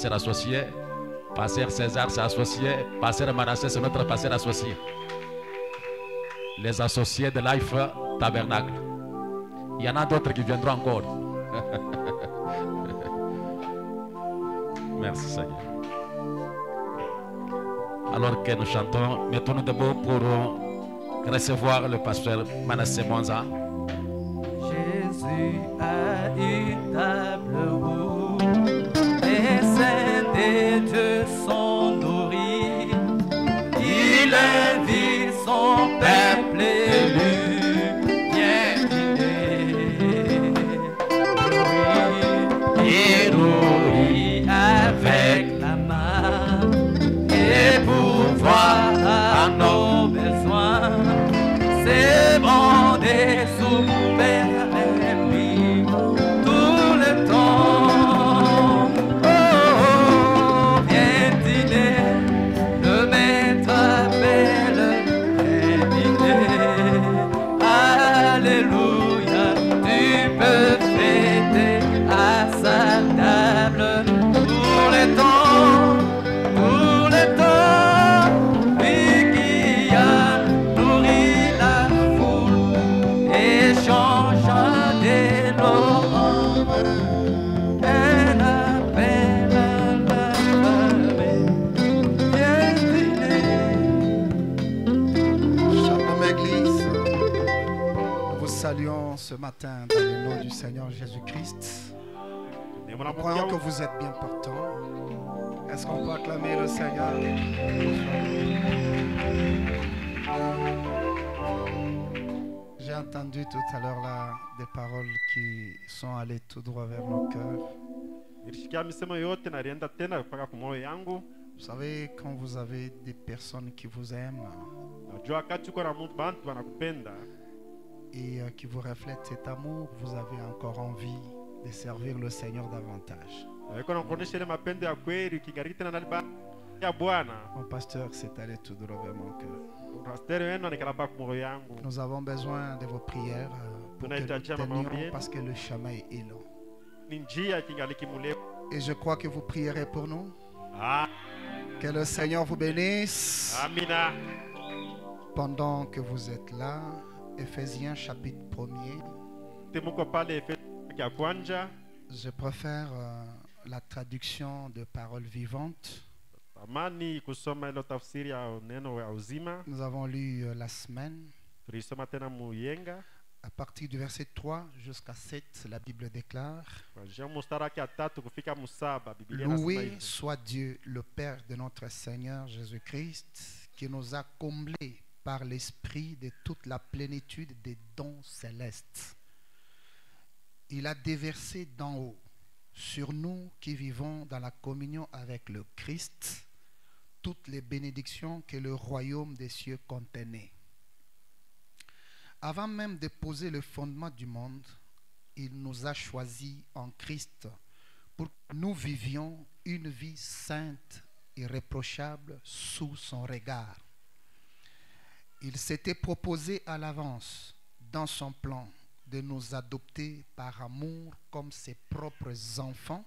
pasteur associé. Pasteur César, c'est associé. Pasteur Manasseh, c'est notre pasteur associé. Les associés de Life Tabernacle. Il y en a d'autres qui viendront encore. Merci Seigneur. Alors que nous chantons, mettons-nous debout pour recevoir le pasteur Manasseh Monza. Jésus a une table où les saints des dieux sont nourris. Il invite son peuple élu, viens dîner. Il nourrit avec la main et pourvoir à nos besoins. C'est bon des soupers avec lui tout le temps. Oh, oh, viens dîner, le maître appelle, viens dîner. Alléluia, tu peux fêter à sa table tout le temps, tout le temps. Lui qui a nourri la foule et changea des noms. Un appel à la famille, viens dîner. Shalom Église, nous vous saluons ce matin dans le nom du Seigneur Jésus-Christ. Nous croyons que vous êtes bien portants. Est-ce qu'on peut acclamer le Seigneur? J'ai entendu tout à l'heure là des paroles qui sont allées tout droit vers nos cœurs. Nilishikia misemo yote na rienda tena mpaka kwa moyo yangu. Vous savez, quand vous avez des personnes qui vous aiment Najua wakati uko na bantu wanakupenda et qui vous reflètent cet amour, vous avez encore envie de servir le Seigneur davantage. na iko nakuonesha ile mapendo ya kweli, ukigariki tena ndani ya Bwana. Mon pasteur, c'est allé tout droit vers mon cœur. Pastor wenu anakalaba kwa moyo yangu. Nous avons besoin de vos prières pour que nous tenions parce que le chemin est long. Ni njia kingaliki murefu. Et je crois que vous prierez pour nous. Ah, Que le Seigneur vous bénisse. amina. Pendant que vous êtes là, Éphésiens chapitre 1er, Temuko pale Efeso ya kwanza. je préfère la traduction de paroles vivantes. Amani kusoma ile tafsiri ya neno ya uzima. Nous avons lu la semaine. Tulisoma tena muyenga. À partir du verset 3 jusqu'à 7, la Bible déclare: Kuanzia mstari wake wa 3 kufika msaba, Biblia Loué inasema hivi. soit Dieu, le Père de notre Seigneur Jésus-Christ, qui nous a comblés par l'Esprit de toute la plénitude des dons célestes. Il a déversé d'en haut sur nous qui vivons dans la communion avec le Christ toutes les bénédictions que le royaume des cieux contenait. Avant même de poser le fondement du monde, il nous a choisis en Christ pour que nous vivions une vie sainte, irréprochable sous son regard. Il s'était proposé à l'avance, dans son plan, de nous adopter par amour comme ses propres enfants.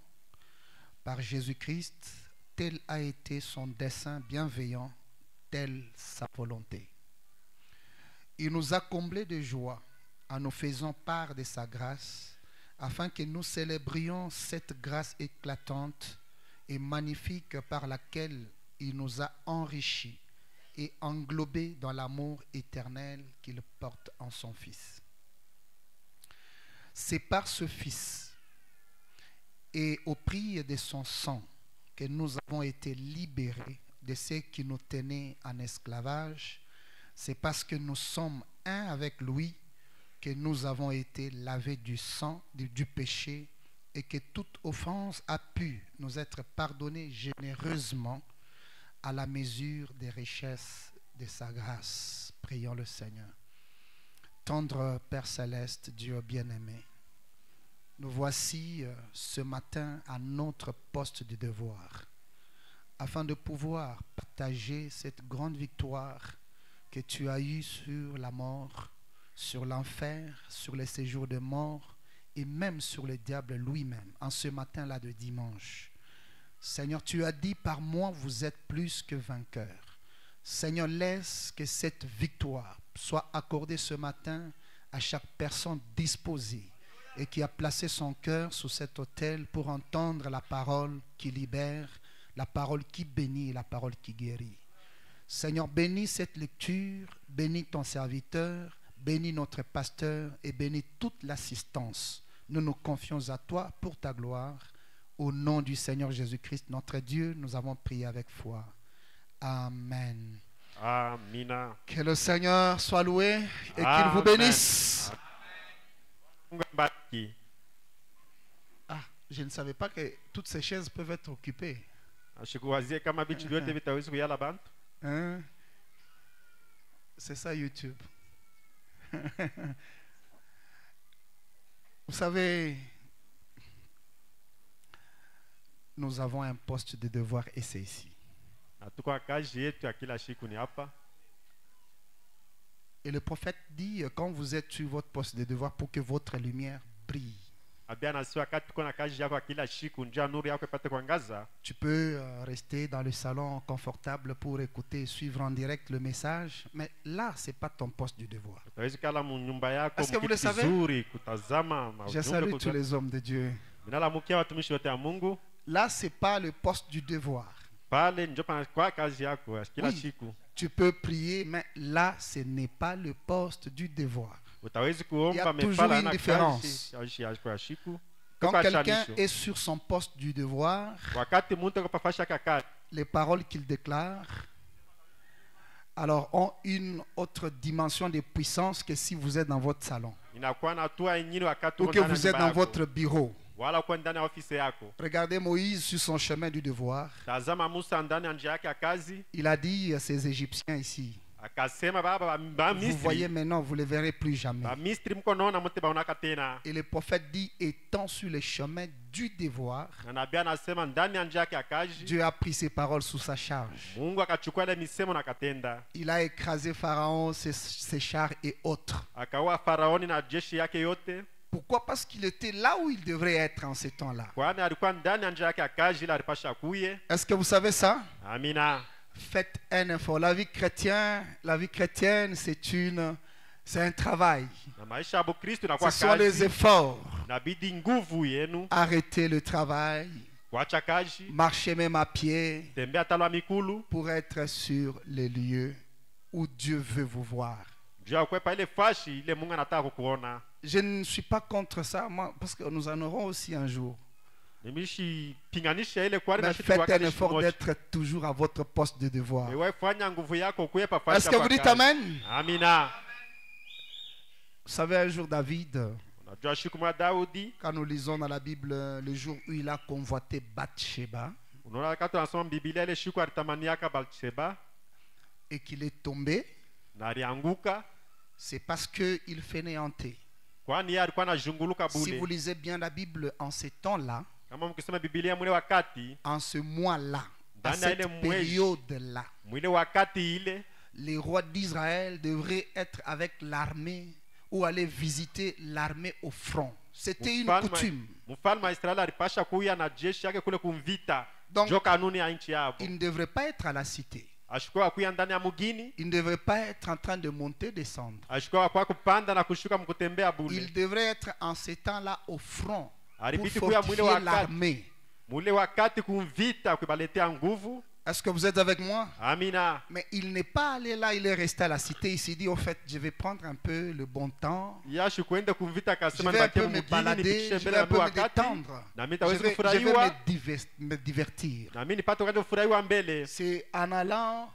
Par Jésus-Christ, tel a été son dessein bienveillant, telle sa volonté. Il nous a comblés de joie en nous faisant part de sa grâce, afin que nous célébrions cette grâce éclatante et magnifique par laquelle il nous a enrichis et englobés dans l'amour éternel qu'il porte en son Fils. C'est par ce Fils et au prix de son sang que nous avons été libérés de ce qui nous tenait en esclavage. C'est parce que nous sommes un avec lui que nous avons été lavés du sang du péché et que toute offense a pu nous être pardonnée généreusement à la mesure des richesses de sa grâce. Prions le Seigneur. Tendre Père Céleste, Dieu bien-aimé, nous voici ce matin à notre poste de devoir, afin de pouvoir partager cette grande victoire que tu as eue sur la mort, sur l'enfer, sur les séjours de mort et même sur le diable lui-même, en ce matin-là de dimanche. Seigneur, tu as dit, par moi, vous êtes plus que vainqueurs. Seigneur, laisse que cette victoire soit accordée ce matin à chaque personne disposée et qui a placé son cœur sous cet autel pour entendre la parole qui libère, la parole qui bénit et la parole qui guérit. Seigneur, bénis cette lecture, bénis ton serviteur, bénis notre pasteur et bénis toute l'assistance. Nous nous confions à toi pour ta gloire. Au nom du Seigneur Jésus-Christ, notre Dieu, nous avons prié avec foi. Amen. Amina. Que le Seigneur soit loué et qu'il Amen. vous bénisse. Mungu ambariki. Ah, je ne savais pas que toutes ces chaises peuvent être occupées. Ashikuwazie kama vitu vyote vitaweza kuyala bantu. Hein? C'est ça YouTube. Vous savez, nous avons un poste de devoir et c'est ici. Na tuko kazi yetu ya kila siku ni hapa. Et le prophète dit, quand vous êtes sur votre poste de devoir, pour que votre lumière brille. Abia na sio wakati tuko na kazi yako ya kila siku njia nuru yako ipate kuangaza. Tu peux rester dans le salon confortable pour écouter et suivre en direct le message, mais là, ce n'est pas ton poste du devoir. Utaweza kala mu nyumba yako Est-ce que vous le savez? mzuri kutazama Je salue tous les hommes de Dieu. Ninalamukia watumishi wote wa Mungu. Là, ce n'est pas le poste du devoir. Pale ndio pana kwa kazi yako ya kila Oui. siku. Tu peux prier, mais là, ce n'est pas le poste du devoir. Utaweza Il y kuomba a toujours mepala une na différence. kazi ya kwa siku. Quand Kwa quelqu'un chanisho. est sur son poste du devoir, Wakati mtu ako pafasha kakati les paroles qu'il déclare alors ont une autre dimension de puissance que si vous êtes dans votre salon inakuwa na hatua nyingine wakati ou uko que ndani ya vous êtes nyumba dans yako. votre bureau. Wala uko ndani ya ofisi yako. Regardez Moïse sur son chemin du devoir. Tazama Musa ndani ya njia yake ya kazi, Il a dit à ces Égyptiens ici, akasema baba ba vous voyez Misri, maintenant, vous ne les verrez plus jamais. ba Misri mko naona mte baonaka tena. Et le prophète dit, étant sur le chemin du devoir, Na nabii anasema ndani ya njia yake ya kazi, Dieu a pris ses paroles sous sa charge. Mungu akachukua ile misemo na katenda. Il a écrasé Pharaon, ses chars et autres. Akaua Faraoni na jeshi yake yote. Pourquoi? Parce qu'il était là où il devrait être en ces temps-là. Kwani alikuwa ndani ya njia yake ya kazi ila alipasha kuye. Est-ce que vous savez ça? Amina. Faites un effort. La vie chrétienne, c'est un travail. Na maisha ya Kristo Ce inakuwa sont les kazi. efforts. Inabidi nguvu yenu Arrêtez le travail, kuacha kazi, marchez même à pied tembea talwa mikulu, pour être sur les lieux où Dieu veut vous voir. juu ya kukwepa ile fashi ile Mungu anataka kukuona. Je ne suis pas contre ça, moi, parce que nous en aurons aussi un jour. Nimishi pinganisha ile kwani Mais na shitu faites un wakati effort moja. d'être toujours à votre poste de devoir. Ewe fanya nguvu yako kuepa fashi. Est-ce que vous dites Amen? Amina. Vous savez, un jour, David, Unajua siku moja Daudi, quand nous lisons dans la Bible le jour où il a convoité Bathsheba unaona wakati tunasoma Biblia ile siku alitamaniaka Bathsheba et qu'il est tombé, na alianguka, c'est parce qu'il fainéantait. kwani yeye alikuwa anazunguluka Si vous bule. lisez bien la Bible en ces temps-là, Kama mkisoma Biblia mwile wakati, en ce mois-là, à Dans la cette mwezi. période-là, mwile wakati ile les rois d'Israël devraient être avec l'armée ou aller visiter l'armée au front. C'était une coutume. mfalme wa Israeli alipasha kuya na jeshi yake kule kumvita. Donc, Jo kanuni ya nchi yao. il ne devrait pas être à la cité. Ashikuwa kuya ndani ya mugini, Il ne devrait pas être en train de monter, descendre. ashikuwa kwa kupanda na kushuka mkutembea bule. Il devrait être en ces temps-là au front pour Alibidi kuya mwile fortifier wakati, l'armée. mwile wakati kumvita kubaletea nguvu. Est-ce que vous êtes avec moi? Amina. Mais il n'est pas allé là, il est resté à la cité. Il s'est dit, au fait, je vais prendre un peu le bon temps. Yashi kwenda kumvita Je akasema vais un nibakie peu me mugini balader, nipitishe je mbele vais ya un peu me wakati. détendre. Na mimi Je taweza vais kufurahiwa. me divertir. Na mimi nipate wakati kufurahiwa mbele. C'est en allant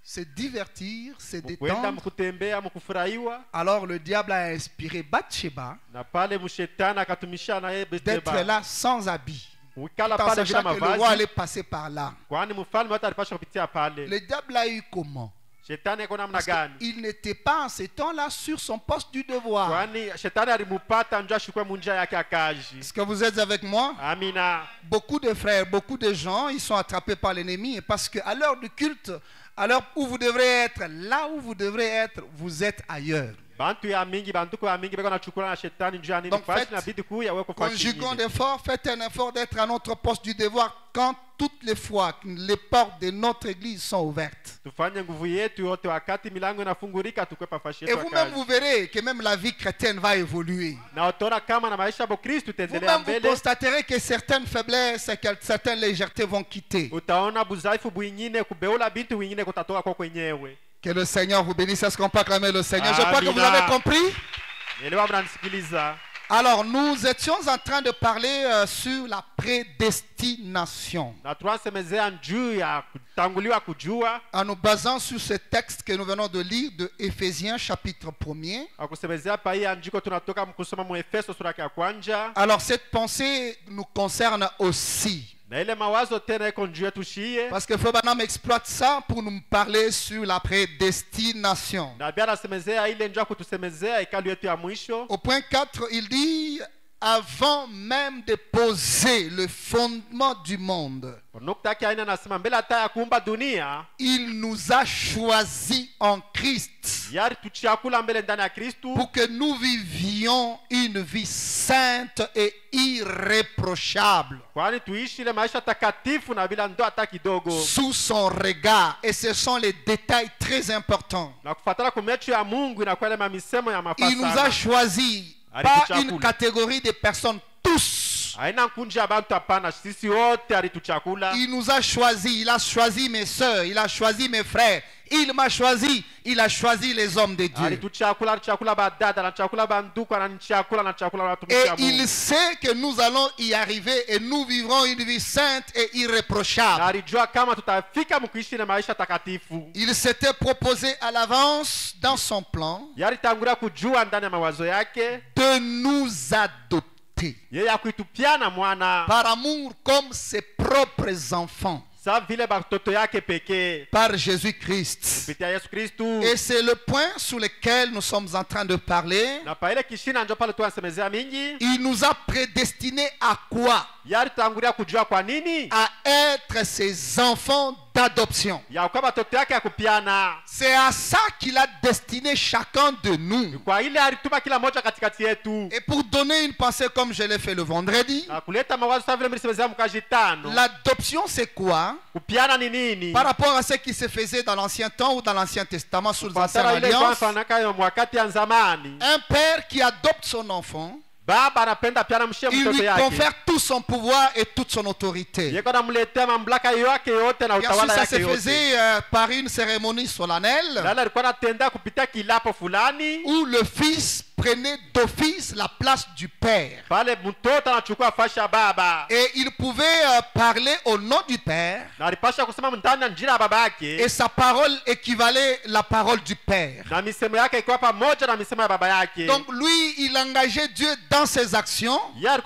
se divertir, se Mkwenda détendre. mkutembea mkufurahiwa. Alors le diable a inspiré Bathsheba Na pale mshetani akatumisha na yeye d'être Bathsheba. là sans habit. Ukala Tout en pale bila sachant que le roi mavazi. allait passer par là. Kwani mfalme hata alipaswa kupitia pale. Le diable a eu comment? Shetani ako namna Parce gani? qu'il n'était pas en ce temps-là sur son poste du devoir. Kwani shetani alimupata njoo ashukue munjia yake ya kazi. Est-ce que vous êtes avec moi? Amina. Beaucoup de frères, beaucoup de gens, ils sont attrapés par l'ennemi parce qu'à l'heure du culte, à l'heure où vous devrez être, là où vous devrez être, vous êtes ailleurs. bantu ya mingi bantuko ya mingi beko nachukula na shetani njoo nini Donc, fashi faites- inabidi kuya wewe kufashi Conjuguons nyingine. d'efforts, faites un effort d'être à notre poste du devoir quand toutes les fois que les portes de notre église sont ouvertes. Tufanye nguvu yetu yote wakati milango inafungurika tukwepa fashi Et yetu vous-même, wakazi. vous verrez que même la vie chrétienne va évoluer. Na utaona kama na maisha ya Kristo tendelea Vous-même, vous mbele. constaterez que certaines faiblesses et que certaines légèretés vont quitter. Utaona budhaifu bwingine kubeula bintu wengine kutatoka kwa kwenyewe. Que le Seigneur vous bénisse. Est-ce qu'on peut acclamer le Seigneur? Je crois que vous Amina. avez compris. Elewa mnanisikiliza. Alors, nous étions en train de parler sur la prédestination. Na tunasemezea juu ya kutanguliwa kujua, En nous basant sur ce texte que nous venons de lire de Éphésiens chapitre 1er. akusemezea pa hii andiko tunatoka kusoma mu Efeso sura ya kwanza. Alors, cette pensée nous concerne aussi. Na ile mawazo tena iko juu yetu shie. Parce que Frère Branham exploite ça pour nous parler sur la prédestination. Na bia nasemezea ile njoo kutusemezea ikalu yetu ya mwisho. Au point 4, il dit, avant même de poser le fondement du monde, Nukta yake aina nasema mbele hata ya kuumba dunia, il nous a choisis en Christ yari tuchakula mbele ndani ya Kristo pour que nous vivions une vie sainte et irréprochable kwani tuishi ile maisha takatifu na bila ndoa hata kidogo. sous son regard. Et ce sont les détails très importants. Na kufuatana kwa mecho ya Mungu inakuwa ile mamisemo ya Il nous a mafasa. choisis, pas une catégorie de personnes, tous. Haina nkunji ya bantu hapana, sisi wote alituchakula. Il nous a choisis, il a choisi mes soeurs, il a choisi mes frères, il m'a choisi, il a choisi les hommes de Dieu. Alituchakula, alichakula badada, anachakula banduku, anachakula, anachakula watumishi Et wa Mungu. il sait que nous allons y arriver et nous vivrons une vie sainte et Na irréprochable. alijua kama tutafika mkuishi na maisha takatifu. Il s'était proposé à l'avance dans son plan Yalitangulia kujua ndani ya mawazo yake de nous adopter yeye akuitupiana mwana par amour comme ses propres enfants sa vile batoto yake pekee par Jésus-Christ. kupitia Yesu Kristu. Et c'est le point sur lequel nous sommes en train de parler. Na pa ile kishina njo pale tu anasemezea mingi. Il nous a prédestinés à quoi? Yalitangulia kujua kwa nini À être ses enfants d'adoption. ya kwa batoto yake ya kupiana. C'est à ça qu'il a destiné chacun de nous. Kwa ile alituma kila moja katikati yetu. Et pour donner une pensée comme je l'ai fait le vendredi, Na kuleta mawazo sawa vile mlisemezea mkaji tano. l'adoption c'est quoi? Kupiana ni nini? Par rapport à ce qui se faisait dans l'Ancien Temps ou dans l'Ancien Testament sous l'Ancienne Fatara ile Alliance, kwa fanaka yo mwakati ya zamani. un père qui adopte son enfant, Baba anapenda piana mshie il mtoto lui yake. confère tout son pouvoir et toute son autorité. Yeko namletea mamlaka yake yote na Bien sûr, utawala ça yake se yote. faisait par une cérémonie solennelle Lala alikuwa anatenda kupitia kilapo fulani. où le fils prenait d'office la place du père. Pale mtoto anachukua fashi ya baba. Et il pouvait parler au nom du père Na alipasha kusema ndani ya njira ya baba yake. et sa parole équivalait la parole du père. Na misemo yake iko pamoja na misemo ya baba yake. Donc lui, il engageait Dieu dans ses actions,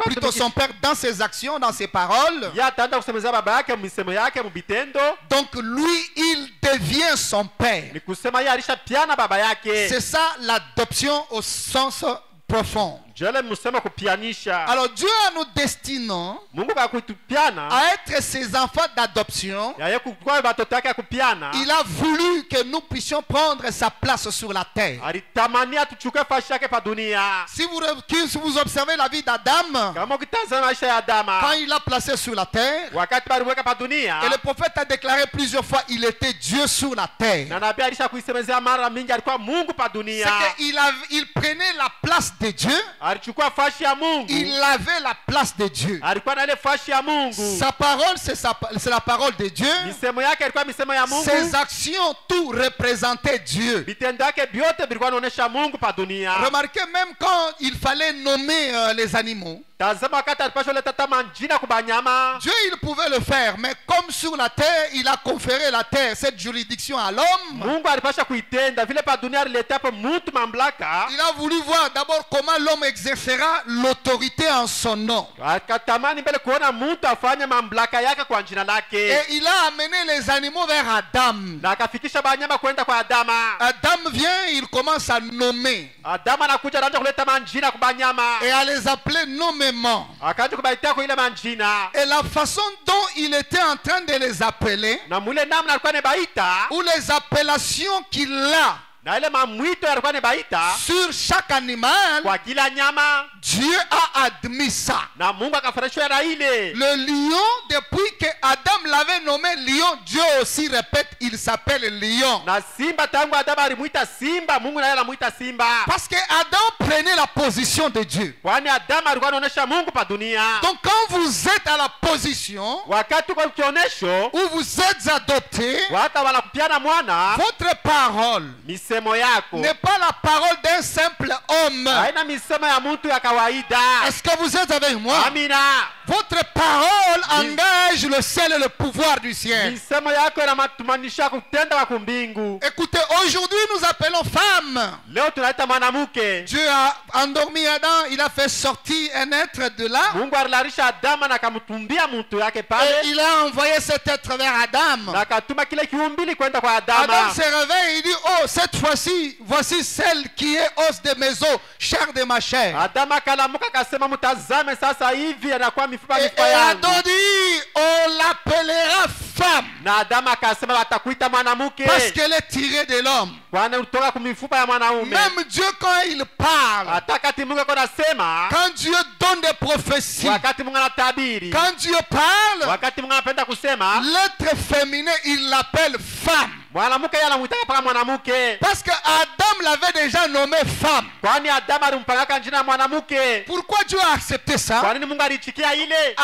plutôt son père dans ses actions, dans ses paroles. ya ataenda kusemezea baba yake misemo yake mubitendo. Donc lui, il devient son père. Ni kusema yeye alishapiana baba yake. C'est ça l'adoption au sens profond. Jele msema kupianisha. Alors Dieu en nous destinant Mungu kakuitupiana. à être ses enfants d'adoption, Ya yeye kukua batoto yake ya kupiana. il a voulu que nous puissions prendre sa place sur la terre. Alitamania tuchukue fashi yake pa dunia. Si vous observez la vie d'Adam, Kama ukitazama maisha ya Adama. quand il l'a placé sur la terre, Wakati baliweka pa dunia. et le prophète a déclaré plusieurs fois il était Dieu sur la terre. Na nabii alisha kuisemezea mara mingi alikuwa Mungu pa dunia. C'est qu'il prenait la place de Dieu, Alichukua fashi ya Mungu. il avait la place de Dieu. Alikuwa na ile fashi ya Mungu. Sa parole, c'est la parole de Dieu. Misemo yake ilikuwa misemo ya Mungu. Ses actions, tout représentait Dieu. Vitendo yake vyote vilikuwa vinaonyesha Mungu pa dunia. Remarquez même quand il fallait nommer les animaux. Tazama wakati alipasha leta tama njina kubanyama. Dieu, il pouvait le faire, mais comme sur la terre, il a conféré la terre, cette juridiction à l'homme. Mungu alipasha kuitenda vile pa dunia alileta hapo mtu mamlaka. Il a voulu voir d'abord comment l'homme exercera l'autorité en son nom. Akatamani mbele kuona mtu afanye mamlaka yake kwa jina lake. Et il a amené les animaux vers Adam. Na akafikisha banyama kwenda kwa Adama. Adam vient, il commence à nommer Adama anakuja anaanza kuleta manjina kubanyama. et à les appeler nommément. Akaanza kubaitia kwa ile manjina. Et la façon dont il était en train de les appeler, Na mule namna alikuwa anabaita. ou les appellations qu'il a, na ile mamwito yalikuwa ni baita sur chaque animal, kwa kila nyama, Dieu a admis ça. na Mungu akafurahishwa na ile. Le lion, depuis que Adam l'avait nommé lion, Dieu aussi répète, il s'appelle lion. Na simba tangu Adamu alimuita simba, Mungu naye anamuita simba. Parce que Adam prenait la position de Dieu. Kwani Adamu alikuwa anaonesha Mungu pa dunia. Donc quand vous êtes à la position Wakati kwa kionesho, où vous êtes adopté, wata wanakupiana mwana, votre parole misemo yako n'est pas la parole d'un simple homme. haina misemo ya mtu ya kawaida. Est-ce que vous êtes avec moi? Amina. Votre parole engage le ciel et le pouvoir du ciel. Misemo yako inamatumanisha kutenda wa kumbingu. Écoutez, aujourd'hui nous appelons femme. Leo tunaita mwanamke. Dieu a endormi Adam, il a fait sortir un être de là. Mungu alilarisha Adamu na akamtumbia mtu yake Et pale, il a envoyé cet être vers Adam. na akatuma kile kiumbili kwenda kwa Adamu. Adam se réveille, il dit, oh, cette fois-ci, voici celle qui est os de mes os, chair de ma chair. Adamu akalamuka akasema, mtazame sasa hivi anakuwa mifupa Et mifupa yangu. Adam dit, on l'appellera femme, Na Adamu akasema watakuita mwanamke, parce qu'elle est tirée de l'homme. kwani utoka kumifupa ya mwanaume. Même Dieu, quand il parle, Wakati Mungu ako nasema, quand Dieu donne des prophéties, wakati Mungu anatabiri, quand Dieu parle, wakati Mungu anapenda kusema, l'être féminin, il l'appelle femme. mwanamke yeye anamuita paka mwanamke, Parce que Adam l'avait déjà nommé femme. kwani Adamu alimpaka jina mwanamke. Pourquoi Dieu a accepté ça? Kwa nini Mungu alichikia ile?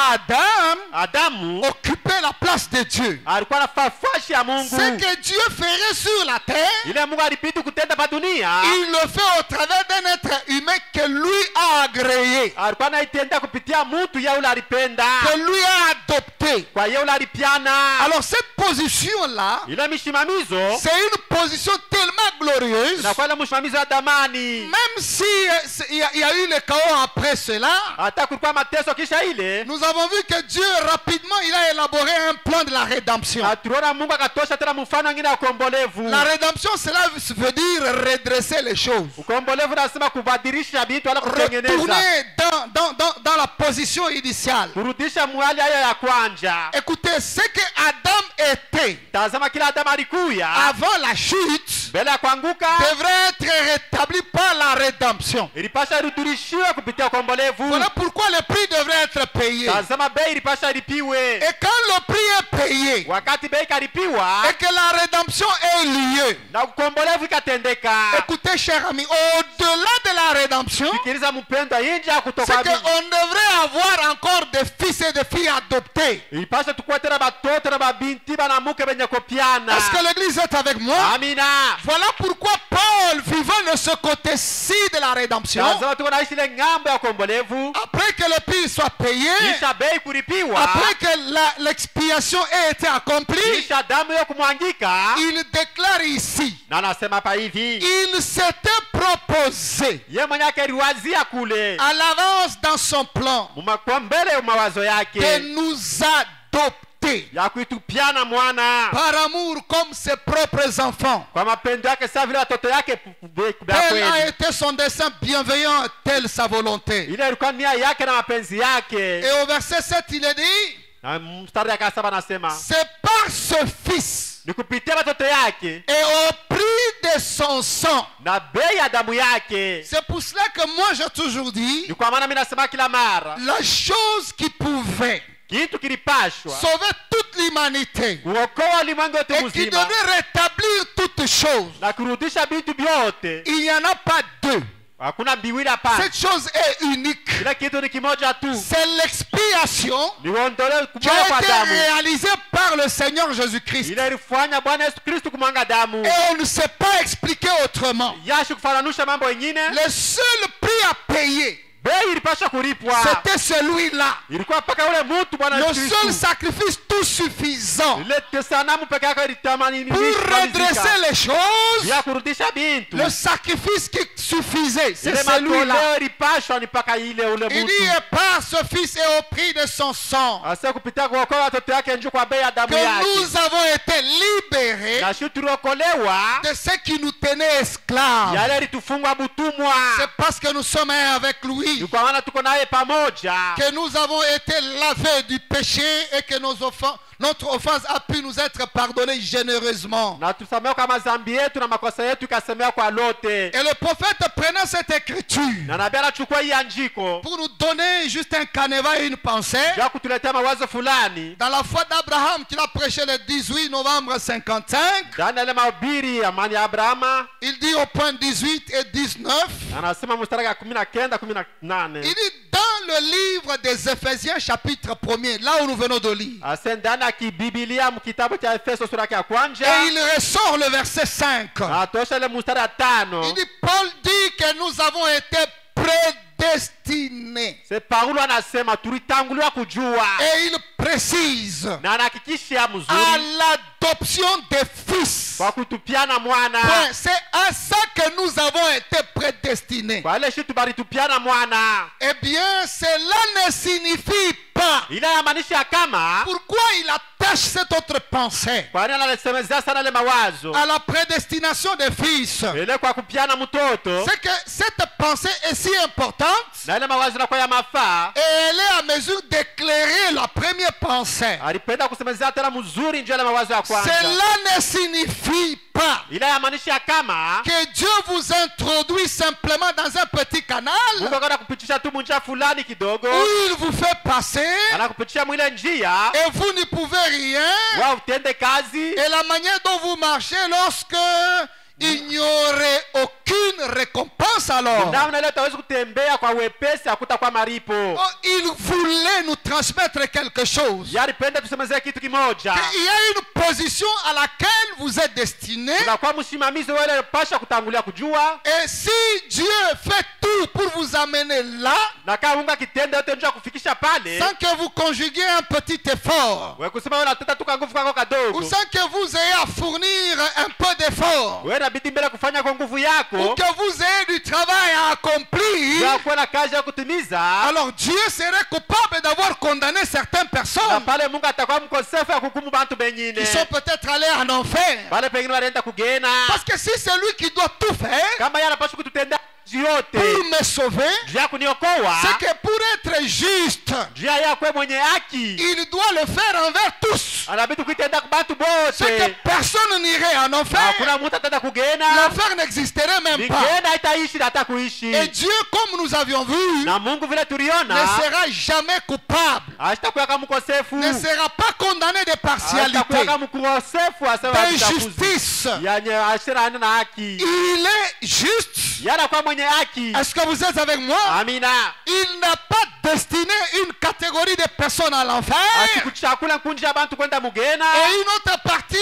Adamu Occupait la place de Dieu. alikuwa nafafashi ya Mungu. Ce que Dieu ferait sur la terre, Ile Mungu alipita kutenda pa dunia, il le fait au travers d'un être humain que lui a agréé, alikuwa anaitenda kupitia mtu yeye ule alipenda, que lui a adopté. kwa yeye ule alipiana. Alors cette position-là, Ile mishimamizo c'est une position tellement glorieuse, na kwa ile mshimamizo ya damani, même si il y a eu le chaos après cela, hata kulikuwa mateso kisha ile, nous avons vu que Dieu rapidement, il a élaboré un plan de la rédemption. atuona Mungu akatosha tena mfano mwingine wa ukombolevu. La rédemption, cela veut dire redresser les choses. Ukombolevu nasema kubadilisha vitu wala kutengeneza, Retourner dans la position initiale. kurudisha mwali haya ya kwanja. Écoutez, ce que Adam était Tazama kila Adamu alikuya avant la chute mbele ya kuanguka, devrait être rétabli par la rédemption. ilipasha irudishiwe kupitia ukombolevu. Voilà pourquoi le prix devrait être payé. Tazama bei ilipasha ilipiwe, Et quand le prix est payé wakati bei kalipiwa et que la rédemption est lieu, na ukombolevu ikatendeka. écoutez, cher ami, au-delà de la rédemption, Sikiliza mpendwa, inje ya c'est kutoka qu'on devrait avoir encore des fils et des filles adoptés. ilipasha tukuwe tena batoto na babinti banamuke benye kopiana. Est-ce que l'église est avec moi? Amina. Voilà pourquoi Paul, vivant de ce côté-ci de la rédemption, Tazama tuko naishi ile ngambo ya ukombolevu, après que le prix soit payé, kisha bei kulipiwa, après que l'expiation ait été accomplie, kisha damu yo kumwangika, il déclare ici, na anasema hapa hivi, il s'était proposé ye mwenye yake aliwazia kule à l'avance dans son plan kwa mbele ya mawazo de yake nous adopter ya kuitupiana mwana par amour comme ses propres enfants. kwa mapendo yake sawa vile watoto yake vya Tel a kweli. été son dessein bienveillant, telle sa volonté. Ile ilikuwa nia yake na mapenzi yake. Et au verset 7, il est dit, Na mstari ya 7 anasema c'est par ce fils ni kupitia watoto yake et au prix de son sang. na bei ya damu yake. C'est pour cela que moi j'ai toujours dit, Ni kwa maana mimi nasema kila mara la chose qui pouvait kitu kilipashwa sauver toute l'humanité kuokoa ulimwengu wote et qui mzima devait rétablir toutes choses, na kurudisha vitu vyote. il n'y en a pas deux. Hakuna biwili hapa. Cette chose est unique. Kila kitu ni kimoja tu. C'est l'expiation Ni uondolewe qui kumwaga a kwa été damu. réalisée par le Seigneur Jésus-Christ. Ile ilifanya Bwana Yesu Kristo kumwanga damu. Et on ne sait pas expliquer autrement. Yashi kufananusha mambo mengine. Le seul prix à payer, Bei ilipasha kulipwa. c'était celui-là. Ilikuwa paka ule mtu Bwana Le Yesu seul Kristo. sacrifice tout suffisant Ile sanamu peke yake ilitamani pour redresser les choses. ya kurudisha bintu. Le sacrifice qui suffisait, c'est Ile celui-là. matoleo ilipashwa ni paka ile ule Il dit, mtu. et par ce fils et au prix de son sang, Asa kupitia kuokoa watoto yake njoo kwa bei ya damu que yake. nous avons été libérés Na sisi tuliokolewa de ce qui nous tenait esclaves. yale ilitufungwa butumwa. C'est parce que nous sommes un avec lui Ni kwa maana tuko naye pamoja. que nous avons été lavés du péché et que nos notre offense a pu nous être pardonnée généreusement. na tusamehe kwa madhambi yetu na makosa yetu ikasemewa kwa lote. Et le prophète prenant cette écriture Na nabii anachukua hii andiko pour nous donner juste un canevas et une pensée. ja kutuletea mawazo fulani Dans la foi d'Abraham qu'il a prêché le 18 novembre 55, ndani ya ile mahubiri ya amani ya Abrahama. il dit au point 18 et 19, Anasema mstari wa 19 18. il dit dans le livre des Éphésiens chapitre 1er, là où nous venons de lire, Ase ndani ya Biblia mkitabu cha Efeso sura ya kwanza. et il ressort le verset 5. Atosha ile mstari wa 5. Il dit, Paul dit que nous avons été prédestinés. Se Paulo anasema tulitanguliwa kujua Et il précise na anahakikisha à mzuri l'adoption des fils. kwa kutupiana mwana. Ouais, c'est à ça que nous avons été prédestinés. Kwa ile shitu bali tupiana mwana. Eh bien, cela ne signifie pas. Ila yamaanisha kama Pourquoi il attache cette autre pensée kwa nini analesemezea sana ile mawazo à la prédestination des fils? ile kwa kupiana mtoto C'est que cette pensée est si importante na ile mawazo na kwa ya mafaa. et elle est à mesure d'éclairer la première pensée. Alipenda kusemezea tena mzuri ndio ile mawazo ya kwanza. Cela ne signifie pas Ila yamaanisha kama que Dieu vous introduit simplement dans un petit canal Mungu akaenda kupitisha tu njia fulani kidogo, où il vous fait passer anakupitisha mwile njia et vous n'y pouvez rien. wa utende kazi. Et la manière dont vous marchez lorsque il n'y aurait aucune récompense alors. Namna ile utaweza kutembea kwa wepesi hakutakuwa maripo. Oh, il voulait nous transmettre quelque chose. Alipenda tusemezee kitu kimoja. Il y a une position à laquelle vous êtes destiné. Unakuwa msimamizi wale pasha kutangulia kujua. Et si Dieu fait tout pour vous amener là, Na kama Mungu akitenda yote njoo kufikisha pale, sans que vous conjuguiez un petit effort, wewe kusema wewe unatenda tu kwa nguvu kwako ou kadogo. sans que vous ayez à fournir un peu d'effort, Wewe inabidi mbele kufanya kwa nguvu ou yako. que vous ayez du travail à accomplir, Ya kuwa na kazi ya kutimiza. alors Dieu serait coupable d'avoir condamné certaines Na personnes pale Mungu atakuwa mkosefu ya kuhukumu bantu bengine. qui sont peut-être allés en enfer. Pale pengine wanaenda kugena. Parce que si c'est lui qui doit tout faire Kama yeye anapaswa kututenda yote. pour me sauver, Njia kuniokoa. c'est que pour être juste, Njia yako mwenye haki. il doit le faire envers tous. Anabidi kuitenda kwa bantu C'est que bote. personne n'irait en enfer. Hakuna mtu ataenda kugena. L'enfer n'existerait même pas. Nigenda haitaishi na hata kuishi. Et Dieu, comme nous avions vu, Na Mungu vile ne tuliona sera jamais coupable, hashitakuwa kama mkosefu. ne sera pas condamné de Hashitakuwa partialité, kama mkosefu asema atakuzi. d'injustice. Yenye ashira na haki. Il est juste. Yana kwa mwenye haki. Est-ce que vous êtes avec moi? Amina. Il n'a pas destiné une catégorie de personnes à l'enfer Asikuchakula kunja abantu kwenda mugena. et une autre partie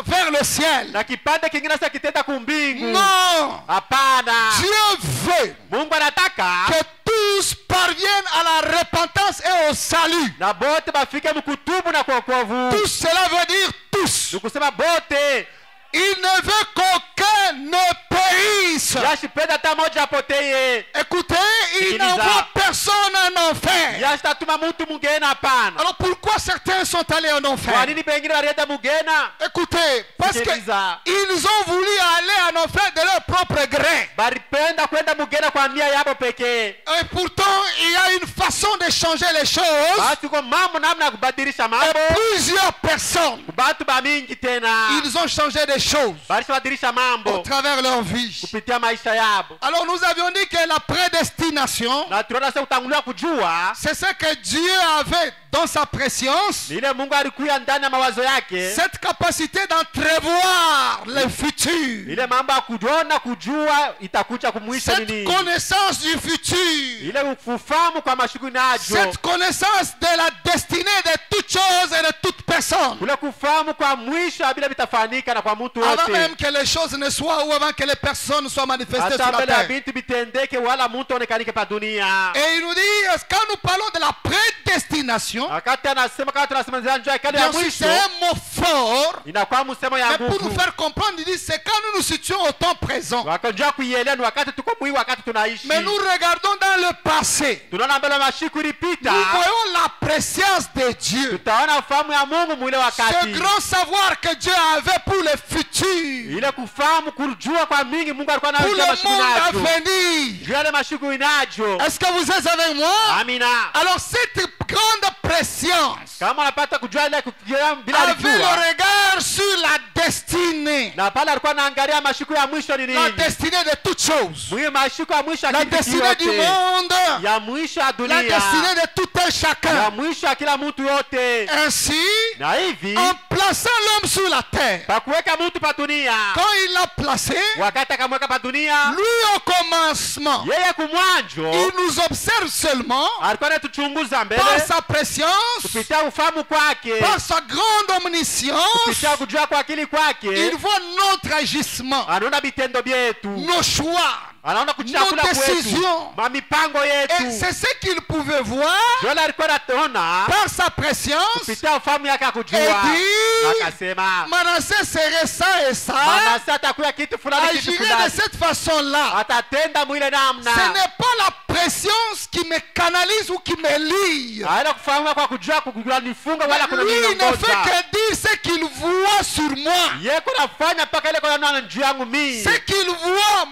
vers le ciel. Na kipande kingine sasa kitenda kumbingu. Non. Hapana. Dieu veut Mungu anataka que tous parviennent à la repentance et au salut. na bote bafike mkutubu na kuokovu. Tout cela veut dire tous. Nikusema bote. Il ne veut qu'aucun ne périsse. Yashipenda hata moja apoteye. Écoutez, il Sikiliza. n'envoie personne en enfer. Yashitatuma mtu mugena hapana. Alors pourquoi certains sont allés en Kwa enfer? nini pengine walienda mugena? Écoutez, parce Sikiliza. qu'ils ont voulu aller en enfer de leur propre gré. Baripenda kwenda mugena kwa nia yabo pekee. Et pourtant, il y a une façon de changer les choses. Basi kwa mambo namna ya kubadilisha Et mambo. plusieurs personnes, Batu ba mingi tena. ils ont changé des choses Balishabadilisha au mambo travers leur vie. kupitia maisha yabo. Alors nous avions dit que la prédestination, Na tunaona sasa utangulia kujua c'est ce que Dieu avait dans sa préscience, ni ile Mungu alikuya ndani ya mawazo yake. cette capacité d'entrevoir le futur, Ile mambo ya kuona kujua itakuja kumwisho cette nini. connaissance du futur, Ile ufahamu kwa mashughuli najo. cette connaissance de la destinée de toutes choses et de toute personne, Kule kufahamu kwa mwisho bila vitafanika na kwa mtu avant wote. même que les choses ne soient ou avant que les personnes soient manifestées Hata sur la mbele ya terre. bintu bitendeke wala mtu onekanike pa dunia. Et il nous dit, quand nous parlons de la prédestination, Wakati anasema kama tunasema njoo ikali ya bien sûr, mwisho c'est un mot fort, inakuwa msemo ya mais pour nous nguvu. faire comprendre, il dit, c'est quand nous nous situons au temps présent. Wakonjua kuielewa ni wakati tuko mwi wakati tunaishi. Mais nous regardons dans le passé. Tunaona mbele mashiku Nous ilipita. voyons la préscience de Dieu. Tutaona ufahamu ya Mungu mwile Ce wakati. grand savoir que Dieu avait pour le futur, Ile kufahamu kujua kwa mingi Mungu alikuwa pour nayo le mashiku monde à nacho. venir. Juu yale mashiku inajo. Est-ce que vous êtes avec moi? Amina. Alors cette grande préscience kama anapata kujua ile kufikiria bila avait le alijua, regard sur la destinée. na pale alikuwa anaangalia mashiku ya mwisho ni La nini. destinée de toutes choses. Mwi mashiku ya mwisho ya La kitu destinée du yote, monde. ya mwisho ya La dunia, destinée de tout un ya chacun. mwisho ya kila mtu yote. Ainsi, Na hivi en plaçant l'homme sur la terre, pakuweka mtu pa dunia, quand il l'a placé, wakati akamweka pa dunia, lui au commencement, yeye kumwanjo il nous observe seulement alikuwa anatuchunguza mbele par sa préscience, kupitia ufahamu kwake, par sa grande omniscience. kupitia kujua kwa akili Il kwake. voit notre agissement, Anaona vitendo vyetu, nos choix. anaona kuchakula nos kwetu, décisions. mamipango Et yetu. c'est ce qu'il pouvait voir Yola alikuwa anaona par sa préscience kupitia ufahamu yake ya kujua, et dire, akasema Manasseh serait ça et ça, Manase atakuya kitu fulani, kitu agirait de fulani, cette façon-là. atatenda mwile namna. Ce n'est pas la préscience qui me canalise ou qui me lie. Haina kufahamu kwa kujua nifunga wala Lui, il ne fait kuniongoza. que dire ce qu'il voit sur moi. Yeye kunafanya mpaka ile kwa juu yangu mimi. Ce qu'il voit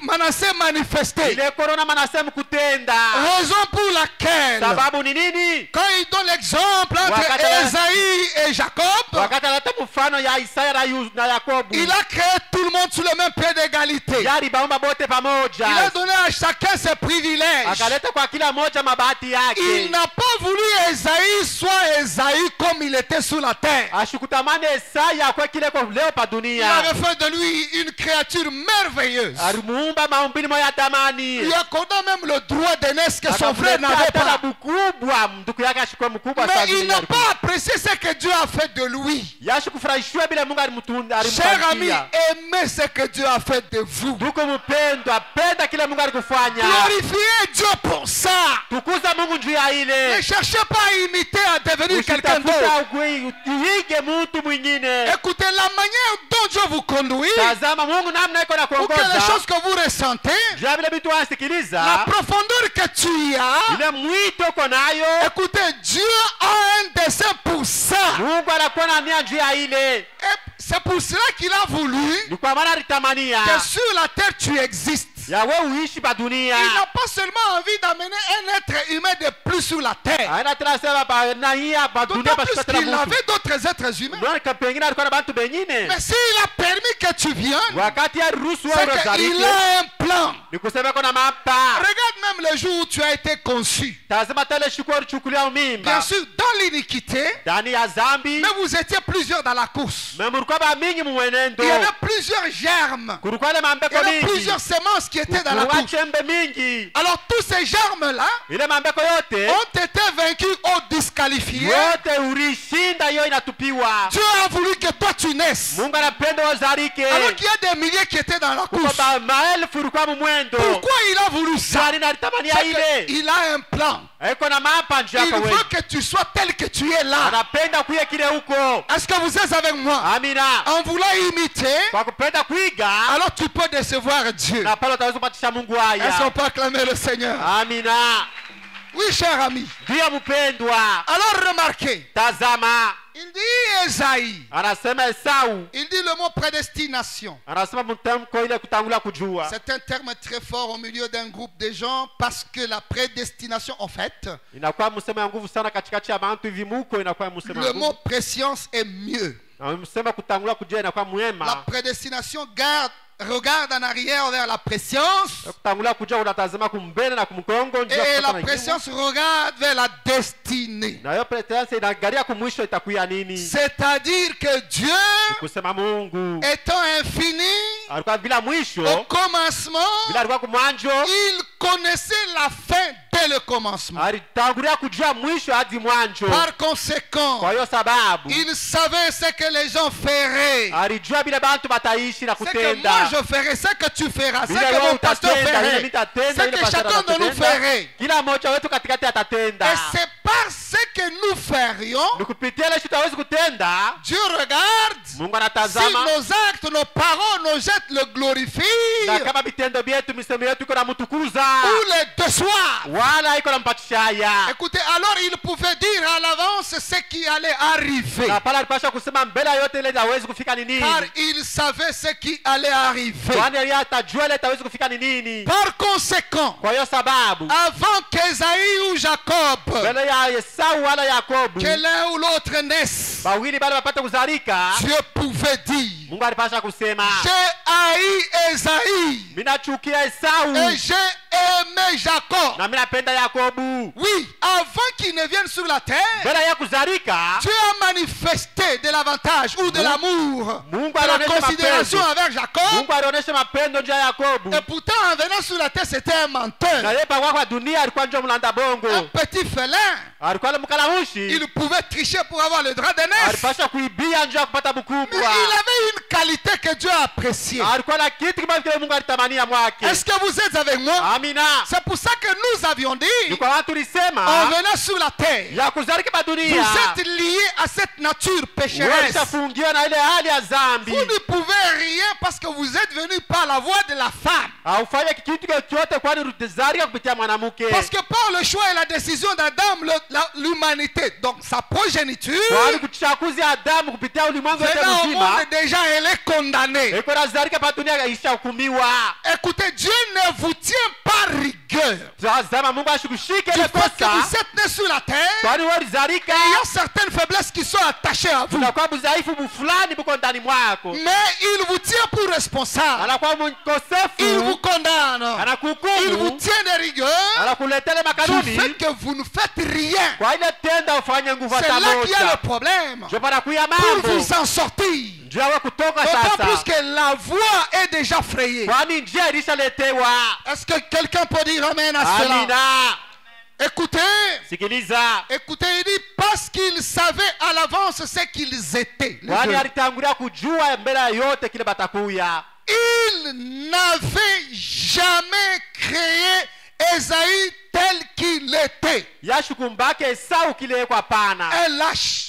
Manasseh manifester. Ile korona Manase mkutenda. Raison pour laquelle, Sababu ni nini? quand il donne l'exemple entre Wakati- Esaïe et Jacob, Wakati analeta mfano ya Isaya na Yakobo, il a créé tout le monde sur le même pied d'égalité. yari baomba bote pamoja. Il a donné à chacun ses privilèges. Akaleta kwa kila moja mabahati yake. Il n'a pas voulu Esaïe soit Esaïe comme il était sur la terre. Ashukutamane Isaya kwa kile kwa leo pa Il dunia. avait fait de lui une créature merveilleuse. Alimuumba maumbili moya tamani. Il accorda même le droit d'aînesse que son frère n'avait Akamletea tena pas. mkubwa, ndugu yake ashikuwa mkubwa Mais sana il vile n'a alikuwa. pas apprécié ce que Dieu a fait de lui. Yashikufurahishwa bila Mungu alimtunda, Cher ami, alimfanyia. aimez ce que Dieu a fait de vous. Ndugu mpendwa, penda kile Mungu alikufanya. Glorifiez Dieu pour ça. Tukuza Mungu juu ya Ne ile. cherchez pas à imiter, à devenir quelqu'un d'autre. Usitafuta uige mtu mwingine. Écoutez, la manière dont Dieu vous conduit, Tazama Mungu namna iko na ou que les kuongoza. choses que vous ressentez, Jua vile vitu la wasikiliza. profondeur que tu y as, Ile mwito uko nayo. écoutez, Dieu a un dessein pour ça. Mungu anakuwa na nia juu ya ile. Et c'est pour cela qu'il a voulu Ni kwa maana alitamania que sur la terre tu existes. ya wewe uishi pa dunia. Il n'a pas seulement envie d'amener un être humain de plus sur la terre. Haina tena sema pa na hii pa dunia D'autant pa plus shika tena qu'il mtu. avait d'autres êtres humains. Ndio kama pengine alikuwa na bantu bengine. Mais s'il a permis que tu viennes, Wakati aruhusu c'est wewe qu'il uzalike. a un plan. Ni kusema kuna mapa. Regarde même le jour où tu as été conçu. Tazama tele shukuru chukulia Bien mimba. sûr, dans l'iniquité, Ndani ya zambi. mais vous étiez plusieurs dans la course. Memurukwa ba mingi mwenendo. Il y avait plusieurs germes. Kulikuwa na Il y mambeko avait mingi. plusieurs semences qui étaient dans la Kulikuwa course. chembe mingi. Alors tous ces germes-là Ile mambeko yote. ont été vaincus ou disqualifiés. Yote ulishinda yo inatupiwa. Dieu a voulu que toi tu naisses. Mungu anapenda uzalike. Alors qu'il y a des milliers qui étaient dans la course. Kuko maelfu ulikuwa mumwendo. Pourquoi il a voulu ça? Sari nalitamania C'est ile. qu'il a un plan. Eko na mapa njia Il kwa veut wewe. que tu sois tel que tu es là. Anapenda kuye kile huko. Est-ce que vous êtes avec moi? Amina. En voulant imiter, Kwa kupenda kuiga. alors tu peux décevoir Dieu. Na pale utaweza kupatisha Mungu Est-ce qu'on haya. peut acclamer le Seigneur? Amina. Oui, cher ami. Ndio mpendwa. Alors remarquez, Tazama. il dit Esaïe, Anasema Esau. il dit le mot prédestination. Anasema mtamko ile kutangulia kujua. C'est un terme très fort au milieu d'un groupe de gens parce que la prédestination, en fait, Inakuwa msemo ya nguvu sana katikati ya bantu hivi muko inakuwa msemo le ya mot nguvu. préscience est mieux. Na msemo kutangulia kujua inakuwa La mwema. prédestination regarde en arrière vers la préscience Kutangulia kujua unatazama kumbele na kumkongo njia et kutoka la na nyuma. préscience regarde vers la destinée. Na hiyo pretense inaangalia kumwisho itakuya nini? C'est-à-dire que Dieu, Kusema Mungu étant infini, alikuwa bila mwisho, au commencement, bila alikuwa kumwanjo, il connaissait la fin dès le commencement. alitangulia kujua mwisho hadi mwanjo. Par conséquent, Kwa hiyo sababu il savait ce que les gens feraient. alijua bila bantu bataishi na C'est que moi kutenda. je ferai, ce que tu feras, ce Bila que wewe mon pasteur utatenda, ile ferait, nitatenda, ce ile que pastor chacun de nous atatenda. ferait. Kila mmoja wetu katikati atatenda. Et c'est par ce que nous ferions, Ni kupitia ile kitu hawezi kutenda. Dieu regarde, Mungu si anatazama nos actes, nos paroles, nos gestes le glorifient na kama vitendo vyetu, misemo yetu iko na mtukuza ou les déçoivent. wala iko na mpatisha haya. Écoutez, alors il pouvait dire à l'avance ce qui allait arriver. Na pale alipasha kusema mbele yote ile hawezi kufika ni nini. Car il savait ce qui allait arriver. Kwani yeye atajua ile hawezi kufika ni nini. Par conséquent, Kwa hiyo sababu avant qu'Ésaïe ou Jacob, mbele ya Esau wala Yakobo que l'un ou l'autre naisse, bawili bale wapate kuzalika, Dieu pouvait dire, Mungu alipasha kusema j'ai haï Ésaïe mimi nachukia Esau et j'ai aimé Jacob. na mimi napenda Yakobo. Oui, avant qu'il ne vienne sur la terre, Mbele ya kuzalika Dieu a manifesté de l'avantage ou de l'amour, Mungu de la alionyesha considération mapendo. avec Jacob. Mungu alionyesha mapendo njia ya Yakobo. Et pourtant, en venant sur la terre, c'était un Na menteur, yeye kwa dunia alikuwa ndio mlanda bongo. un petit félin. Alikuwa mkalamushi. Il pouvait tricher pour avoir le droit d'aînesse. Alipasha kuibia njia kupata Mais mkubwa. il avait une qualité que Dieu a appréciée. Alikuwa na kitu kama kile Mungu alitamania mwake. Est-ce que vous êtes avec moi? Amina. C'est pour ça que nous avions dit, Ni kwa watu en tulisema venant sur la terre, ya kuzalika pa dunia. vous êtes liés à cette nature pécheresse. Wewe na ile hali ya dhambi. Vous ne pouvez rien parce que vous êtes venus par la voie de la femme. Haufanye kitu chochote kwani utazalika kupitia mwanamke. Parce que par le choix et la décision d'Adam, l'humanité, donc sa progéniture, Kwani kuchakuzi Adamu kupitia ulimwengu wote venant au mzima. monde déjà, elle est condamnée. Eko nazalika pa dunia ishahukumiwa. Écoutez, Dieu ne vous tient pas rigueur. Tazama Mungu ashikushike Du ile fait que kosa. vous êtes nés sur la terre, Kwani wewe ulizalika. il y a certaines faiblesses qui sont attachées à vous. Unakuwa mdhaifu fulani buko ndani mwako. Mais il vous tient pour responsable. Anakuwa Il vous mkosefu. condamne. Il vous Anakuhukumu. tient de rigueur Anakuletea du makanuni. fait que vous ne faites rien. Kwa ile tenda ufanye nguvu C'est hata là qu'il y a le moja. problème. Ndio para kuya Pour mambo. vous en sortir. Njia ya kutoka D'autant plus sasa. que la voie est déjà frayée. Kwani njia ilishaletewa. Est-ce que quelqu'un peut dire amen à cela? Amina. Écoutez, Sikiliza. écoutez, il dit parce qu'ils savaient à l'avance ce qu'ils étaient. les Kwani deux. alitangulia kujua mbele ya yote kile batakuya. Il n'avait jamais créé Ésaïe tel qu'il était. Yashukumbake Esau kile kwa pana. Un lâche,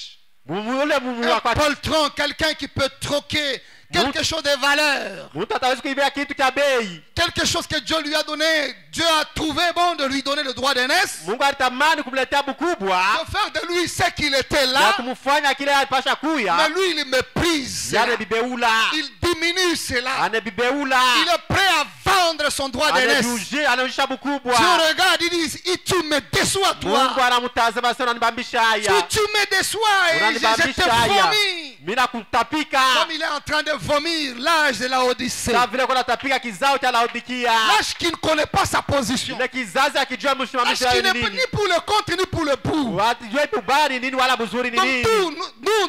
Ule mumu un kwa poltron, quelqu'un qui peut troquer quelque chose de valeur, mtu ataweza kuibia kitu cha bei. quelque chose que Dieu lui a donné. Dieu a trouvé bon de lui donner le droit d'aînesse, Mungu alitamani kumletea mkubwa de faire de lui ce qu'il était na là, kumfanya kile alipasha mais kuya. lui il méprise Yale cela. bibeula. Il diminue cela. Anabibeula. Il est prêt à vendre son droit d'aînesse. Anaonyesha mkubwa. Dieu regarde, il dit, tu me déçois Mungu toi. anamtazama sana, unanibambisha haya. Tu me déçois et je te Unanibambisha haya. vomis. Mimi nakutapika. Comme il est en train de vomir l'âge de la Odyssée. Kama vile kuna tapika kizao cha Laodikia. L'âge qui ne connaît pas sa position. Ile kizazi akijua L'âge msimamisho qui yake n'est ni nini. ni pour le contre ni pour le pour. Watu jua ubani nini wala buzuri ni Donc nini.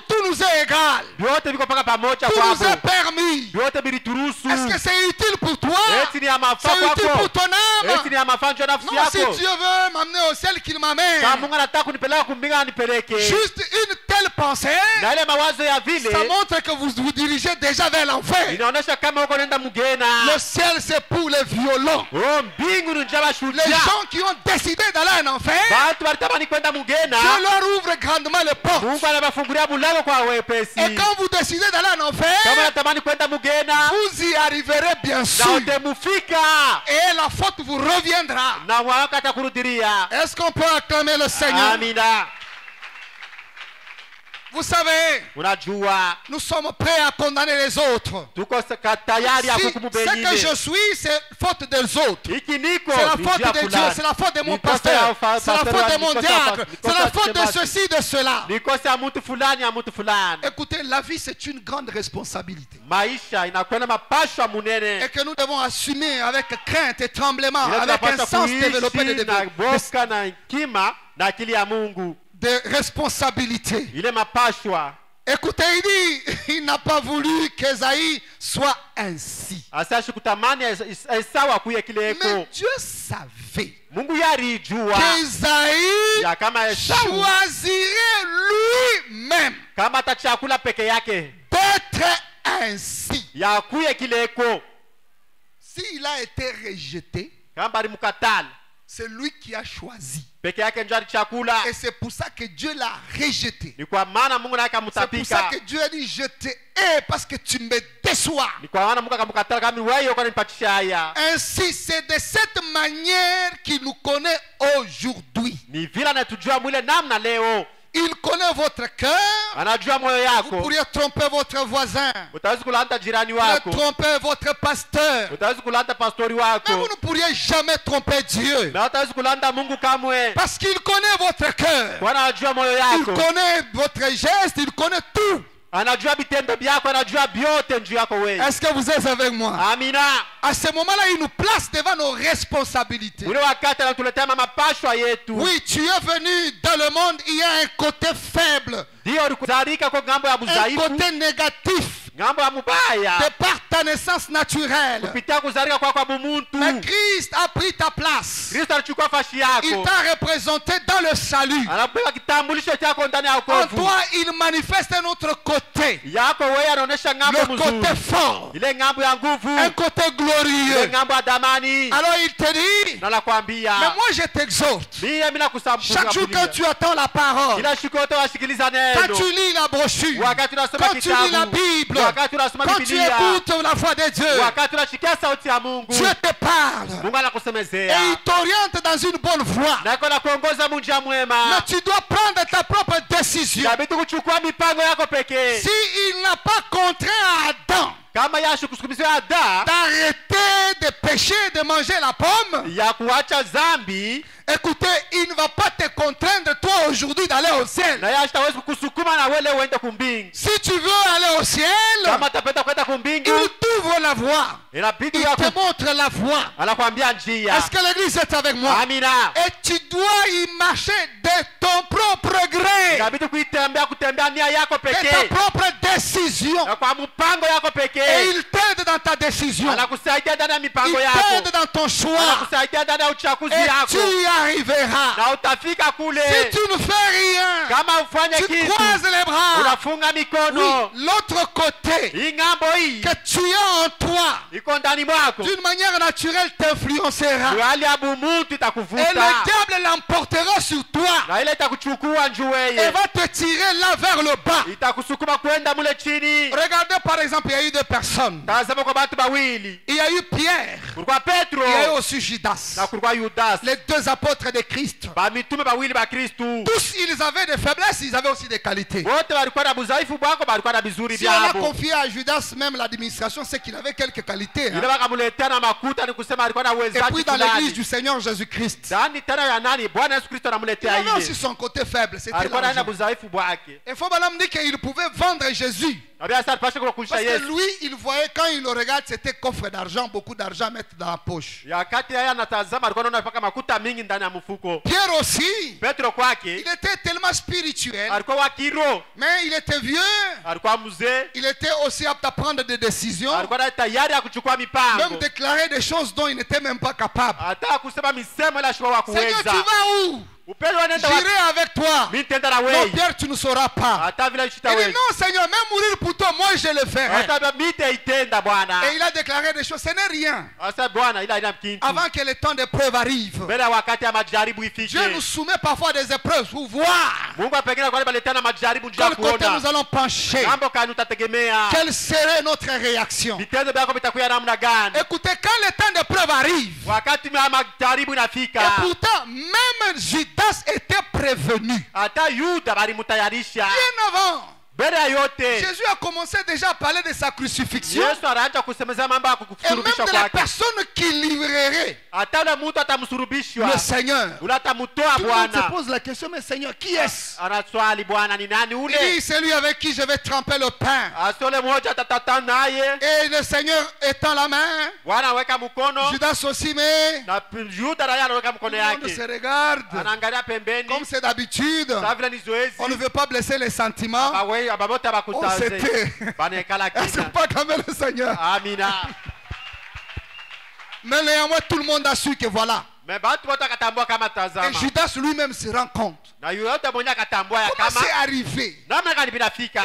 tout nous est égal. Vyote viko paka pamoja Tout nous est kwako. permis. Vyote bilituruhusu. Est-ce que c'est utile pour toi? Eti ni ya mafaa C'est utile kwako. pour ton âme? Eti ni ya mafaa ya nafsi Non, si yako. Dieu veut m'amener au ciel, qu'il m'amène. Kama Mungu anataka kunipeleka kumbinga anipeleke. Juste une telle pensée, Na ile mawazo ya vile ça montre que vous vous dirigez déjà vers l'enfer. inaonyesha kama uko nenda mgena. Le ciel, c'est pour les violents. Oh, mbingu ni njia Les shujaa. gens qui ont décidé d'aller en enfer, Watu walitamani kwenda mgena. Dieu leur ouvre grandement les portes. Mungu anawafungulia mlango kwa wepesi. Et quand vous décidez d'aller en Kama enfer, unatamani kwenda mgena vous y arriverez bien na sûr. utemufika Et la faute vous reviendra. na mwaka atakurudiria. Est-ce qu'on peut acclamer le Seigneur? Amina. Vous savez, Unajua nous sommes prêts à condamner les autres. tuko tayari ya Si hukumu ce que bengine. je suis, c'est faute des autres. Hiki niko C'est la ni faute njia de Dieu, fulani. c'est la faute de mon Ni kosa pasteur, ya c'est la faute de mon ni kosa ya diacre, ni c'est kosa la ya faute de shemasi. ceci, de cela. Ni kosa ya mtu fulani ya mtu fulani. Écoutez, la vie, c'est une grande responsabilité. Maisha inakwenda mapashwa munene. Et que nous devons assumer avec crainte et tremblement, Ile avec un tunapaswa sens développé kuishi na boska na hekima na akili ya Mungu. de responsabilité. Ile mapashwa. Écoutez, il dit, il n'a pas voulu qu'Ésaïe soit ainsi. Asiashi kutamani Esau akuye kile Mais eko. Dieu savait Mungu yarijua qu'Ésaïe ya kama Esau choisirait lui-même kama atachakula peke yake d'être ainsi. ya akuye kile eko. S'il a été rejeté, Kama balimukatala c'est lui qui a choisi. peke yake ndio alichakula. Et c'est pour ça que Dieu l'a rejeté. Ni kwa maana Mungu naye C'est pour ça akamtapika. que Dieu a dit, je te hais parce que tu me déçois. Ni kwa maana Mungu akamkatala kama wewe uko nipatisha haya. Ainsi, c'est de cette manière qu'il nous connaît aujourd'hui. Ni vile anatujua mwile namna leo. Il connaît votre cœur. anajua moyo Vous yako. pourriez tromper votre voisin. Utaweza kulanda jirani Vous pourriez wako, tromper votre pasteur. utaweza kulanda pastori Mais vous wako, ne pourriez jamais tromper Dieu. na utaweza kulanda Mungu kamwe. Parce qu'il connaît votre cœur. Bwana anajua moyo Il yako, connaît votre geste. Il connaît tout. anajua vitendo vyako, anajua vyote juu yako wewe. Est-ce que vous êtes avec moi? Amina. À ce moment-là, il nous place devant nos responsabilités. Ule wakati anatuletea mapashwa yetu. Oui, tu es venu dans le monde, il y a un côté faible, Ndio ulikuzalika kwa ngambo ya un budhaifu, côté négatif, ngambo ya mubaya, de par ta naissance naturelle. kupitia kuzalika kwako kwa bumuntu. Mais Christ a pris ta place. Kristo alichukua fashi Il yako, t'a représenté dans le salut. anabeba kitambulisho chako ndani ya En wokovu toi, il manifeste un autre côté, yako. Wewe anaonesha ngambo le côté mzuri, fort, ile ngambo ya nguvu, un côté ile glorieux. ngambo ya damani. Alors il te dit, Na nakwambia mais moi je t'exhorte. mimi Chaque jour quand tu attends la parole, kila siku yote wasikiliza quand neno, tu lis la brochure, wakati unasoma quand tu lis la kitabu, Bible, wakati unasoma quand tu Biblia, écoutes la voix de Dieu, wakati unasikia sauti ya Mungu, Dieu te parle Mungu et anakusemezea il t'oriente dans une bonne voie. na iko na kuongoza munjia mwema. Mais tu dois prendre ta propre décision. Inabidi kuchukua mipango yako pekee. Si il n'a pas contraint Adam Kama Yashu kusukumizia Ada d'arrêter de pécher, de manger la pomme, ya kuacha zambi, écoutez, il ne va pas te contraindre toi aujourd'hui d'aller au ciel. na Yashu hawezi kukusukuma na wewe uende kumbingu. Si tu veux aller au ciel, Kama tapenda kwenda kumbingu, il t'ouvre la voie. inabidi Il te montre la voie. anakuambia njia. Est-ce que l'église est avec moi? Amina. Et tu dois y marcher de ton propre gré, Inabidi kutembea nia yako de ta pekee, propre décision. na kwa mpango yako Et pekee. il t'aide dans ta décision. Anakusaidia ndani ya Il mipango t'aide yako, dans ton choix. anakusaidia ndani ya uchaguzi Et yako, tu y arriveras. na utafika kule. Si tu ne fais rien, Kama ufanye tu kitu, croises les bras. unafunga Oui, mikono. l'autre côté Hii ng'ambo hii que tu as en toi, iko ndani mwako, d'une manière naturelle, t'influencera. hali ya bumuntu Et le itakuvuta, diable l'emportera sur toi na ile itakuchukua njuu et weye, va te tirer là vers le bas. itakusukuma kwenda mule chini. Regardez par exemple, il y a eu deux personnes. Tazama kwa batu bawili, Il y a eu Pierre, kulikuwa Petro il y a eu aussi Judas. na kulikuwa Yudas, Les deux apôtres de Christ. bamitume bawili ba Kristu. Tous, ils avaient des faiblesses, ils avaient aussi des qualités. Wote walikuwa na budhaifu bwako, balikuwa na bizuri Si on a vyabo. confié à Judas même l'administration, c'est qu'il avait quelques qualités. Ile Hein. bakamuletea na makuta, ni kusema alikuwa na Et uwezaji puis dans l'église fulani. du Seigneur Jésus-Christ, Ndani tena ya nani? Bwana Yesu Kristo il anamuletea avait aussi ile. son côté faible, c'était Alikuwa na l'argent. budhaifu bwake. Et Fobalam dit qu'il pouvait vendre Jésus. Nabia sasa tupashe kukulisha Parce que Yesu. lui, il voyait quand il le regarde, c'était coffre d'argent, beaucoup d'argent à mettre dans la poche. Yakati yeye anatazama alikuwa anaona paka makuta mingi ndani ya mfuko. Pierre aussi, Petro kwake il était tellement spirituel, alikuwa wa kiroho, mais il était vieux, alikuwa mzee, il était aussi apte à prendre des décisions, alikuwa na tayari ya kuchukua même mipango, déclarer des choses dont il n'était même pas capable. hata kusema misemo ile ashikuwa wa Seigneur, tu kuweza. vas où? Upendo anaenda wapi? J'irai avec toi. Mimi nitaenda na Non, wewe. Pierre, tu ne sauras pas. Hata vile Il shita dit, wewe. non, Seigneur, même mourir pour toi, moi je le ferai. Hata mimi nitaitenda Bwana. Et il a déclaré des choses, ce n'est rien. Sasa Bwana ila ina kintu. Avant que le temps d'épreuve arrive, Mbele ya wakati ya majaribu ifike. Dieu nous soumet parfois des épreuves pour voir Mungu apengine kwa baletea na majaribu njia quel côté kuona. nous allons pencher. Mambo kani utategemea. Quelle serait notre réaction? Vitendo vyako vitakuwa namna gani? Écoutez, quand le temps d'épreuve arrive, Wakati majaribu et inafika. pourtant, même Judas était prévenu. Hata Yuda balimutayarisha. Bien avant, Mbele ya yote. Jésus a commencé déjà à parler de sa crucifixion Yesu anaanza kusemeza mambo ya et même kukusurubisha de la kwake. personne qui livrerait Hata yule mtu atamsurubishwa. le Seigneur. Ule atamtoa Tout le monde se Bwana. pose la question, mais Seigneur, qui est-ce? Anaswali Bwana ni nani Il ule? dit, c'est lui avec qui je vais tremper le pain. Asole moja atatata naye. Et le Seigneur étend la main, Bwana aweka mkono. Judas aussi, mais Na Yuda naye anaweka tout mkono le monde yake. se regarde. Anaangalia pembeni. Comme c'est d'habitude, Sa vile ni zoezi. on ne veut pas blesser les sentiments. Abawe ababote On abakutaze. s'était. Banekala C'est kina. pas quand même le Seigneur. Amina. Mais néanmoins, tout le monde a su que voilà. Mais batu wote akatambua kama Et tazama. Judas lui-même se rend compte. Na yote mwenye akatambua ya Comment kama c'est arrivé? namna gani binafika.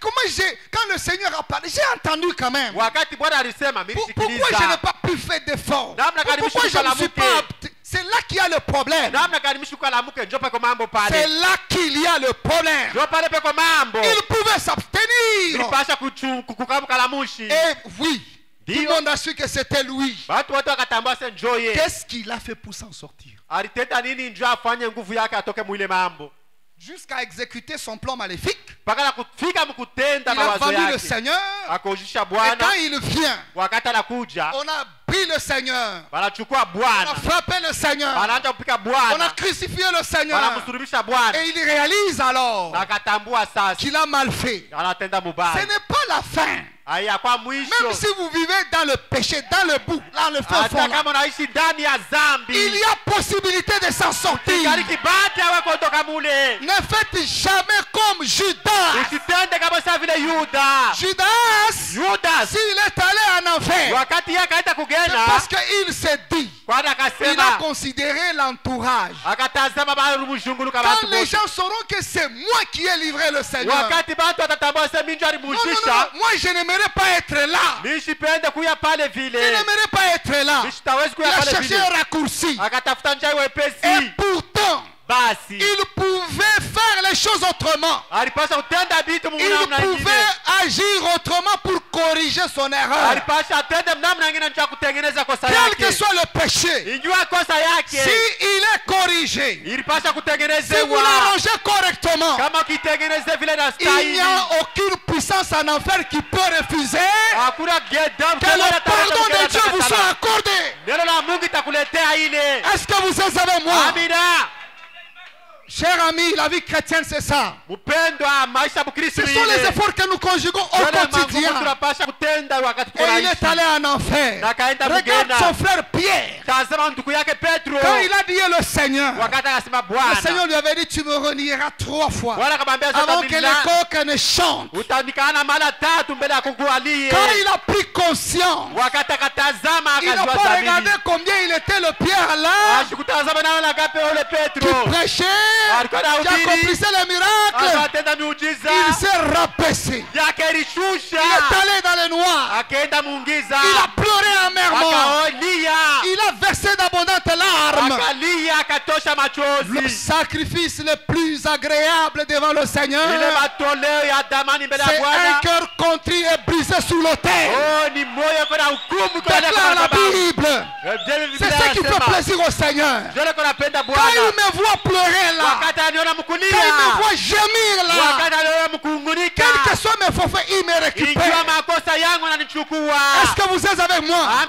Quand le Seigneur a parlé, j'ai entendu quand même. Wakati Bwana alisema mimi Pourquoi je n'ai sikiliza. pas pu faire d'efforts? Namna gani Pourquoi je ne suis mshuka pas la apte? C'est là qu'il y a le problème. Namna gani mishuka la mke njope kwa mambo C'est pale. là qu'il y a le problème. Njo pale pe kwa mambo. Il pouvait s'abstenir. Ilipasha kukukamuka la mushi. Et oui, tout le Dio. monde a su que c'était lui. Watu wote wakatambua se njoye. Qu'est-ce qu'il a fait pour s'en sortir? Alitenda nini njo afanye nguvu yake atoke mwile mambo. jusqu'à exécuter son plan maléfique. mpaka na kufika mkutenda Il a mawazo vendu le yake. Seigneur. Akaujisha Et Bwana. quand il vient, Wakati anakuja on a pris le Seigneur. wanachukua On Bwana, a frappé le Seigneur. wanaanza kupika On a Bwana, crucifié le Seigneur. wanamsulubisha Bwana, Et il réalise alors na akatambua sasa qu'il a mal fait. anatenda Ce mubaya. n'est pas la fin. Hayakuwa mwisho. Même si vous vivez dans le péché, dans le bout, dans le fond, Hata kama unaishi ndani ya il y dhambi, a possibilité de s'en sortir. kali kibati awe kutoka mule. Ne faites jamais comme Judas. Usitende kama sa vile Yuda. Judas, s'il est allé en enfer, Wakati yeye akaenda c'est kugena, parce qu'il s'est dit, kwani il a akasema, considéré l'entourage. akatazama bali mshunguluka Quand watu les wote. gens sauront que c'est moi qui ai livré le Seigneur. Wakati watu watatambua sema mimi ndio Non, non, non, alimushusha, moi je n'aimerais pas être là. mimi sipende kuya pale Je vile. n'aimerais pas être là. Mimi sitawezi Il kuya a pale cherché vile. un raccourci. Akatafuta njia Et wepesi. pourtant, Basi il pouvait faire les choses autrement. alipasha kutenda vitu Il namna pouvait nyingine. agir autrement pour corriger son erreur. Alipasha atende namna nyingine ndio kutengeneza kosa Quel que yake. soit le péché, Injua kosa si yake. il est corrigé, Ilipasha si vous kutengenezewa. l'arrangez correctement, Kama ukitengeneze vile na il n'y stahili. a aucune puissance en enfer qui peut refuser Hakuna gedam que le pardon de Dieu vous soit accordé. Neno la Mungu itakuletea ile. Est-ce que vous êtes avec moi? Amina. Cher ami, la vie chrétienne, c'est ça. Mpendwa, maisha Mkristo Ce sont les ile. efforts que nous conjuguons au Yale mambo quotidien. tunapasha kutenda wakati Et il est tunaishi. allé en enfer. Na kaenda Regarde Mugenda. son frère Pierre. Tazama ndugu yake Petro. Quand il a dit le Seigneur, Wakati akasema le Bwana. Seigneur lui avait dit, tu me renieras 3 fois Bwana akamwambia avant que les sasa coqs ne chantent. utanikana mara 3 mbele ya kukualie. Quand il a pris conscience, Wakati akatazama il n'a akajua pas regardé dhambi. combien il était le Pierre là Ashikutazama nayo na gape ule qui Petro. prêchait, Alikuwa qui anahubiri. accomplissait les miracles. Akatenda miujiza. Il s'est rabaissé. Yake Il ilishusha. est allé dans les noirs. Akaenda Mungiza. Il a pleuré amèrement. Akalia. Il a versé d'abondantes larmes. Akalia akatosha Le machozi. sacrifice le plus agréable devant le Seigneur, Ile matoleo ya damani mbele ya c'est un Bwana. cœur contrit et brisé sous l'autel. Oh, ni moyo kuna hukumu kwa Déclare la Bible. C'est ce qui fait plaisir au Seigneur. Jole kuna penda Quand Bwana. il me voit pleurer là, Wakati aniona quand mkulia. il me voit gémir là, Wakati aniona mkungunika. quel que soit mes forfaits, il me Injua récupère. makosa yangu na nichukua. Est-ce que vous êtes avec moi? Ah.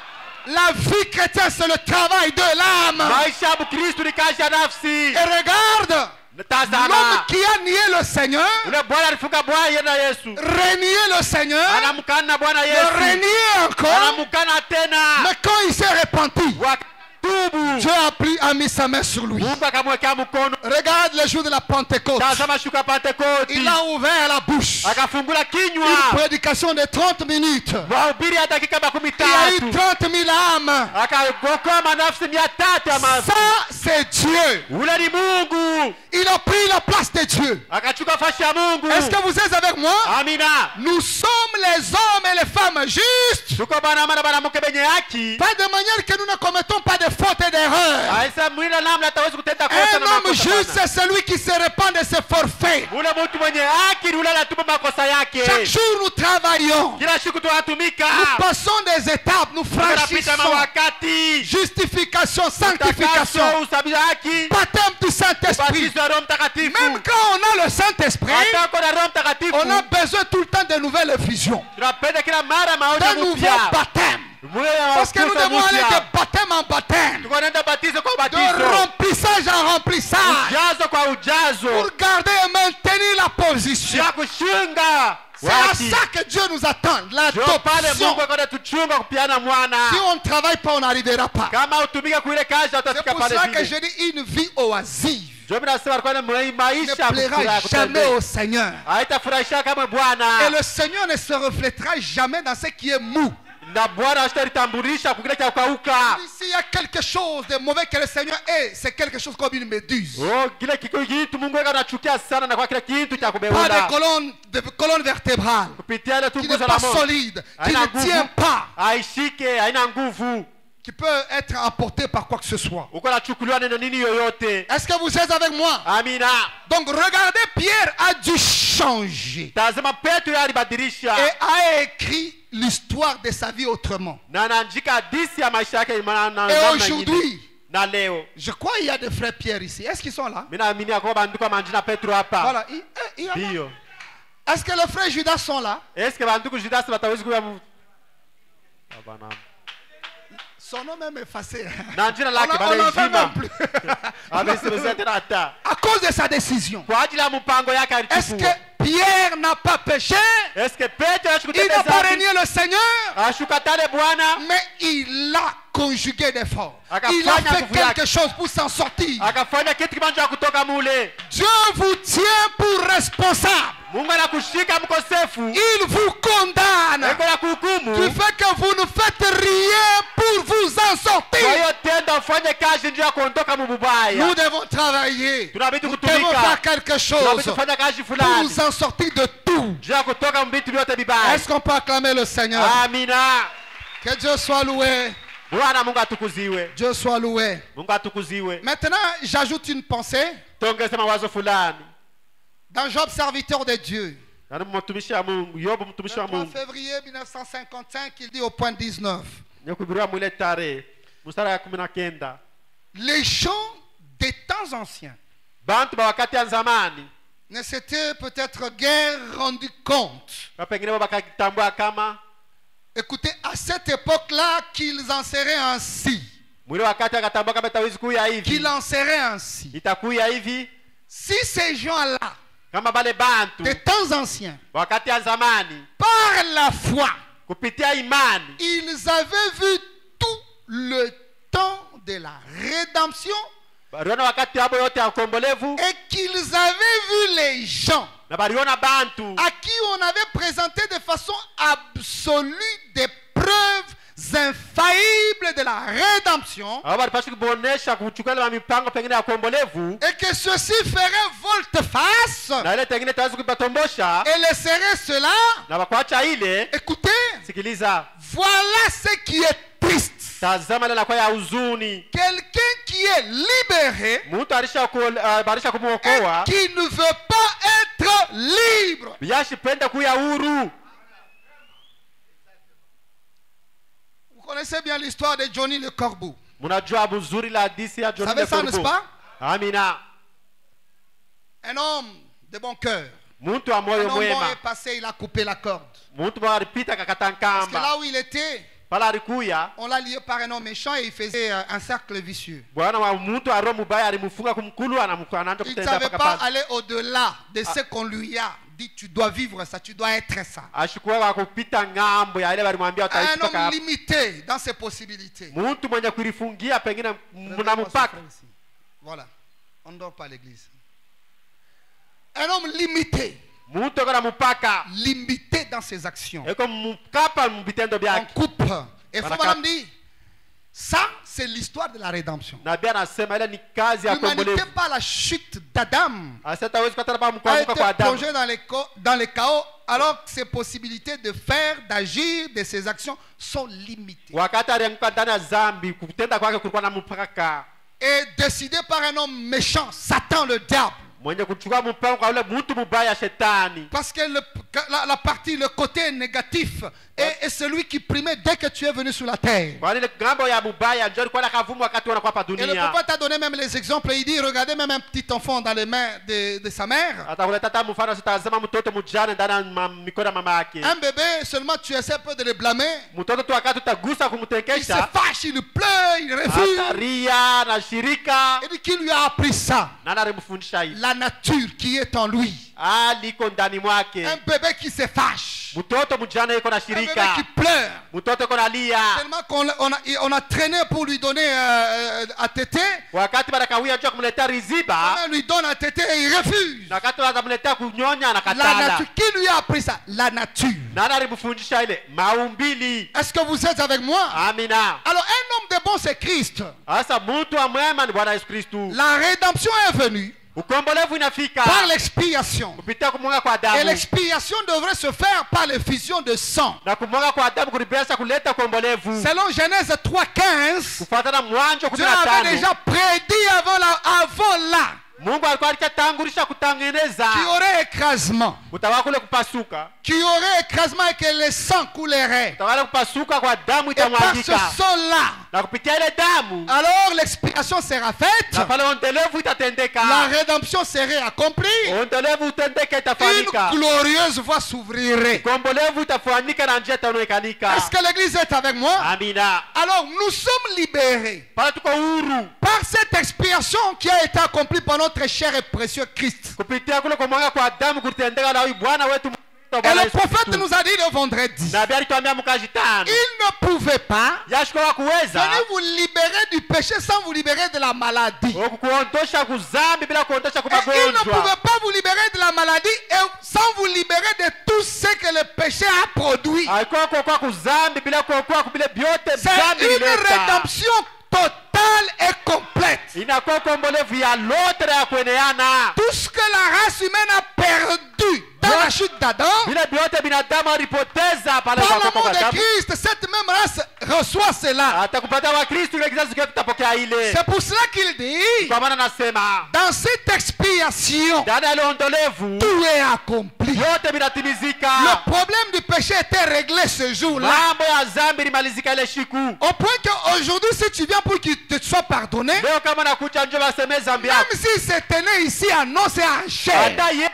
La vie chrétienne, c'est le travail de l'âme. Maisha ya Mkristo ni kazi ya nafsi. Et regarde, l'homme Tazama. qui a nié le Seigneur, Ule Bwana alifunga Bwana yeye na Yesu. renié le Seigneur, Anamkana Bwana le Yesu. renié encore, Anamkana tena. mais quand il s'est repenti, Wakatubu. Dieu a mis sa main sur lui. Mungu akamwekea mkono. Regarde le jour de la Pentecôte. Tazama shuka Pentekoti. Il a ouvert la bouche. Akafungula kinywa. Une prédication de 30 minutes. Mahubiri ya dakika makumi Il y a eu tatu. 30 000 âmes. Akaokoa manafsi 300 ya mafu. Ça, c'est Dieu. Ule ni Mungu. Il a pris la place de Dieu. Akachukua fashi ya Mungu. Est-ce que vous êtes avec moi? Amina. Nous sommes les hommes et les femmes justes. Tuko bana mana bana mke benye haki. Pas de manière que nous ne commettons pas de fautes et d'erreurs. Aisa mwina namna hatawezi kutenda kosa Un na homme makosa juste, bana. c'est celui qui se répand de ses forfaits. Ule mtu mwenye haki ni ule anatupa makosa yake. Chaque jour, nous travaillons. Kila siku tunatumika. Nous passons des étapes, nous Tunapita franchissons. mawakati. Justification, sanctification, Utakaso, usabi haki. baptême du Saint-Esprit. Ubatizo wa Roho Mtakatifu. Même quand on a le Saint-Esprit, Hata uko na Roho Mtakatifu. on a besoin tout le temps de nouvelles effusions, Tunapenda kila mara maonyo de nouveaux mpya. baptêmes. Mwe ya Parce que nous Wakristo devons aller mpya. de baptême en baptême, Tuko naenda batizo kwa de batizo. remplissage en remplissage, Ujazo kwa pour ujazo. garder et maintenir la position. Ya kushinga. C'est à Waki. ça que Dieu nous attend, Ndio pale l'adoption. Mungu akona tuchunga kupiana mwana. Si on ne travaille pas, on n'arrivera pas. Kama utumike kuile kazi C'est utafika pour pale cela que vile. je dis une vie oisive Ndio mimi nasema kwa ne maisha ya plaira jamais kutembea. au Seigneur. Haitafurahisha kama Et Bwana. le Seigneur ne se reflètera jamais dans ce qui est mou. Na Bwana hatalitambulisha kukile cha kukauka. S'il y a quelque chose de mauvais que le Seigneur est, c'est quelque chose comme une méduse. Oh, kile kitu Mungu anachukia sana na kwa kile kitu cha Pas kubeula. de colonne vertébrale, Kupitia ile qui n'est tunguzo pas la moto. solide, qui Haina ne tient nguvu. pas, Haishike, haina nguvu. qui peut être emporté par quoi que ce soit. Uko nachukuliwa neno nini yoyote. Est-ce que vous êtes avec moi? Amina. Donc regardez, Pierre a dû changer Tazama Petro alibadilisha. et a écrit l'histoire de sa vie autrement. Na anaandika hadithi ya maisha yake Et aujourd'hui, na leo. Je crois qu'il y a des frères Pierre ici. Est-ce qu'ils sont là? Mimi naamini ya kwamba banduku manjina Petro hapa. Voilà. Il y en a. Ndio. Est-ce que les frères Judas sont là? Est-ce que banduku Judas batawezi kuya mu? Hapana. Son nom même effacé. Na jina On lake n'en bale veut jima. même plus. Amesemeza tena hata. À cause de sa décision. Kwa ajili ya mpango yake Est-ce alichukua. que Pierre n'a pas péché? Est-ce que Petro Il n'a pas ashukutenda renié le Seigneur, ashukatane Bwana mais il a conjugué d'efforts. Akafanya Il a fait nguvu yake. quelque chose pour s'en sortir. akafanya kitu kimoja kutoka mule. Dieu vous tient pour responsable. Mungu anakushika mkosefu. Il vous condamne Eko ya du kuhukumu. fait que vous ne faites rien pour vous en Kwa sortir. hiyo tenda ufanye kazi ndio ya kuondoka Nous mubaya. devons travailler. Tunabidi Nous devons kutumika. faire quelque chose Tunabidi kufanya kazi pour fulani. nous en sortir de tout. Ndio ya kutoka mbitu vyote vibaya. Est-ce qu'on peut acclamer le Seigneur? Amina. Que Dieu soit loué. Bwana Mungu atukuziwe. Dieu soit loué. Mungu atukuziwe. Maintenant, j'ajoute une pensée. Tongeze mawazo fulani. Dans Job, serviteur de Dieu, Yaani mtumishi wa Mungu, Yobu mtumishi le wa 3 Mungu. février 1955, il dit au point 19, Nyakubiriwa mwile tarehe. Mstari ya 19. les gens des temps anciens Bantu ba wakati ya zamani. ne s'étaient peut-être guère rendu compte. Pengine bakatambua kama Écoutez, à cette époque-là, qu'ils en seraient ainsi. mwile wakati akatambua kama itawezi kuya hivi. Qu'il en serait ainsi. Itakuya hivi. Si ces gens-là, Kama bale bantu des temps anciens, wakati ya zamani par la foi, kupitia imani ils avaient vu tout le temps de la rédemption baliona wakati abo yote ya ukombolevu et qu'ils avaient vu les gens na baliona bantu à qui on avait présenté de façon absolue des preuves infaillibles de la rédemption abo balipasha kubonesha kuchukua ile mipango pengine ya ukombolevu et que ceci ferait volte-face na ile pengine tawezi kuipatombosha et laisserait cela. na bakwacha ile. Écoutez, Sikiliza, voilà ce qui est triste. tazama ile inakuwa ya huzuni. Quelqu'un qui est libéré Mtu barisha kumuokoa et qui ne veut pas être libre. yashipenda kuya huru. Vous connaissez bien l'histoire de Johnny le corbeau. Mnajua buzuri la hadithi ya Vous John savez le ça, n'est-ce Corbeau. pas? Amina. Un homme de bon cœur. Mtu wa Un moyo homme bon mwema. est passé, il a coupé la corde. Mtu mwa alipita kakata Parce que nkamba. là où il était, Pala alikuya on l'a lié par un homme méchant et il faisait un cercle vicieux. bwana wa mtu wa roho mubaya alimfunga kumkulu anaanza Il ne kutenda savait mpaka pas pale. aller au-delà de ce qu'on lui a dit. Tu dois vivre ça, tu dois être ça. Ashikuwa wa kupita ngambo ya ile walimwambia utaishi Un mpaka homme hapo. limité dans ses possibilités. Mtu mwenye kulifungia pengine mna Réveille-moi ce mpaka. frère ici. Voilà. On ne dort pas à l'église. Un homme limité. Mtu akona mpaka. Limité dans ses actions. Eko mkapa mbitendo On byake. coupe. Et faut Baraka. madame dit, ça c'est l'histoire de la rédemption. Nabii anasema ile ni kazi ya L'humanité kombolevu. par la chute d'Adam Aseta hawezi kutana ba a mkuamuka été kwa Adamu. plongée dans le chaos alors que ses possibilités de faire, d'agir, de ses actions sont limitées. Wakati alianguka ndani ya dhambi kutenda kwake kulikuwa na mpaka. Et décidé par un homme méchant, Satan le diable. Mwenye kuchukua mpango kwa yule mtu mubaya shetani. Parce que la partie, le côté négatif est celui qui primait dès que tu es venu sur la terre. Kwa ile ngambo ya mubaya ndio alikuwa akavumu wakati wanakuwa hapa Et le dunia. prophète a donné même les exemples. Il dit, regardez même un petit enfant dans les mains de sa mère. Atakuleta hata mfano sitazama mtoto mjane ndani ya mikono ya mama yake. Un bébé, seulement tu essaies un peu de le blâmer. Mtoto tu wakati utagusa Il se kumtekesha fâche, il pleure, il refuse. ataria na shirika Il dit qui lui a appris ça? nani alimfundisha hii. La nature qui est en lui. Liko ndani mwake. Un bébé qui se fâche. Mtoto mjane yuko na Un bébé shirika. qui pleure. Mtoto yuko na lia. Tellement qu'on a traîné pour lui donner à téter. Wakati barakawia njoo kumletea riziba On lui donne à téter et il refuse. na wakati watamletea kunyonya La anakatala. nature. Qui lui a appris ça? La nature. Nani alimfundisha ile? Maumbili. Est-ce que vous êtes avec moi? Amina. Alors un homme de bon c'est Christ. Sasa mtu wa mwema ni Bwana Yesu Kristo. La rédemption est venue Ukombolevu inafika par l'expiation. kupitia kumwaga kwa Et damu. l'expiation devrait se faire par l'effusion de sang. Na kumwaga kwa damu kulibesa kuleta ukombolevu. Selon Genèse 3:15, Kufuatana Mwanzo Dieu avait 15. déjà prédit avant là Mungu alikuwa alitangulisha kutengeneza qu'il y aurait écrasement, kutakuwa kule kupasuka, qu'il y aurait écrasement et que le sang coulerait. kutakuwa kupasuka kwa damu Et par ce itamwagika, sang-là, na kupitia ile damu alors l'expiation sera faite, na pale ondelevu itatendeka, la rédemption serait accomplie, ondelevu utendeke une itafanyika, glorieuse voie s'ouvrirait. kombolevu itafanyika na njia itaonekanika. Est-ce que l'église est avec moi? Amina. Alors nous sommes libérés Pale tuko huru par cette expiation qui a été accomplie par notre cher et précieux Christ. kupitia kule kumwaga kwa damu kutendeka na huyu Bwana wetu. Et le prophète nous a dit le vendredi, Nabii alituambia mkaji tano il ne pouvait pas yashikuwa kuweza venir vous libérer du péché sans vous libérer de la maladie. kuondosha kuzambi bila kuondosha kwa Et il ne magonjwa, pouvait pas vous libérer de la maladie et sans vous libérer de tout ce que le péché a produit. alikuwa kuokoa kuzambi bila kuokoa kubile vyote C'est zambi une ileta. rédemption totale et complète. Inakuwa kombolevu ya lote ya kueneana, Tout ce que la race humaine a perdu dans la chute d'Adam, vile vyote binadamu alipoteza pale par kwa l'amour kwa de damu, Christ, cette même race reçoit cela. atakupatia wa Kristo ile kizazi kile tutapokea ile. C'est pour cela qu'il dit, Kwa maana nasema dans cette expiation, ndani ya ile ondolevu tout est accompli. yote vinatimizika. Le problème du péché était réglé ce jour-là. Mambo ya zambi limalizika ile siku. Au point qu'aujourd'hui, si tu viens pour qu'il te soit pardonné, Leo kama nakucha njoo baseme zambi même yako, si c'était né ici annoncé en chair, hata yeye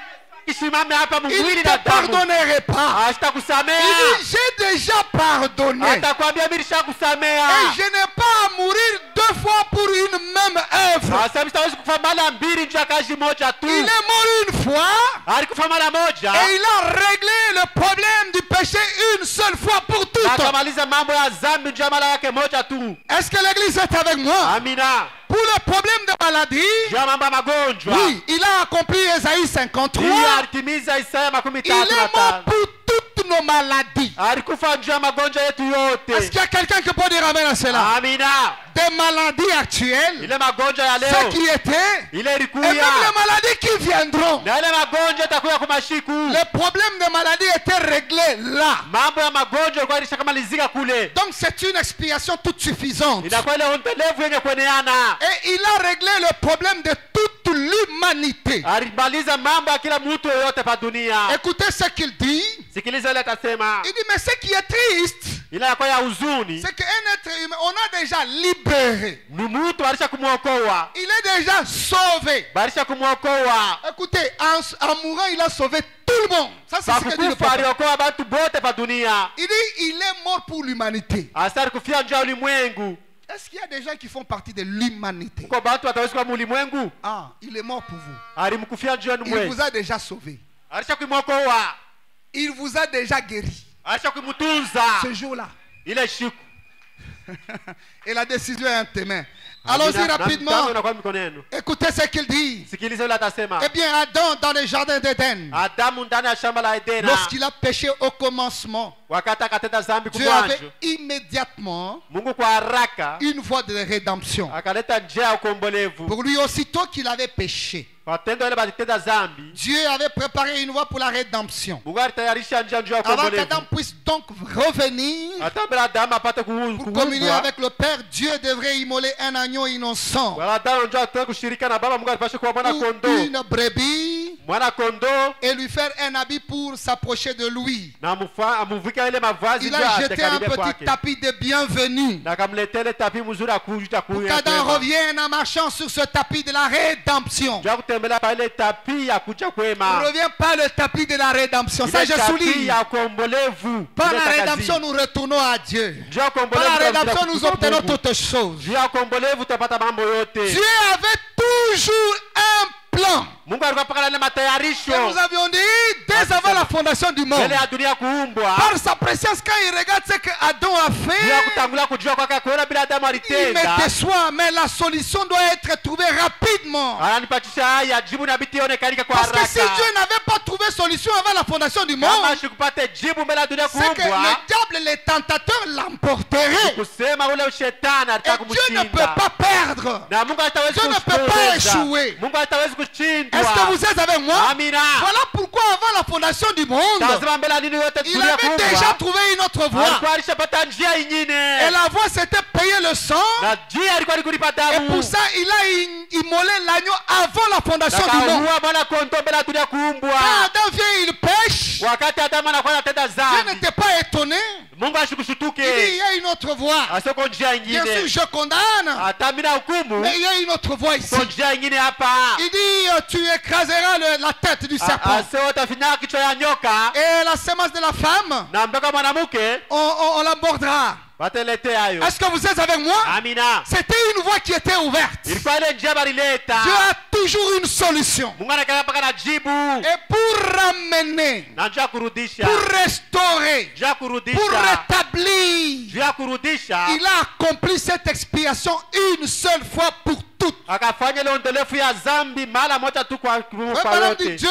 kisimame hapa il mwili ne na te damu pardonnerait pas. hatakusamea. Il dit, j'ai déjà pardonné. Atakwambia mimi Et nishakusamea. je n'ai pas à mourir deux fois pour une même œuvre. Sasa mtawezi kufa mara mbili juu ya kazi moja tu. Il est mort une fois Alikufa mara moja et il a réglé le problème du péché une seule fois pour na toutes. akamaliza mambo ya zambi juu ya mara yake moja tu. Est-ce que l'église est avec moi? Amina. Pour le problème de maladie, Juu ya mambo ya magonjwa, oui, il a accompli Ésaïe 53. yeye alitimiza Isaya makumi Il est tatu na mort tano. pour toutes nos maladies. Alikufa juu ya magonjwa yetu Est-ce yote. qu'il y a quelqu'un qui peut dire amen à cela? Amina. Des maladies actuelles, Ile magonjwa ya ce leo, qui était, ile et même ilikuya les maladies qui viendront. na ile magonjwa itakuya kwa mashiku. Les problèmes de maladie étaient réglés là. Mambo ya magonjwa ilikuwa ilishakamalizika kule. Donc c'est une expiation toute suffisante. Inakuwa ile ondelevu yenye kueneana. Et il a réglé le problème de toute l'humanité. Alimaliza mambo ya kila mtu yoyote pa dunia. Écoutez ce qu'il dit. Sikiliza ile atasema. Il dit, mais ce qui est triste, Ile yako ya huzuni c'est qu'un être humain, on a déjà libéré. ni mtu alisha kumwokoa. Il est déjà sauvé. Barisha kumwokoa. Écoutez, en mourant, il a sauvé tout le monde. Ça, c'est ce que dit le Kufa prophète. aliokoa bantu bote pa dunia. Il dit, il est mort pour l'humanité. Asari kufia njia ya ulimwengu. Est-ce qu'il y a des gens qui font partie de l'humanité? Kwa bantu watawezi kwa ulimwengu. Ah, il est mort pour vous. Alimkufia njia ya Il ulimwengu. vous a déjà sauvé. Alisha kumwokoa. Il vous a déjà guéri. Alisha kumtunza. Ce jour-là. Ile siku. Et la décision est entre tes mains. Allons-y rapidement. Inakuwa mikono yenu. Écoutez ce qu'il dit. Sikiliza ile atasema. Eh bien, Adam, dans le jardin d'Éden, Adamu ndani ya shamba la Edena, lorsqu'il a péché au commencement, wakati akatenda zambi Dieu kumwanzo, avait immédiatement Mungu kwa haraka une voie de rédemption. akaleta njia ya ukombolevu. Pour lui, aussitôt qu'il avait péché, Kwa tendo ile balitenda zambi, Dieu avait préparé une voie pour la rédemption. Mungu alitayarisha njia ya Avant ukombolevu. qu'Adam puisse donc revenir Hata mbele Adamu apate pour communier kuumbwa, avec le Père, Dieu devrait immoler un agneau innocent wala Adamu ndio ataka kushirika na Baba. Mungu alipasha kuwa mwana ou kondoo, une brebis mwana kondoo, et lui faire un habit pour s'approcher de lui. na amuvika ile mavazi Il ndio a jeté un atakaribia petit kwake, tapis de bienvenue. na akamletea ile tapi mzuri ya kuja Pour kuya qu'Adam kwema, revienne en marchant sur ce tapis de la rédemption. ndio kutembelea pa ile tapi ya kuja Ne kwema, revient pas le tapis de la rédemption. Ça, ile je tapi souligne. ya ukombolevu. Par Ile la takazi. rédemption, nous retournons à Dieu. Njia ya Par ukombolevu la tunarudi rédemption, nous kwa obtenons Mungu. toutes choses. Njia ya ukombolevu utapata mambo yote. Dieu avait toujours un plan. Mungu alikuwa paka na matayarisho Et nous avions dit, dès avant la fondation du monde, mbele ya dunia kuumbwa, par sa préscience, quand il regarde ce que Adam a bila fait, kutangulia kujua kwake kuona bila Adamu il alitenda, me déçoit, mais la solution doit être trouvée rapidement. ananipatisha haya jibu na biti ionekanika kwa Parce que si haraka. Dieu n'avait pas trouvé solution avant la fondation du Kama monde, sikupate jibu mbele ya dunia c'est que kuumbwa, le diable, les tentateurs l'emporteraient. kusema ule shetani Et alitaka Dieu ne peut kumshinda, pas perdre. na Mungu hatawezi Dieu ne peut pas kuspoteza. échouer. Mungu hatawezi kushinda. Est-ce que vous êtes avec moi? Amina. Voilà pourquoi avant la fondation du monde, Tazama mbele ya nini yote il dunia avait déjà kuumbwa. trouvé une autre voie. Alikuwa alishapata njia ingine. Et la voie c'était payer le sang. Na njia alikuwa ni kulipa Et damu. pour ça, il a immolé l'agneau avant la fondation du monde. Akaua mwana kondoo mbele ya dunia kuumbwa. Quand Adam vient, il pêche. Wakati Adamu anakuwa anatenda Dieu dhambi, n'était pas étonné. Mungu Il dit, ashikushutuke. il y a une autre voie. Asoko njia Bien sûr, ingine. je condamne. Hata mimi nahukumu. Mais il y a une autre voie ici. Kwa njia ingine hapa. Il dit, tu écraseras la tête du serpent. Ase utafinyanga kichwa ya nyoka. Et la semence de la femme, Na mtoka mwanamke on la mordra. watelete hayo. Est-ce que vous êtes avec moi? Amina. C'était une voie qui était ouverte. Dieu Ilikuwa ile njia barileta. a toujours une solution. Mungu anakaa paka na jibu. Et pour ramener, Na njia kurudisha. pour restaurer, Njia pour kurudisha. rétablir, Njia kurudisha. il a accompli cette expiation une seule fois pour toutes. Akafanya ile ondelefu ya zambi mara moja tu kwa Madame dit, yote.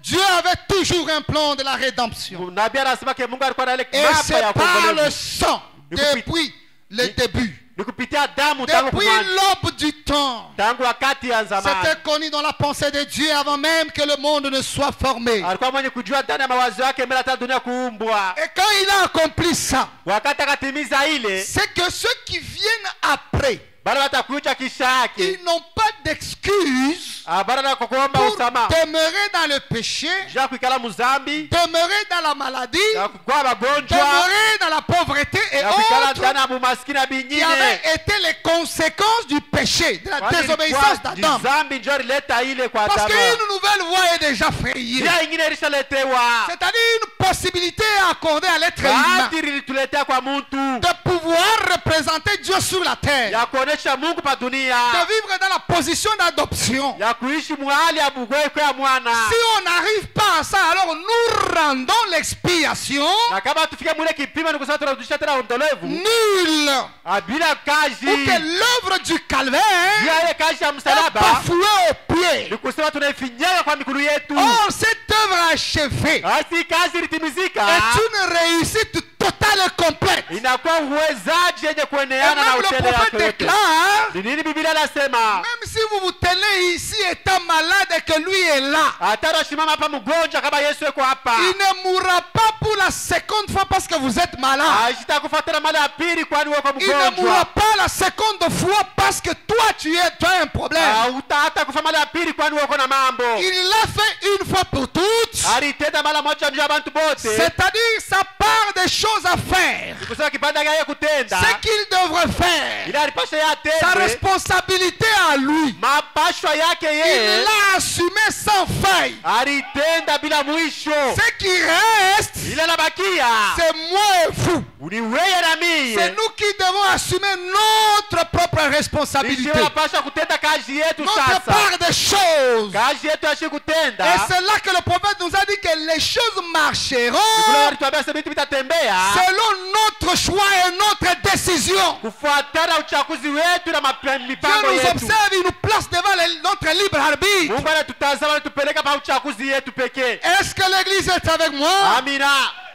Dieu avait toujours un plan de la rédemption. Nabii anasema ke Mungu alikuwa na ile Et mapa c'est ya par le kuokolewa. sang, depuis le début, Ni kupitia damu tangu depuis kumwanzo. l'aube du temps. Tangu wakati ya zamani. C'était connu dans la pensée de Dieu avant même que le monde ne soit formé. Alikuwa mwenye kujua ndani ya mawazo yake mbele hata dunia kuumbwa. Et quand il a accompli ça, Wakati akatimiza ile, c'est que ceux qui viennent après, bado watakuja kisha yake. ils n'ont pas d'excuse Bado na kukuomba pour usamaha. demeurer dans le péché, Ja kuikala muzambi, demeurer dans la maladie, ya kukua magonjwa, demeurer dans la pauvreté et ya kuikala autres ndani ya bumaskini na qui bingine. avaient été les conséquences du péché, de la Kwani désobéissance ilikuwa d'Adam. zambi ndio ileta ile kwa Parce Adamu. qu'une nouvelle voie est déjà frayée. Njia ingine ilishaletewa. C'est-à-dire une possibilité accordée à l'être humain Bahati ilituletea kwa mtu de pouvoir représenter Dieu sur la terre, ya kuonesha Mungu pa dunia, de vivre dans la position d'adoption. ya kuishi muhali ya bugweko ya mwana. Si on n'arrive pas à ça, alors nous rendons l'expiation Na kama tufike mwile kipimo ni kusema tunarudisha tena ondolevu nulle, bila kazi. ou que l'œuvre du calvaire Juu ya ile kazi ya est msalaba bafouée aux pieds. ni kusema tunaifinyaga kwa miguu yetu. Or, cette œuvre achevée Basi kazi ilitimizika, est une réussite totale et complète. inakuwa uwezaji yenye Et kueneana na même le utele prophète yako yote. déclare, Ni nini Biblia nasema? même si vous vous tenez ici étant malade et que lui est là, Hata unashimama hapa mgonjwa kama Yesu yuko hapa, il ne mourra pas pour la seconde fois parce que vous êtes malade. sitakufa tena mara ya pili kwani uko Il ne mourra mgonjwa. pas la seconde fois parce que toi tu as un problème. Hata kufa mara ya pili kwani uko na mambo. Il l'a fait une fois pour toutes. Alitenda mara moja njia bantu bote. C'est-à-dire sa part des choses à faire. Kusema kipanda yeye kutenda. Ce qu'il devrait faire. Ila alipasha ya Sa tende. responsabilité à lui. Mapashwa yake Il yeye. l'a assumé sans faille. Alitenda bila mwisho. Ce qui reste, Ile nabakia. c'est moi et vous. Ni wewe na mimi. C'est nous qui devons assumer notre propre responsabilité. Sisi tunapaswa kutenda kazi yetu Notre sasa. part des choses. Kazi yetu ashi kutenda. Et c'est là que le prophète nous a dit que les choses marcheront Kule alituambia sasa vitu vitatembea. selon notre choix et notre décision. Kufuatana uchaguzi wetu na Dieu mipango nous yetu. observe, il nous place devant notre libre arbitre. Mungu anatutazama na tupeleka pa uchaguzi yetu pekee. Est-ce que l'église est avec moi? Amina.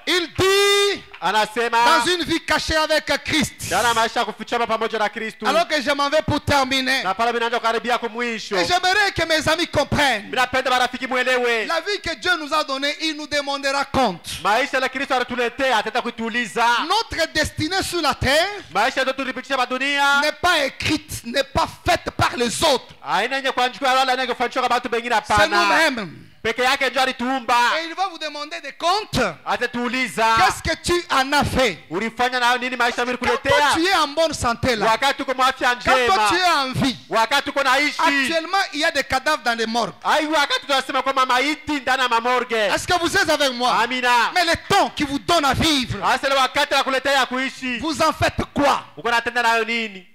Il dit Anasema dans une vie cachée avec Christ. ndana maisha kufichama pamoja na Kristo. Alors que je m'en vais pour terminer. Na pale minaanza kukaribia kumwisho. Et j'aimerais que mes amis comprennent. Minapenda marafiki muelewe. La vie que Dieu nous a donnée, il nous demandera compte. Maisha la Kristo anatuletea ataenda kutuuliza. Notre destinée sur la terre Maisha yetu tulipitisha pa dunia. n'est pas écrite, n'est pas faite par les autres. Haina yenye kuandikwa wala yenye kufanywa kama watu wengine C'est hapana. nous-mêmes. Peke yake ndio alituumba. Et il va vous demander des comptes. Atatuuliza. Qu'est-ce que tu en as fait? Ulifanya nayo nini maisha mimi Quand toi kuletea? tu es en bonne santé là, Wakati uko mwafya quand toi tu njema. es en vie, Wakati uko naishi. actuellement il y a des cadavres dans les morgues. Ai wakati tunasema kwamba maiti ndani ya mamorge. Est-ce que vous êtes avec moi? Amina. Mais le temps qui vous donne à vivre, Hasa ile wakati la kuletea ya kuishi. vous en faites quoi? Uko natenda nayo nini?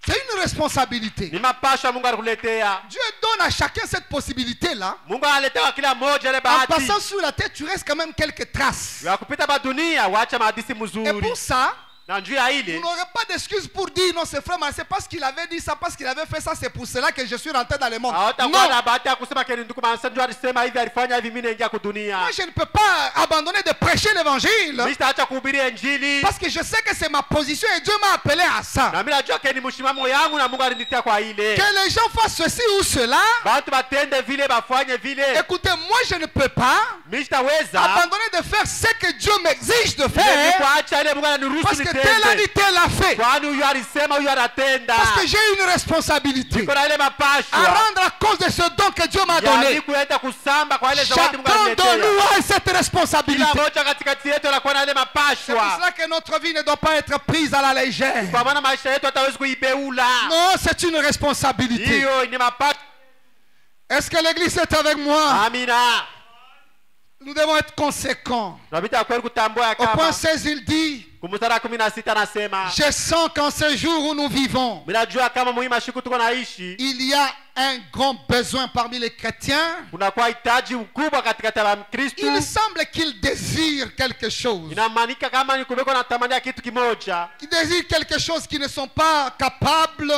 C'est une responsabilité. Ni mapasha Mungu alikuletea. Dieu donne à chacun cette possibilité-là. Mungu analetea kila mmoja ile En bahati. passant sur la terre, tu restes quand même quelques traces. Ya kupita ba dunia waacha maadisi Et mzuri. pour ça, na njuu ya vous ile n'aurez pas d'excuse pour dire non, c'est frère, mais c'est parce qu'il avait dit ça, parce qu'il avait fait ça, c'est pour cela que je suis rentré dans le monde. hawatakuwa Non, na bahati ya kusema keni ndugu Manase ndio alisema hivi, alifanya hivi, mimi naingia kudunia. moi je ne peux pas abandonner de prêcher l'évangile Mimi sitaacha kuhubiri injili parce que je sais que c'est ma position et Dieu m'a appelé à ça. na mimi najua keni mshimamo yangu na Mungu alinitia kwa ile. Que les gens fassent ceci ou cela, Batu batende vile, bafanye vile. écoutez, moi je ne peux pas Mimi sitaweza abandonner de faire ce que Dieu m'exige de ile faire kuacha ile Mungu ananiruhusu parce que tel a dit, nitende. tel a fait. Kwani huyu alisema, huyu anatenda. Parce que j'ai une responsabilité Niko na ile à mapashwa rendre à cause de ce don que Dieu m'a donné. yani kuenda kusamba kwa ile zawadi Mungu Chacun de aliniletea. nous a cette Kila responsabilité. moja katikati yetu anakuwa na ile C'est pour mapashwa. cela que notre vie ne doit pas être prise à la légère. Kwa maana maisha yetu hatawezi kuibeula. Non, c'est une responsabilité. Hiyo ni mapashwa. Est-ce que l'église est avec moi? Amina. Nous devons être conséquents. Tunapita kweli kutambua ya Au point kama 16, il dit, kumstari 16 anasema, je sens qu'en ce jour où nous vivons, mimi najua kama muhimu ashiku tuko naishi il y a un grand besoin parmi les chrétiens. kunakuwa hitaji mkubwa katikati ya Wakristo. Il semble qu'ils désirent quelque chose. Inamaanika kama ni kumeko na tamania kitu kimoja. Ils désirent quelque chose qu'ils ne sont pas capables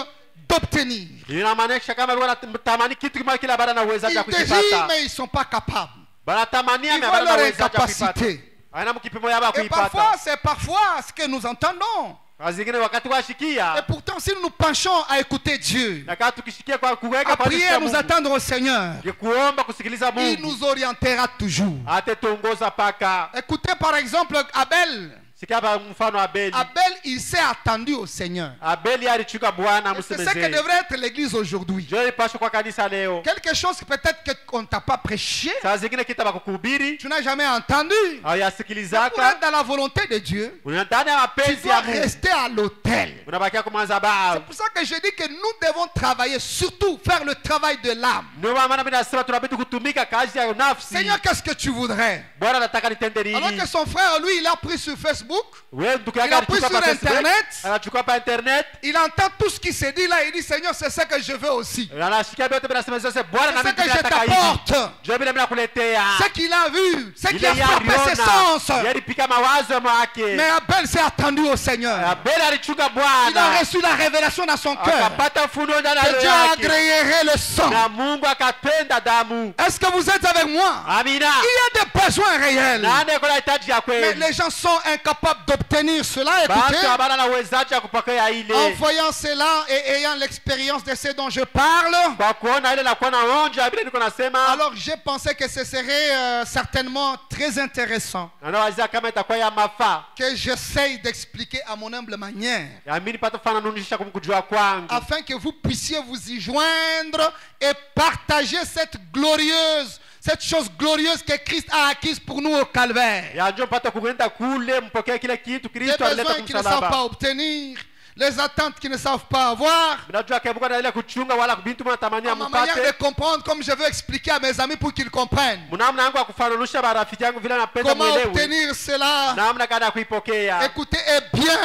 d'obtenir. Inamaanisha kama wanatamani kitu kimoja kila baada na uwezaji wa Ils désirent, kukipata. mais ils ne sont pas capables. Banatamania Ils mais voient baada na leur uwezaji wa kukipata. incapacité. Haina mkipimo yao Et kuipata. parfois, c'est parfois ce que nous entendons. Zingine wakati Et washikia pourtant, si nous nous penchons à écouter Dieu, na kama tukishikia kwa kuweka à kwa prier, à nous attendre au Seigneur, ni kuomba kusikiliza il Mungu nous orientera toujours. atatongoza paka. Écoutez par exemple Abel. Sikia hapa mfano Abeli. Abel, il s'est attendu au Seigneur. Abeli alichuka Bwana Et c'est ce que msemezee. devrait être l'église aujourd'hui. Je pasho kwa kanisa leo. Quelque chose que peut-être qu'on ne t'a pas prêché, Saa zingine kita bakukuhubiri tu n'as jamais entendu. Pour hayasikilizaka. être dans la volonté de Dieu, Unataka tu mapenzi dois ya Mungu. rester à l'autel. Unabakia kwa C'est madhabahu. pour ça que je dis que nous devons travailler, surtout faire le travail de l'âme. Ndio maana mimi nasema tunabidi kutumika kazi ya nafsi. Seigneur, qu'est-ce que tu voudrais? Bwana nataka nitende Alors nini? que son frère, lui, il a pris sur Facebook, Wewe ndugu Il yako a pris alichukua sur pa Facebook, Internet. anachukua pa internet. il entend tout ce qui se dit là, il dit Seigneur, c'est ça que je veux aussi. Anashikia vyote bila sema sasa Bwana na C'est ce mimi que je nataka hivi. t'apporte. Njoo bila mimi nakuletea. Ce qu'il a vu, ce qui Ile a frappé ses sens. yalipika mawazo mwake. Mais Abel s'est attendu au Seigneur. Abeli alichunga Il a Bwana. reçu la révélation dans son cœur. Akapata funuo ndani ya Que roho Dieu yake. agréerait le sang. Na Mungu akapenda damu. Est-ce que vous êtes avec moi? Amina. Il y a des besoins réels. Nani kuna hitaji ya Mais kweli? les gens sont incapables d'obtenir cela. Bantu Écoutez, habana na uwezaji wa kupokea ile. en voyant cela et ayant l'expérience de ce dont je parle, Kwa kuona ile na kuona onjo ya vile niko nasema. alors j'ai pensé que ce serait certainement très intéressant Anawazia kama itakuwa ya mafaa. que j'essaye d'expliquer à mon humble manière, Ya mimi nipate fananisha kumkujua kwangu. afin que vous puissiez vous y joindre et partager cette chose glorieuse que Christ a acquise pour nous au calvaire. Ya njoo mpate kuenda kule mpokee kile kitu Les Kristo alileta besoins qu'ils ne savent pas kumsalaba. obtenir, les attentes qu'ils ne savent pas avoir. Mnajua kebuka na ile kuchunga wala bintu mnatamania Ma manière de mpate. comprendre, comme je veux expliquer à mes amis pour qu'ils comprennent. Mnamna yangu ya kufananusha marafiki yangu vile napenda Comment muelewe. obtenir cela? Namna gani ya kuipokea. Écoutez, et bien,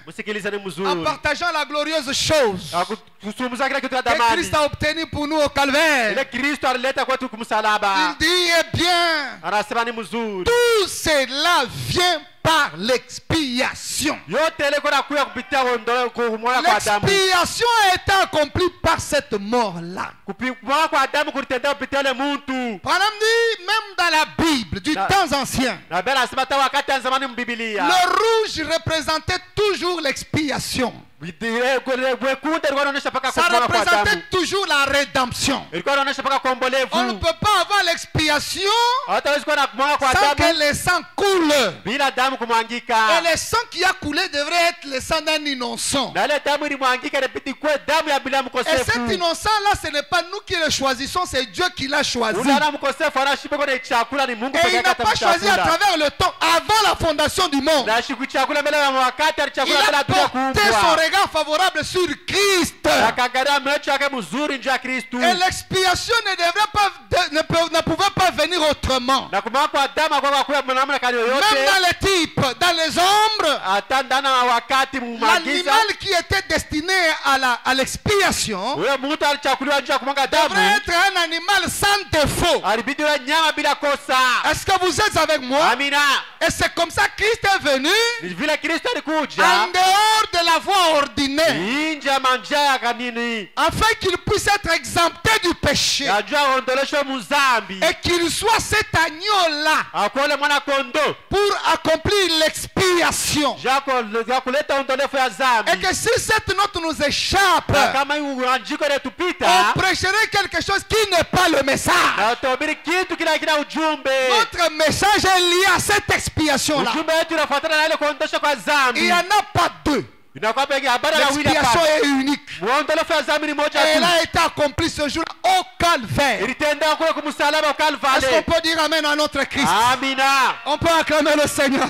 Msikilize ni en mzuri. partageant la glorieuse chose Kusumuza kile kitu ya que damani. Christ a obtenu pour nous au calvaire. Ile Kristo alileta kwetu kumsalaba. Il dit, eh bien, Anasema ni mzuri. tout cela vient par l'expiation. Yote ile kuna kuya kupitia ondole kumwona kwa damu. L'expiation a été accomplie par cette mort-là. Kumwona kwa damu kulitendea kupitia ile mtu. Branham dit, même dans la Bible du temps ancien, Na bila anasema hata wakati wa zamani mbiblia. le rouge représentait toujours l'expiation. Ça représentait toujours la rédemption. Ilikuwa inaonyesha mpaka On ne kuombolevu. peut pas avoir l'expiation Hatawezi kuwa na kumwaga kwa sans que damu le sang coule. bila damu kumwangika. Et le sang qui a coulé devrait être le sang d'un innocent. Na ile damu ilimwangika inabidi kuwe damu ya bila Et cet mkosefu. innocent-là, ce n'est pas nous qui le choisissons, c'est Dieu qui l'a choisi. Ule ana mkosefu anashiba kwa chakula ni Mungu Et pekee il n'a yake pas choisi à atamchagua. travers le temps, avant la fondation du monde. Na shiku chakula mbele ya wakati alichagua Il bila a dunia porté son kuumbwa. regard favorable sur Christ. akaangalia macho yake mzuri njoo ya Kristo. Et l'expiation ne pouvait pas venir autrement. Na kumwanga kwa Adamu kwa kuwa namna kali yoyote. Même dans les types, dans les ombres, hata ndani ya wakati mmagiza. l'animal qui était destiné à l'expiation Huyo mtu alichakuliwa njoo ya kumwanga damu. devrait être un animal sans défaut. Alibidi yule nyama bila kosa. Est-ce que vous êtes avec moi? Amina. Et c'est comme ça que Christ est venu Ni vile Kristo alikuja en dehors de la voie ordinaire, nje ya manja ya kanini. afin qu'il puisse être exempté du péché Ajua aondoleshwe muzambi. et qu'il soit cet agneau-là Akole mwana kondo. pour accomplir l'expiation. Ya kuleta ondolefu ya zambi. Et que si cette note nous échappe, Na kama hii andiko letupita. on prêcherait quelque chose qui n'est pas le message. Na utahubiri kitu kina ujumbe. Notre message est lié à cette expiation-là. Ujumbe wetu unafuatana na ile kuondosha kwa Il zambi. n'y en a pas deux. Inakuwa pekee habari ya wili L'expiation hapa. est unique. Muondolefu ya zambi ni moja Et elle tu. a été accomplie ce jour au calvaire. Ilitendea kule kumsalaba Est-ce qu'on Calvary. peut dire amen à notre Christ? Amina. On peut acclamer le Seigneur.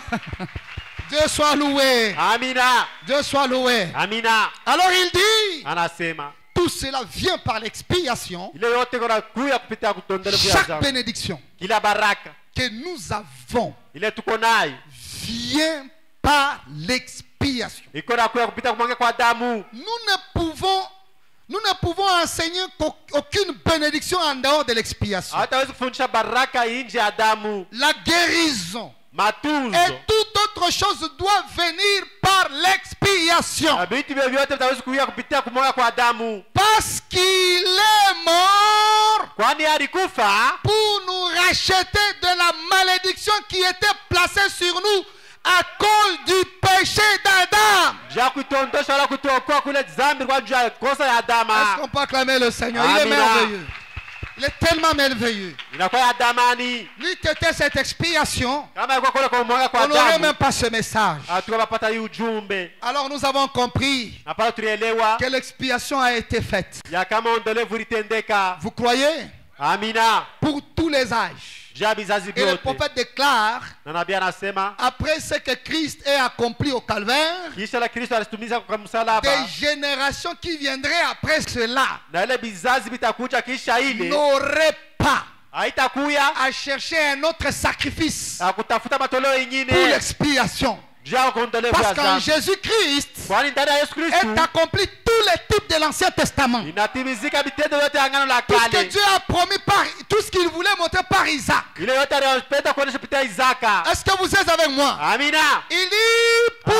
Dieu soit loué. Amina. Dieu soit loué. Amina. Alors il dit, Anasema tout cela vient par l'expiation. ile yote kuna kuya kupitia kutondolefu ya Chaque zambi. bénédiction Kila baraka que nous avons ile tuko nayo vient par l'expiation. iko na kuya kupita kumwanga kwa damu. Nous ne pouvons enseigner aucune bénédiction en dehors de l'expiation. Hatawezi kufundisha baraka nje ya damu. La guérison Matunzo et toute autre chose doit venir par l'expiation. na vitu vyovyote vitawezi kuya kupitia kumwanga kwa damu, Parce qu'il est mort kwani alikufa pour nous racheter de la malédiction qui était placée sur nous à cause du péché d'Adam. ja kutuondosha wala kutuokoa kule dhambi kwa njia ya kosa ya Est-ce Adama. qu'on peut acclamer le Seigneur? Il est Amen. merveilleux. Il est tellement merveilleux. Inakuwa ya damani N'eût été cette expiation, kama ilikuwa kule kumwanga kwa on n'aurait damu, même pas ce message. hatukapata hii ujumbe. Alors nous avons compris Na pale tulielewa que l'expiation a été faite. ya kama ondolevu litendeka. Vous croyez? Amina. Pour tous les âges. Ja bizazi Et le vyote. prophète déclare, Na nabii anasema après ce que Christ ait accompli au calvaire, kisha la Kristo alitumiza kwa msalaba, des générations qui viendraient après cela na ile bizazi vitakuja kisha ile n'auraient pas haitakuya à chercher un autre sacrifice kutafuta matoleo pour yengine l'expiation. ja kuondolevu Parce ya qu'en dhambi, Jésus-Christ kwani ndani ya Yesu Kristo est accompli tous les types de l'Ancien Testament. inatimizika vitendo vyote ya agano la Tout ce que kale, Dieu a promis par tout ce qu'il voulait montrer par Isaac. ile yote aliyopenda kuonesha kupitia Isaka. Est-ce que vous êtes avec moi? Amina. Il dit pour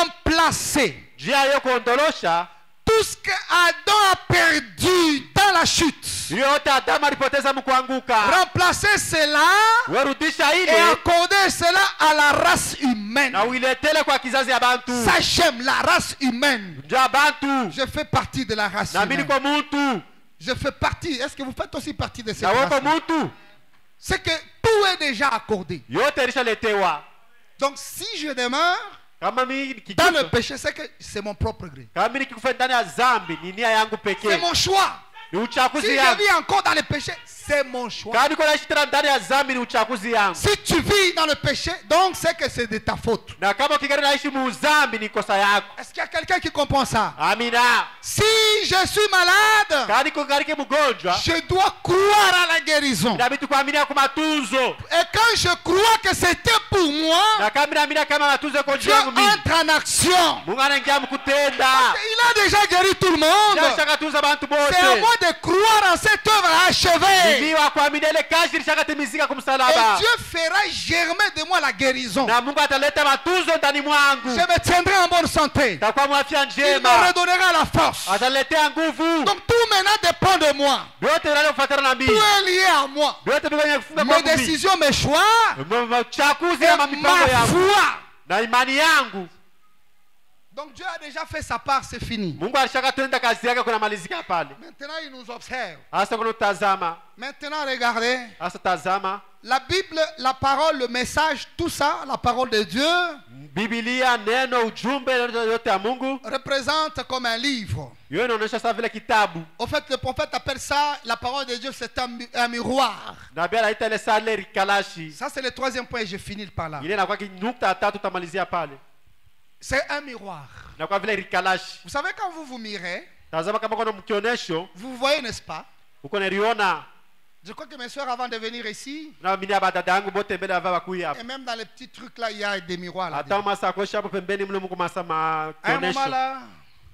remplacer Njia hiyo kuondolosha tout ce que Adam a perdu dans la chute. ile yote Adamu alipoteza mkuanguka, Remplacer cela werudisha et ile accorder cela à la race humaine. na uiletele kwa kizazi ya bantu. Ça j'aime, la race humaine. Nja bantu Je fais partie de la race na mimi humaine. niko muntu Je fais partie. Est-ce que vous faites aussi partie de cette na wewe race? muntu, C'est que tout est déjà accordé. yote ilishaletewa. Donc si je demeure Kama mimi dans le nikikufa, péché, c'est que c'est mon propre gré. kama mimi nikikufa ndani ya dhambi, ni nia yangu C'est pekee, mon choix. ni Si uchaguzi je yangu. vis encore dans le péché, c'est mon choix. Kama niko naishi tena ndani ya dhambi, ni uchaguzi yangu. Si tu vis dans le péché, donc c'est que c'est de ta faute. Na kama ukigari naishi muzambi, ni kosa yako. Est-ce qu'il y a quelqu'un qui comprend ça? Amina. Si je suis malade, Kama niko gariki mgonjwa, je dois croire à la guérison. inabidi kuaminia kwa matunzo. Et quand je crois que c'était pour moi, Na kama naamini kama matunzo yako juu Dieu yangu mimi, entre en action. Mungu anaingia mkutenda. Il a déjà guéri tout le monde. Yashaka tunza bantu C'est à bote. moi de croire en cette œuvre achevée. Mimi wa kuamini ile kazi ilishakatimizika Et kumsalaba. Dieu fera germer de moi la guérison. Na Mungu ataleta matunzo ndani mwangu. Je me tiendrai en bonne santé. Takuwa mwafya Il me njema. redonnera la force. Ataletea nguvu. Donc tout maintenant dépend de moi. Vyote vinavyofuatana na Tout mimi. est lié à moi. Vyote vyenye kufunga Mes kwa mimi. décisions, mes choix Uchaguzi et na mipango ma yangu foi. na imani yangu. Donc Dieu a déjà fait sa part, c'est fini. Mungu alishaka tenda kazi yake, kuna malizika pale. Maintenant, il nous observe. Hasa kuna tazama. Maintenant, regardez. Hasa tazama. La Bible, la parole, le message, tout ça, la parole de Dieu, Biblia, neno, ujumbe yote ya Mungu, représente comme un livre. hiyo inaonyesha sawa vile kitabu. Au fait, le prophète appelle ça, la parole de Dieu, c'est un miroir. Nabii anaita ile sale rikalashi. Ça, c'est le troisième point et je finis par là. Ile inakuwa nukta tatu tamalizia pale. C'est un miroir. na kwa vile rikalashi. Vous savez, quand vous vous mirez, Tazama kama kuna mkionesho vous voyez, n'est-ce pas? uko naliona Je crois que mes soeurs, avant de venir ici, na mimi hapa dada yangu bote mbele ava bakuya hapa. et même dans les petits trucs là, il y a des miroirs là. Hata masakoshi hapo pembeni mle mko masama À un kionesho. moment là,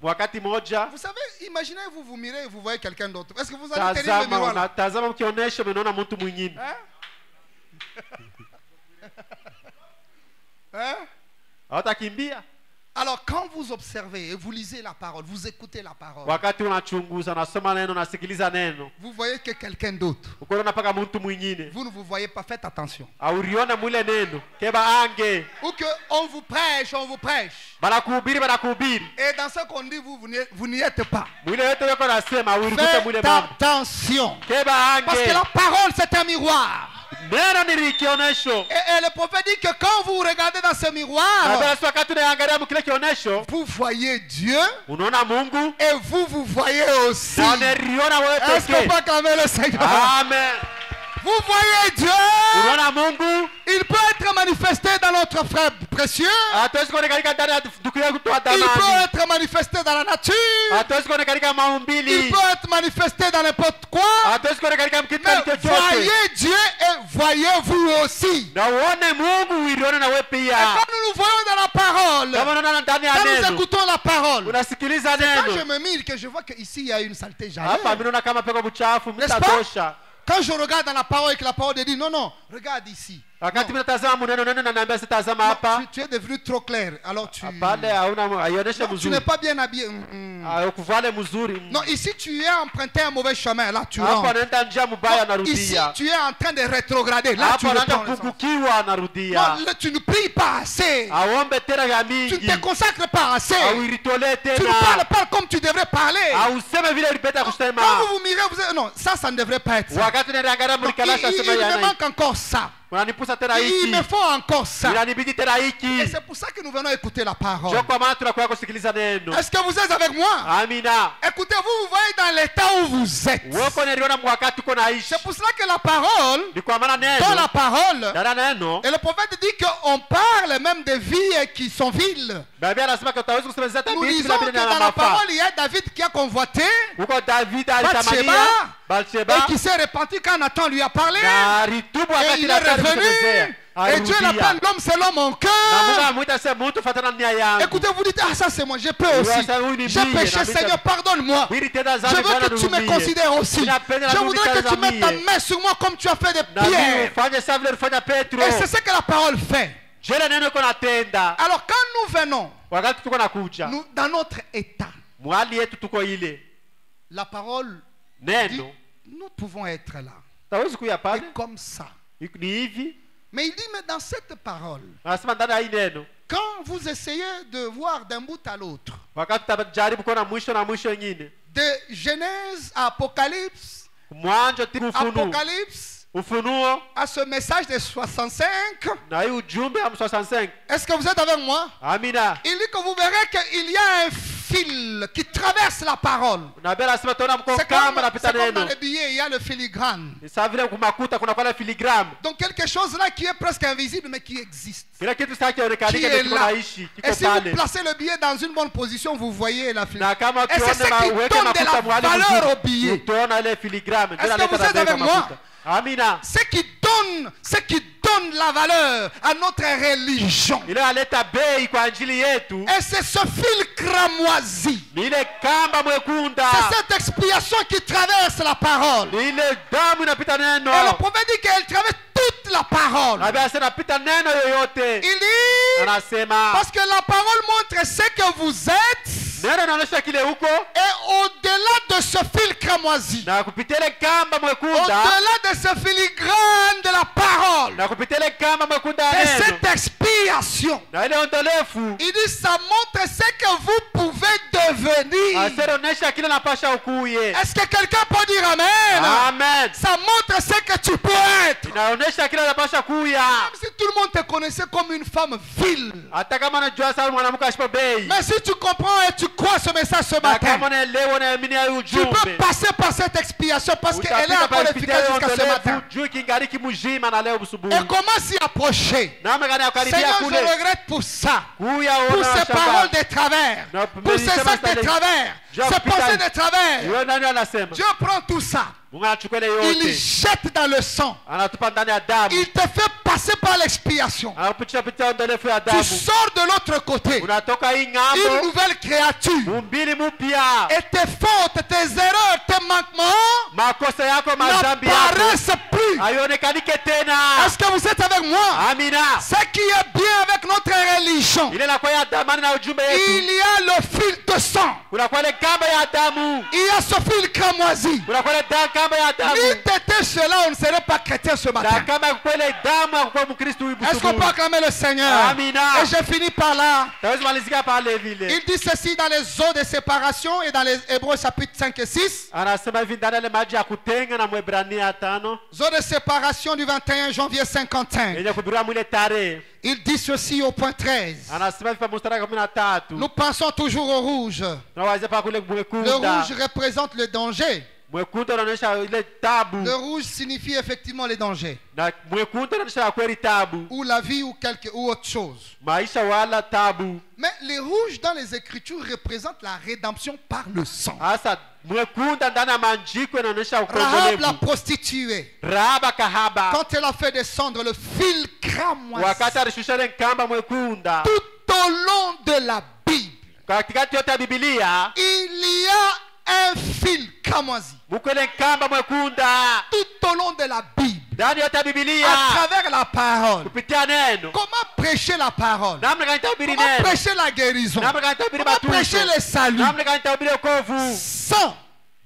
Wakati moja vous savez, imaginez vous vous mirez et vous voyez quelqu'un d'autre. Est-ce que vous allez tenir le tazama miroir là? unatazama mkionesho unaona mtu mwingine. Hein? Hein? Hawatakimbia. Alors quand vous observez et vous lisez la parole, vous écoutez la parole, Wakati unachunguza unasoma neno unasikiliza neno. vous voyez que quelqu'un d'autre, Ukoona paka mtu mwingine. vous ne vous voyez pas, faites attention. Auriona mule neno. Keba ange. Ou que on vous prêche. Banakuhubiri. Et dans ce qu'on dit, vous n'y êtes pas. Mwile yote yako nasema urikute mule Faites mambo. attention. Keba Parce que ange. la parole, c'est un miroir. Neno ni kionesho. Et le prophète dit que quand vous regardez dans ce miroir, Basi wakati unaangalia mkile kionesho, vous voyez Dieu unaona Mungu et vous voyez aussi. na unaliona wewe Est-ce qu'on pekee. peut acclamer le Seigneur? Amen. Vous voyez Dieu. Unaona Mungu Il peut être manifesté dans notre frère précieux. hatuwezi kuonekana ndani ya ndugu yetu tu Il peut Adamani. être manifesté dans la nature. Hatuwezi kuonekana kama Il maumbili. peut être manifesté dans n'importe quoi. Hatuwezi kuonekana kama kitu Mais chochote. voyez Dieu et voyez vous aussi. Na uone Mungu uione na wewe Et pia. quand nous nous voyons dans la parole, Kama unaona ndani ya quand nous neno, écoutons la parole, unasikiliza quand je neno. me mire, que je vois qu'ici il y a une saleté, Hapa j'arrête. mimi naona kama peko buchafu, N'est-ce pas? mtatosha. Quand je regarde dans la parole et que la parole dit non, non, regarde ici. Wakati mimi natazama neno na naambia sitazama Non, hapa. tu es devenu trop clair. Alors tu Pale hauna aionyeshe non, tu mzuri. n'es pas bien habillé. Ukuvale mzuri. Non, ici tu es emprunté un mauvais chemin. Là tu Hapa rentres. anaenda njia mbaya Non, ici anarudia. tu es en train de rétrograder. Là tu Hapa anaenda reprends le sens. kupungukiwa anarudia. Non, là, tu ne pries pas assez. Aombe tena ya Tu ne mingi. te consacres pas assez. Auiritole Tu ne tena. parles pas comme tu devrais parler. Auseme vile ulipeta kusema. Quand vous vous mirez, vous dites non, ça ne devrait pas être ça. Wakati niliangalia Non, mlikalasha sema il me yana. manque encore ça. Unanipusa tena Il hiki. me faut encore ça. Inanibidi tena hiki. Et c'est pour ça que nous venons écouter la parole. Ndio kwa maana tunakuwa kusikiliza neno. Est-ce que vous êtes avec moi? Amina. Écoutez, vous voyez dans l'état où vous êtes. Woko niliona wakati uko naishi. C'est pour cela que la parole, Ni kwa maana dans la neno. parole, Dada neno. et le prophète dit qu'on parle même des vies qui sont viles. Biblia anasema kwa utaweza kusema zata Nous binti lisons na que bila dans na la mafaa. parole, il y a David qui a convoité Huko David Bathsheba, alitamania et Bathsheba qui s'est repenti quand Nathan lui a parlé. na ritubu Et wakati il na est revenu. Et Dieu l'appelle l'homme selon mon na Mungu cœur. amuita sema mtu fatana nia yangu. Écoutez, vous dites, ah ça c'est moi, je peux aussi. J'ai péché, Seigneur, pardonne-moi. Wili tena Je zambi veux Bwana que tu me nihurumie. considères aussi. Je voudrais que tu mettes ta main sur moi comme tu as fait de Na mimi Pierre. ufanye sawa vile ulifanya Petro. Et c'est ce que la parole fait. Jele neno iko natenda. Alors quand nous venons Wakati tuko nakuja. dans notre état, Mwali yetu tuko ile. la parole dit, Neno. nous pouvons être là. Tawezi kuya pale. Et comme ça. Ni hivi. Mais il dit, mais dans cette parole, Anasema ndani ya hii neno. quand vous essayez de voir d'un bout à l'autre, Wakati tutajaribu kuona mwisho na mwisho nyingine. de Genèse à Apocalypse, Mwanzo tibu Ufunuo. Apocalypse Ufunuo à ce message de 65, na hii ujumbe ya 65. est-ce que vous êtes avec moi? Amina. Il dit que vous verrez qu'il y a un fil qui traverse la parole. Nabii anasema tuona C'est mko kama comme napita dans neno. les billets, il y a le filigrane. Ni sawa vile kumakuta kuna kwa filigramu. Donc quelque chose là qui est presque invisible mais qui existe. Kila kitu sasa Qui kionekanika est ndio là. tunaishi. Et Kiko si vous pale. placez le billet dans une bonne position, vous voyez la Na filigrane. kama Et c'est ce ukiona qui uweke donne de makuta la mwali valeur mzuri, au billet. utaona ile filigramu ndio Est-ce que inaleta vous êtes bei kwa avec moi? makuta. Amina. Ce qui donne la valeur à notre religion. Ile aleta bei kwa ajili yetu. Et c'est ce fil cramoisi. Ni ile kamba mwekunda. C'est cette expiation qui traverse la parole. Ni ile damu inapita neno. Et le prophète dit qu'elle traverse toute la parole. Nabii anasema inapita neno yoyote. Il dit, Anasema parce que la parole montre ce que vous êtes. neno inaonyesha kile huko Et au-delà de ce fil cramoisi, na kupitia ile kamba mwekunda au-delà de ce filigrane de la parole, na kupitia ile kamba mwekunda ya de neno cette expiation, na ile ondolefu il dit ça montre ce que vous pouvez devenir. asiraonyesha kile napasha ukuye. Est-ce que quelqu'un peut dire amen? Amen. Ça montre ce que tu peux être. Inaonyesha kile napasha kuya. Même si tout le monde te connaissait comme une femme vile. Hata kama unajua sana mwanamke ashipo bei. Mais si tu comprends et tu crois ce message ce Na matin, kama unaelewa na amini hayo tu peux ujumbe. passer par cette expiation parce qu'elle est encore efficace jusqu'à ce matin. Juu kingariki mzima na leo busubuhi. Et comment s'y approcher? Na magani C'est Seigneur, je kule regrette pour ça. kuya Pour ona ces washangaa. paroles de travers. Na Pour ces nilisema actes de stahili- travers. Je Ces kupita- pensées de travers. Yule nani anasema Dieu prend tout ça. Mungu anachukua ile Il yote jette dans le sang. anatupa ndani ya damu, Il te fait passer par l'expiation. anakupitisha pitia ondelefu ya Tu damu, sors de l'autre côté. unatoka hii Une ng'ambo nouvelle créature. mumbili mpya. Et tes fautes, tes erreurs, tes manquements Makosa yako, madhambi yako n'apparaissent plus. haionekanike tena. Est-ce que vous êtes avec moi? Amina. Ce qui est bien avec notre religion, Ile inakuwa ya damani na ujumbe yetu, il y a le fil de sang. kunakuwa ile kamba ya damu, Il y a ce fil cramoisi. kunakuwa ile kamba ya damu. Si t'étais cela, on ne serait pas chrétien ce Na matin. kama kwa ile damu hakuwa Mkristo huyu Est-ce qu'on peut busubuhi. acclamer le Seigneur? Amina. Et je finis par là. Tawezi malizika pale vile. Il dit ceci dans les eaux de séparation et dans les Hébreux chapitre 5 et 6. Anasema hivi ndani ya ile maji ya kutenga na Mwebrania 5 Eaux de séparation du 21 janvier 55. yenye kuhubiriwa mwile tarehe. Il dit ceci au point 13. Anasema hivi pa mstari wa 13. Nous pensons toujours au rouge. Tunawazia pa kule Le mwekundu. rouge représente le danger. Mwekundu anaonyesha ile tabu. Le rouge signifie effectivement les dangers. Na mwekundu anaonyesha kweli tabu. Ou la vie ou autre chose. Maisha wala tabu. Mais les rouges dans les Écritures représentent la rédemption par le sang. Hasa mwekundu ndani ya maandiko inaonyesha Rahab la ukombolevu. prostituée, Rahaba kahaba. quand elle a fait descendre le fil cramoisi Wakati alishusha ile kamba mwekunda. tout au long de la Bible, Katikati yote ya Biblia il y a un fil cramoisi muko ile kamba mwekunda. tout au long de la Bible, Ndani yote ya Biblia à travers la parole. kupitia neno. Comment prêcher la parole? Namna gani tahubiri Comment neno? prêcher la guérison? Namna gani tahubiri Comment matumishi? prêcher le salut? Namna gani tahubiri wokovu? Sans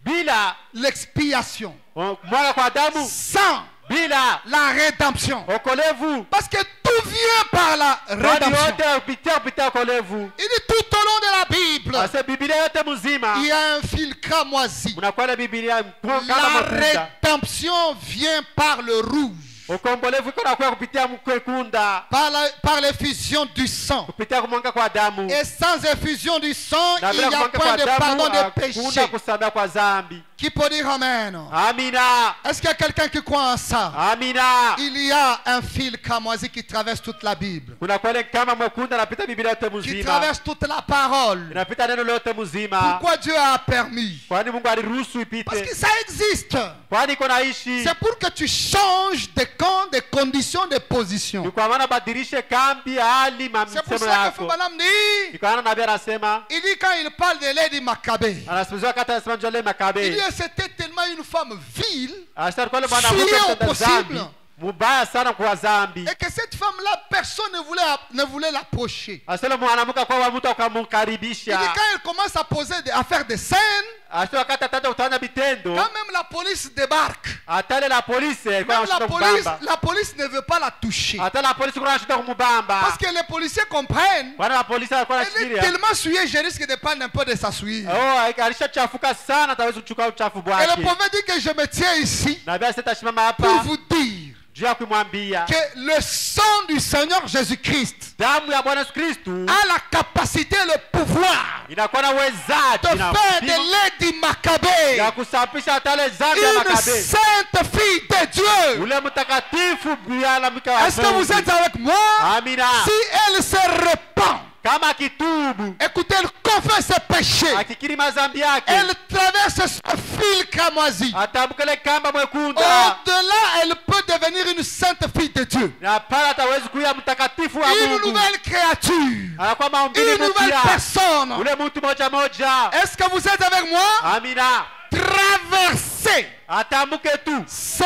Bila l'expiation, mwaga kwa damu, sans bila la rédemption. okolevu. Parce que tout vient par la Kwani rédemption. yote kupitia okolevu. Il dit tout au long de la Bible, Asa Biblia yote mzima il y a un fil cramoisi. mnakuwa na Biblia kama La mwekunda. rédemption vient par le rouge, Ukombolevu iko nakuwa kupitia mwekunda, par l'effusion du sang. kupitia kumwanga kwa damu. Et sans effusion du sang, Na il bila n'y a kumwanga point kwa de pardon damu de hakuna péché. kusamehewa kwa dhambi. Qui peut dire Amen? Amina. Est-ce qu'il y a quelqu'un qui croit en ça? Amina. Il y a un fil cramoisi qui traverse toute la Bible, Kuna kwele kama mwekunda napita Biblia yote qui mzima. traverse toute la parole. Inapita neno lote mzima. Pourquoi Dieu a permis? Kwani Mungu aliruhusu Parce que ipite. ça existe. Kwani iko naishi. C'est pour que tu changes de camp, de conditions, de position. Ni kwa maana badilishe kambi hali C'est pour mamsemo ça que yako. Foubalam dit, Ni kwa maana nabii anasema, il dit quand il parle de Lady Maccabée, anasimuliwa kata anasema njole il Makabe. dit c'était tellement une femme vile Anasema kwa yule Souillé mwanamke au mtenda possible. dhambi. Mubaya sana kwa dhambi. et que cette femme-là, personne ne voulait l'approcher. Anasema mwanamke kwa mtu Il dit akamkaribisha. quand elle commence à à faire des scènes, Anasema wakati atata kutana vitendo. quand même la police débarque. Atale la polisi Même kwa anashika kumubamba. la police ne veut pas la toucher. Hata la polisi kuna anashika kumubamba. Parce que les policiers comprennent, Wana la polisi alikuwa elle est anashikilia. tellement souillée, je risque de prendre un peu de sa souillure. Oh, alishachafuka sana ataweza kuchukua uchafu Et bwake. le prophète dit que je me tiens ici Na bia sitasimama pour hapa vous dire juu ya kumwambia que le sang du Seigneur Jésus-Christ damu ya Bwana Yesu Kristo a la capacité, le pouvoir inakuwa na de uwezaji na faire de mpimo Lady Maccabée ya kusafisha hata ile dhambi ya une Makabe. sainte fille de Dieu. Ule mtakatifu biala mke wa Est-ce que vous êtes avec moi? Amina. Si elle se repent, Kama kitubu écoutez, elle confesse ses péchés, akikiri madhambi yake elle traverse ce fil cramoisi. atambuka ile kamba mwekunda Au-delà, elle peut devenir une sainte fille de Dieu, na pale atawezi kuya mtakatifu wa une Mungu. nouvelle créature, Anakuwa maumbile une nouvelle mpya. personne. Ule mtu moja moja. Est-ce que vous êtes avec moi? Amina. Traverser Atambuke tu ce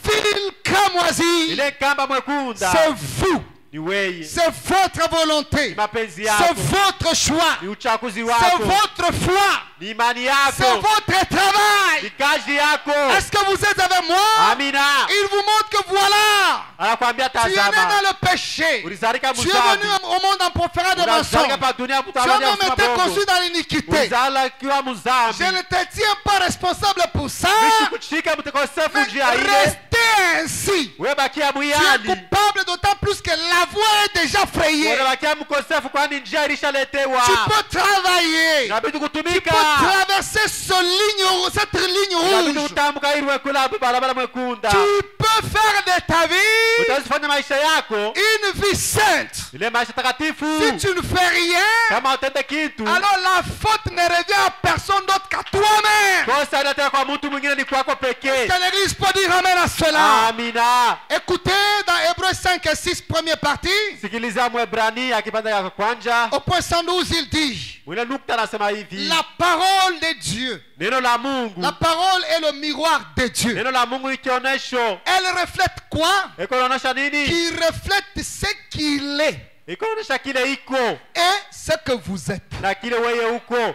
fil cramoisi, ile kamba mwekunda c'est vous, ni weye, c'est votre volonté, ni mapenzi c'est yako, votre choix, ni uchaguzi c'est wako, votre foi, ni imani c'est yako, votre travail. ni kazi yako. Est-ce que vous êtes avec moi? Amina. Il vous montre que voilà, Anakuambia tu es né tazama, dans le péché, ulizalika tu es venu mzambi, au monde en proférant des unazalika mensonges, pa dunia tu as mtamani ya même été mabongo, conçu dans l'iniquité. ulizala kiwa Je mzambi, ne te tiens pas responsable pour ça, mishikuchika mtekosefu mais njia ile, restez ainsi. webakia Tu es mwiani coupable d'autant plus que la voie est déjà frayée. unabakia mkosefu kwani njia ilishaletewa. Tu peux travailler. Inabidi Tu kutumika, peux traverser cette ligne inabidi rouge. kutambuka ili wekula barabara mwekunda. Tu peux faire de ta vie Utazifanya maisha yako une vie sainte. ile maisha takatifu. Si tu ne fais rien, Kama utende kitu alors la faute ne revient à personne d'autre qu'à toi-même. kosa inataka kwa mtu mwingine, ni kwako pekee. Que l'Église peut dire amen à cela. Amina. Écoutez dans Hébreux 5 et 6, première partie, Sikiliza Mwebrania kipande ya kwanza au point 112, il dit, ile nukta anasema hivi, la parole de Dieu, neno la Mungu, la parole est le miroir de Dieu. neno la Mungu ikionesho Elle reflète quoi? iko naonesha nini? Qui reflète ce qu'il est Iko naonesha kile iko et ce que vous êtes. na kile wewe uko.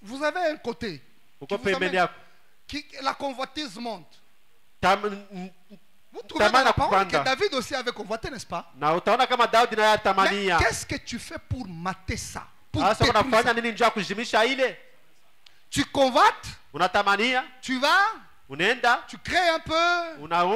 Vous avez un côté Uko qui vous pembeni amène- yako. la convoitise monte. Vous Vous trouvez dans la parole que David aussi avait convoité, n'est-ce pas? na utaona kama Daudi naye Mais atamania. qu'est-ce que tu fais pour mater ça? Pour Sasa détruire unafanya ça? nini njia ya kuzimisha ile? Tu convoites, Unatamania, tu vas, unaenda, tu crées un peu,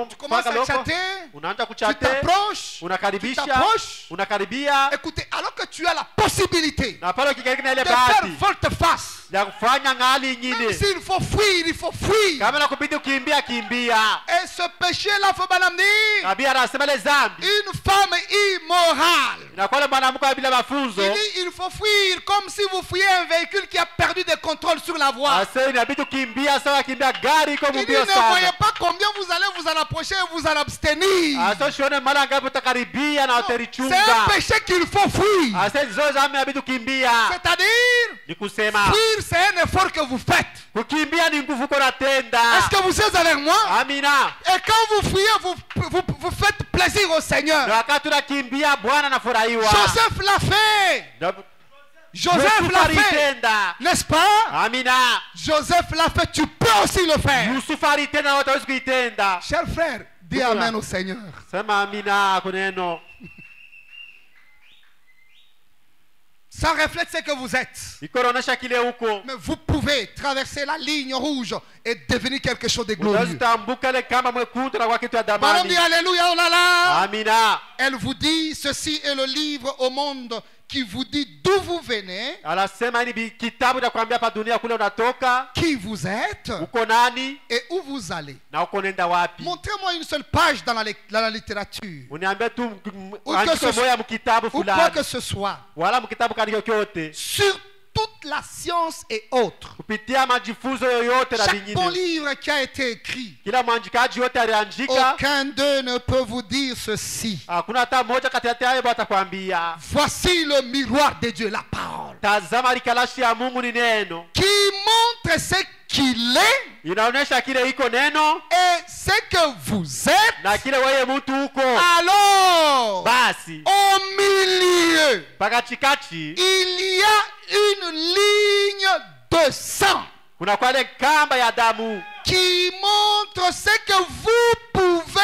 tu commences unaumpa à loko, chatter, unaanza tu kuchate, t'approches, tu unakaribisha, t'approches. unakaribia, Écoutez, alors que tu as la possibilité na pale ukikaribia na ile de faire bahati volte-face, ya kufanya ngali même nyingine, s'il faut fuir, il faut fuir. kama nakubidi ukimbia kimbia. Et ce péché-là, faut madame dire, Nabii anasema ile dhambi une femme immorale. inakuwa ile mwanamke bila mafunzo. Il dit, il faut fuir comme si vous fuyez un véhicule qui a perdu le contrôle sur la voie. Asa inabidi ukimbia sawa kimbia gari iko Il dit, mbio ne voyez sana. pas combien vous allez vous en approcher et vous en abstenir. Asa usione mara ngapi utakaribia na C'est un utalichunga. péché qu'il faut fuir. Asa hizo dhambi inabidi ukimbia. C'est-à-dire, Ni kusema fuir, c'est un effort que vous faites. kukimbia ni nguvu uko natenda. Est-ce que vous êtes avec moi? Amina. Et quand vous fuyez, vous faites plaisir au Seigneur. Na wakati unakimbia Bwana anafurahiwa. Joseph l'a fait. Na- Joseph Yusufu l'a fait. alitenda. N'est-ce pas? Amina. Joseph l'a fait. Tu peux aussi le faire. Yusufu alitenda na watu hawezi kuitenda. Cher frère, dis Voilà. amen au Seigneur. Sema amina kuneno. Ça reflète ce que vous êtes. Iko naonesha kile huko. Mais vous pouvez traverser la ligne rouge et devenir quelque chose de glorieux. Utazitambuka ile kamba mwekundu na kwa kitu ya Madame dit damani. Alléluia, oh là là. Amina. Elle vous dit, ceci est le livre au monde qui vous dit d'où vous venez, Anasema ni kitabu cha kuambia hapa dunia kule unatoka, qui vous êtes uko nani et où vous allez. na uko nenda wapi. Montrez-moi une seule page dans la littérature, Uniambie tu Ou que andiko ce- moja mkitabu ou quoi fulani que ce soit, wala mkitabu kani kyote sur toute la science et autres. kupitia majifunzo yoyote na Chaque bon vingine. livre qui a été écrit, Kila mwandikaji yote aliandika, aucun d'eux ne peut vous dire ceci. hakuna hata mmoja kati ya hayo atakwambia. Voici le miroir de Dieu, la parole, Tazama likalashi ya Mungu ni neno, qui montre ce qu'il est inaonyesha kile iko neno et ce que vous êtes. na kile wewe mtu uko. Alors, Basi au milieu, pakatikati il y a une ligne de sang kuna kwa ile kamba ya damu qui montre ce que vous pouvez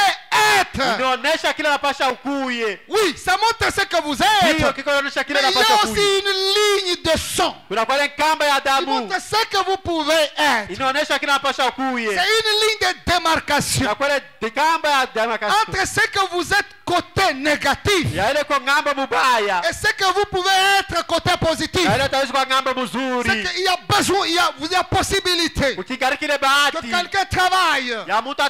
être. inaonyesha kile napasha ukuye. Oui, ça montre ce que vous Hiyo êtes. kiko inaonyesha kile Mais il y napasha a aussi ukuye. une ligne de sang Kuna kwa ile kamba ya qui damu montre ce que vous pouvez être. inaonyesha kile napasha C'est ukuye. une ligne de démarcation Na kwa ile kamba ya damu entre ce que vous êtes côté négatif ya ile kwa ng'ambo mubaya et ce que vous pouvez être côté positif. na ile tawezi kwa ng'ambo C'est mzuri. qu'il y a besoin, il y a possibilité Ukikari kile que bahati quelqu'un travaille, ya mtu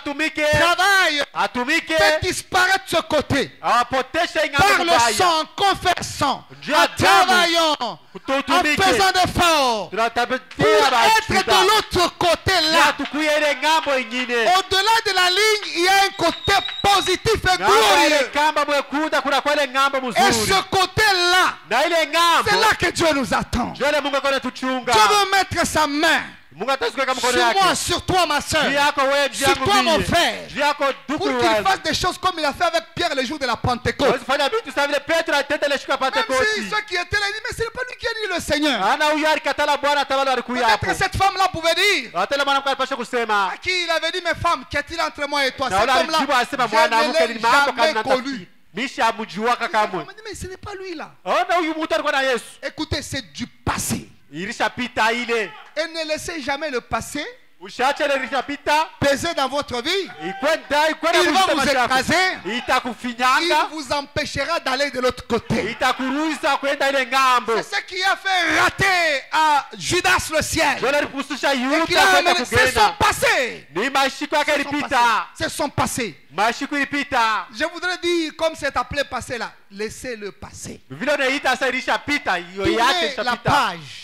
atumike, fait disparaître ce côté awapoteshe ng'ambo par le mubaya. sang, en confessant, Dieu en Adamu, travaillant, en kututumike. faisant d'efforts pour Tunatabitia être de bachuda l'autre côté ya là. tukuye ile ng'ambo ingine. Au-delà de la ligne, il y a un côté positif et Ng'ambo ile glorieux. kamba mwekunda kuna kwa ile ng'ambo Et ce mzuri. côté-là, Na ile c'est ng'ambo là que Dieu nous attend. ndio ile Mungu akona tuchunga. Dieu veut mettre sa main Mungu atasuka mkono sur yake. moi, sur toi, ma soeur, Juu yako wewe, juu sur yangu toi, mon mie. frère, Juu yako duku pour qu'il wangu. fasse des choses comme il a fait avec Pierre le jour de la Pentecôte. Hawezi fanya vitu sawa vile Petro alitenda ile siku ya Même si Pentekoste. ceux qui étaient là, ils disent, mais ce n'est pas lui qui a dit le Seigneur. Ana huyu alikatala Bwana tabala alikuya hapo. Peut-être cette femme-là pouvait dire, Hata ile mwanamke alipasha kusema. à qui il avait dit, mes femmes, qu'y a-t-il entre moi et toi? Na Cet wala homme-là, alijibu asema je mwanamke ne ni l'ai mambo jamais kama connu. natafiki. Misha amujuaka On kamwe. m'a dit, mais ce n'est pas lui là. Ona huyu mtu alikuwa na Yesu. Écoutez, c'est du passé. Ilishapita ile. Et ne laissez jamais le passé Ushache ile lishapita. peser dans votre vie. Ikwenda Il va mwisho vous maisha yako. écraser. Il Itakufinyanga. vous empêchera d'aller de l'autre côté. Itakuruhusa kwenda ile ngambo. C'est ce qui a fait rater à Judas le ciel. Ndio alipusisha Et Yuda qu'il a kwenda amené- C'est son kugenda. passé. Ni mashiko yake ilipita. C'est son passé. Mashiko ilipita. Je voudrais dire, comme c'est appelé passé là, laissez-le passer. Vile unaita sasa ilishapita, hiyo yake Tournez la ilishapita. page.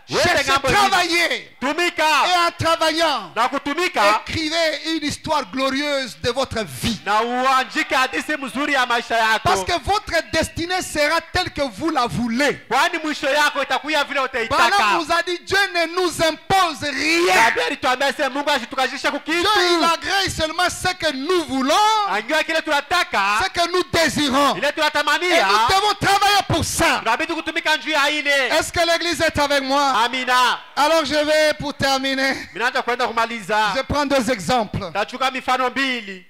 Wewe Cherchez, ngambo travaillez. Tumika Et en travaillant, na kutumika écrivez une histoire glorieuse de votre vie. na uandike hadithi mzuri ya maisha Parce yako, que votre destinée sera telle que vous la voulez. kwani mwisho yako itakuwa vile Balaam utaitaka. nous a dit, Dieu ne nous impose rien. Nabii alituambia sema Mungu asitukazisha Dieu, kukitu, il agrée seulement ce que nous voulons, anjua kile tunataka, ce que nous désirons. ile Et tunatamania, nous devons travailler pour ça. tunabidi kutumika njia ya ile. Est-ce que l'église est avec moi? Amina. Alors je vais, pour terminer, Minaanza kwenda kumaliza. je prends 2 exemples. Tachukua mifano mbili.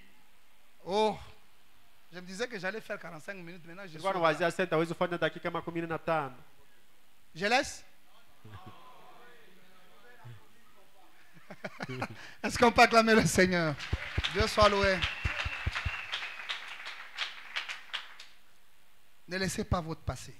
Oh, je me disais que j'allais faire 45 minutes, maintenant je suis Nilikuwa là. nawazia sasa hawezi kufanya dakika 15. Je laisse? Est-ce qu'on peut acclamer le Seigneur? Dieu soit loué. Ne laissez pas votre passé.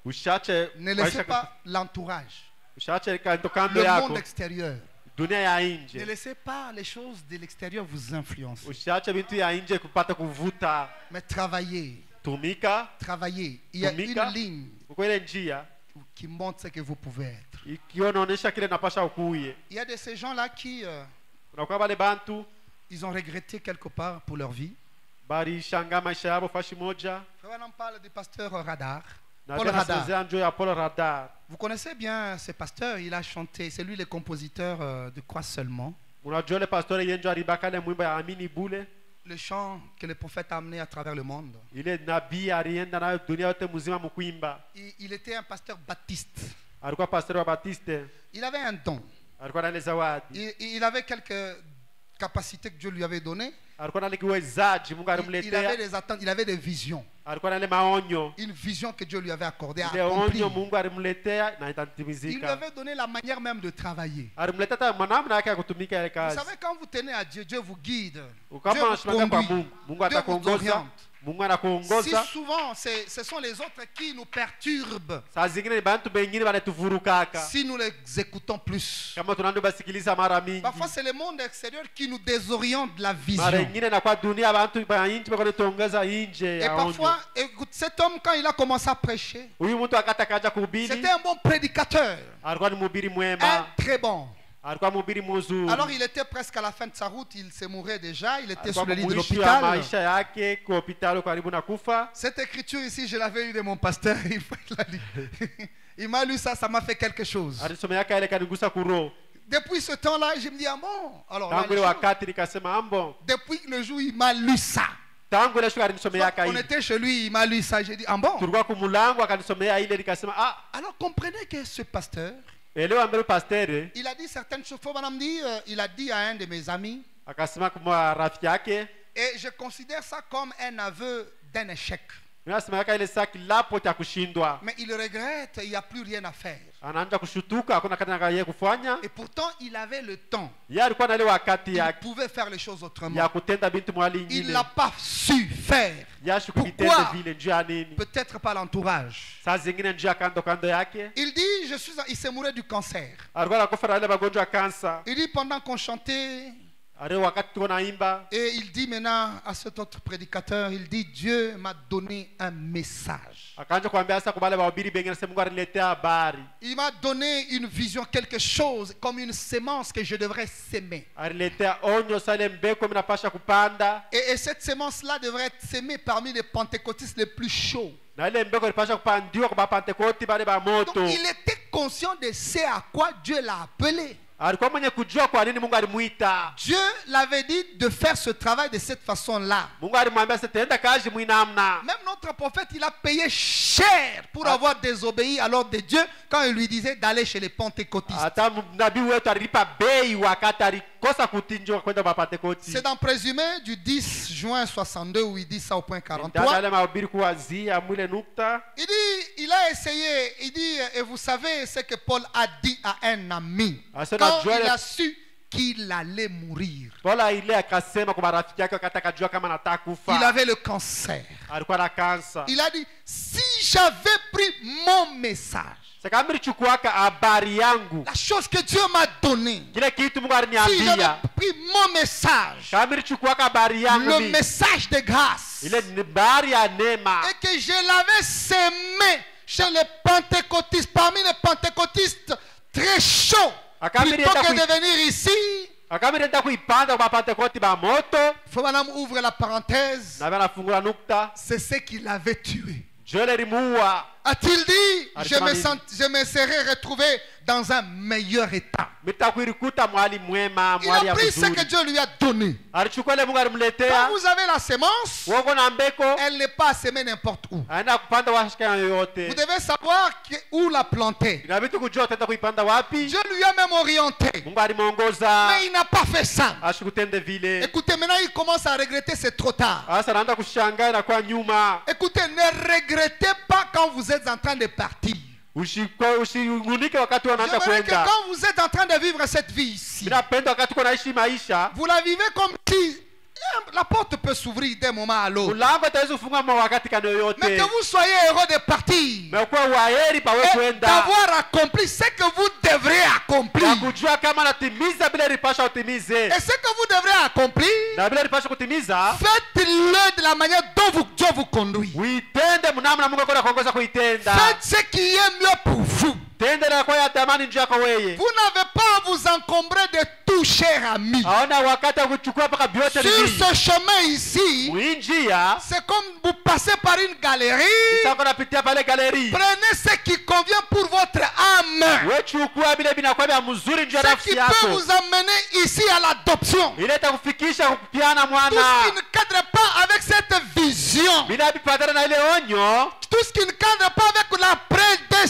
Ushache Ne laissez pas l'entourage, ushache kando le yako, monde extérieur. dunia ya Ne nje. laissez pas les choses de l'extérieur vous influencer. Ushache vitu ya nje kupata kuvuta. Mais travaillez, Tumika, travaillez. Il y a Tumika. une ligne uko ile njia qui montre ce que vous pouvez être. ikiwa inaonyesha kile napasha ukuye. Il y a de ces gens-là qui, Unakuwa wale bantu ils ont regretté quelque part pour leur vie. bali shanga maisha yao fashi moja. Frère, on parle du pasteur Radar. Na Paul tena Radar. sasa njoo ya Paul Radar. Vous connaissez bien ce pasteur, il a chanté, c'est lui le compositeur de Croix seulement. Unajua le pastor yenjo alibaka ile mwimbo ya Amini Bule. Le chant que le prophète a amené à travers le monde. Ile nabii alienda nayo dunia yote mzima mkuimba. Il était un pasteur baptiste. Alikuwa pastor wa Baptiste. Il avait un don. Alikuwa na ile zawadi. Il avait quelques capacités que Dieu lui avait données. Alikuwa na ile uwezaji Mungu Il avait alimletea. des attentes, il avait des visions. Alikuwa na ile maonyo. Une vision que Dieu lui avait accordée à Ile accomplir. onyo Mungu alimletea na Il lui itatimizika. avait donné la manière même de travailler. Alimletea hata mwanamna yake ya kutumika ile Vous kazi. savez, quand vous tenez à Dieu, Dieu vous guide. Dieu Kama vous unasimama kwa conduit. Mungu, Mungu Dieu vous atakuongoza. oriente. Mungu Si anakuongoza. souvent, ce sont les autres qui nous perturbent Saa zingine ni bantu bengine banatuvurukaka. si nous les écoutons plus. Kama tunaenda basikiliza mara mingi. Parfois, c'est le monde extérieur qui nous désoriente de la vision. Mara ingine na kwa dunia bantu ba nje bako tuongeza nje Et ya onyo. parfois, écoute, cet homme, quand il a commencé à prêcher, Huyu mtu akata kaja kuhubiri, c'était un bon prédicateur. alikuwa ni mhubiri Un mwema, très bon. alikuwa mhubiri mzuri. Alors, il était presque à la fin de sa route, il se mourait déjà, il était Alikuwa sur le lit de mwisho ya l'hôpital. maisha yake kwa hospitali karibu na kufa. Cette écriture ici, je l'avais eu de mon pasteur, il l'a lu. Il m'a lu ça, ça m'a fait quelque chose. Alisoma yake ile kanigusa kuro. Depuis ce temps-là, je me dis, ah bon, alors là, Tangu ile wakati nikasema ambo. depuis le jour où il m'a lu ça, Tangu ile shuka alinisomea yake on hii. était chez lui, il m'a lu ça, j'ai dit, ah bon. Tulikuwa kumulango akanisomea ile nikasema Alors comprenez que ce pasteur, elewa mbele pasteur il a dit certaines choses. Faut madame dire, il a dit à un de mes amis, akasema kwa rafiki yake, et je considère ça comme un aveu d'un échec. ninasema yake ile saa kilapo cha kushindwa. Mais il regrette, il n'y a plus rien à faire. Anaanza kushutuka, hakuna kazi yeye kufanya. Et pourtant, il avait le temps. Yeye alikuwa na ile wakati Il yake pouvait faire les choses autrement. ya kutenda bintu mwali Il ingine. n'a pas su faire. Yashukuvitende Pourquoi? vile njia nini? Peut-être pas l'entourage. Saa zingine njia kando kando yake. Il dit, il s'est mouru du cancer. Alikuwa anakufa na ile magonjwa ya kansa. Il dit, pendant qu'on chantait, Ale wakati tuko naimba, et il dit maintenant à cet autre prédicateur, il dit, Dieu m'a donné un message. akaanza kuambia sasa kwa wale wahubiri bengine sema Mungu aliniletea habari. Il m'a donné une vision, quelque chose, comme une sémence que je devrais s'aimer. Aliniletea onyo sale mbeko mimi napasha kupanda. Et cette sémence-là devrait être sémée parmi les pentecôtistes les plus chauds. Na ile mbeko ilipasha kupandiwa kwa Pentekoste bale ba Donc moto. il était conscient de ce à quoi Dieu l'a appelé. Alikuwa mwenye kujua kwa nini Mungu alimuita. Dieu l'avait dit de faire ce travail de cette façon-là. Mungu alimwambia sasa tenda kazi mwinamna. Même notre prophète, il a payé cher pour avoir désobéi à l'ordre de Dieu quand il lui disait d'aller chez les pentecôtistes. Hata nabii wetu alilipa bei wakati alikosa kutinjwa kwenda kwa Pentekoste. C'est dans Présumé du 10 juin 62 où il dit ça au point Ndani 43. ale mahubiri kuanzia mwile nukta. Il dit, il a essayé, il dit, et vous savez ce que Paul a dit à un ami. Ah, ça, Quand Joël- il a su qu'il allait mourir. Paulo ile akasema kwa marafiki yake wakati akajua kama anataka kufa. Il avait le cancer. Alikuwa na kansa. Il a dit, si j'avais pris mon message, Sasa nilichukuaka habari yangu, la chose que Dieu m'a donnée, kile kitu Mungu si j'avais aliniambia, pris mon message, kama nilichukuaka habari yangu le mimi, message de grâce, ile ni habari ya neema, et que je l'avais sémé chez les pentecôtistes, parmi les pentecôtistes très chauds, plutôt que de venir ici. kama nenda kuipanda kwa Pentecote ba moto, Faut madame ouvre la parenthèse. na bana fungula nukta, C'est ce qui l'avait tué. Dieu limuua. A-t-il dit, je me serais retrouvé dans un meilleur état. Mitakuirikuta mwali mwema, Il mwali a ya pris ce mzuri. que Dieu lui a donné. Alichukua ile Mungu Quand alimletea, vous avez la sémence, wako na mbeko, elle n'est pas semée n'importe où. aenda kupanda washika yoyote. Vous devez savoir où la planter. Inabidi kujua utaenda kuipanda wapi. Dieu lui a même orienté. Mungu alimuongoza, Mais il n'a pas fait ça. ashikutende vile. Écoutez, maintenant il commence à regretter, c'est trop tard. Sasa anaanza kushangaa inakuwa nyuma. Écoutez, ne regrettez pas quand vous êtes en train de partir. Usiungunike wakati wanaanza J'aimerais que kwenda. quand vous êtes en train de vivre cette vie ici, Ninapenda wakati uko naishi maisha, vous la vivez comme si la porte peut s'ouvrir d'un moment à l'autre. mlango itaweza kufunga mwa wakati kana Mais yoyote. que vous soyez heureux de partir Na kuwa waheri pawe et kwenda. d'avoir accompli ce que vous devrez accomplir. Na kujua kama natimiza bila ripasha utimize. Et ce que vous devrez accomplir, Na bila ripasha kutimiza, faites-le de la manière dont Dieu vous conduit. uitende mnamna Mungu akona kuongoza kuitenda. Faites ce qui est mieux pour vous. Tende na kwa ya tamani njia kwa wewe. Vous n'avez pas à vous encombrer de tout, cher ami. Haona wakati wa kuchukua paka vyote Sur hivi. ce chemin ici, Njia, c'est comme vous passez par une galerie. sasa unapitia pale galeri. Prenez ce qui convient pour votre âme. Wewe chukua vile vinakuwa vya mzuri njia Ce nafsi qui peut yako. vous amener ici à l'adoption. Ile itakufikisha kupiana Tout ce mwana. qui ne cadre pas avec cette vision. Bila ipatana na ile onyo, Tout ce qui ne cadre pas avec la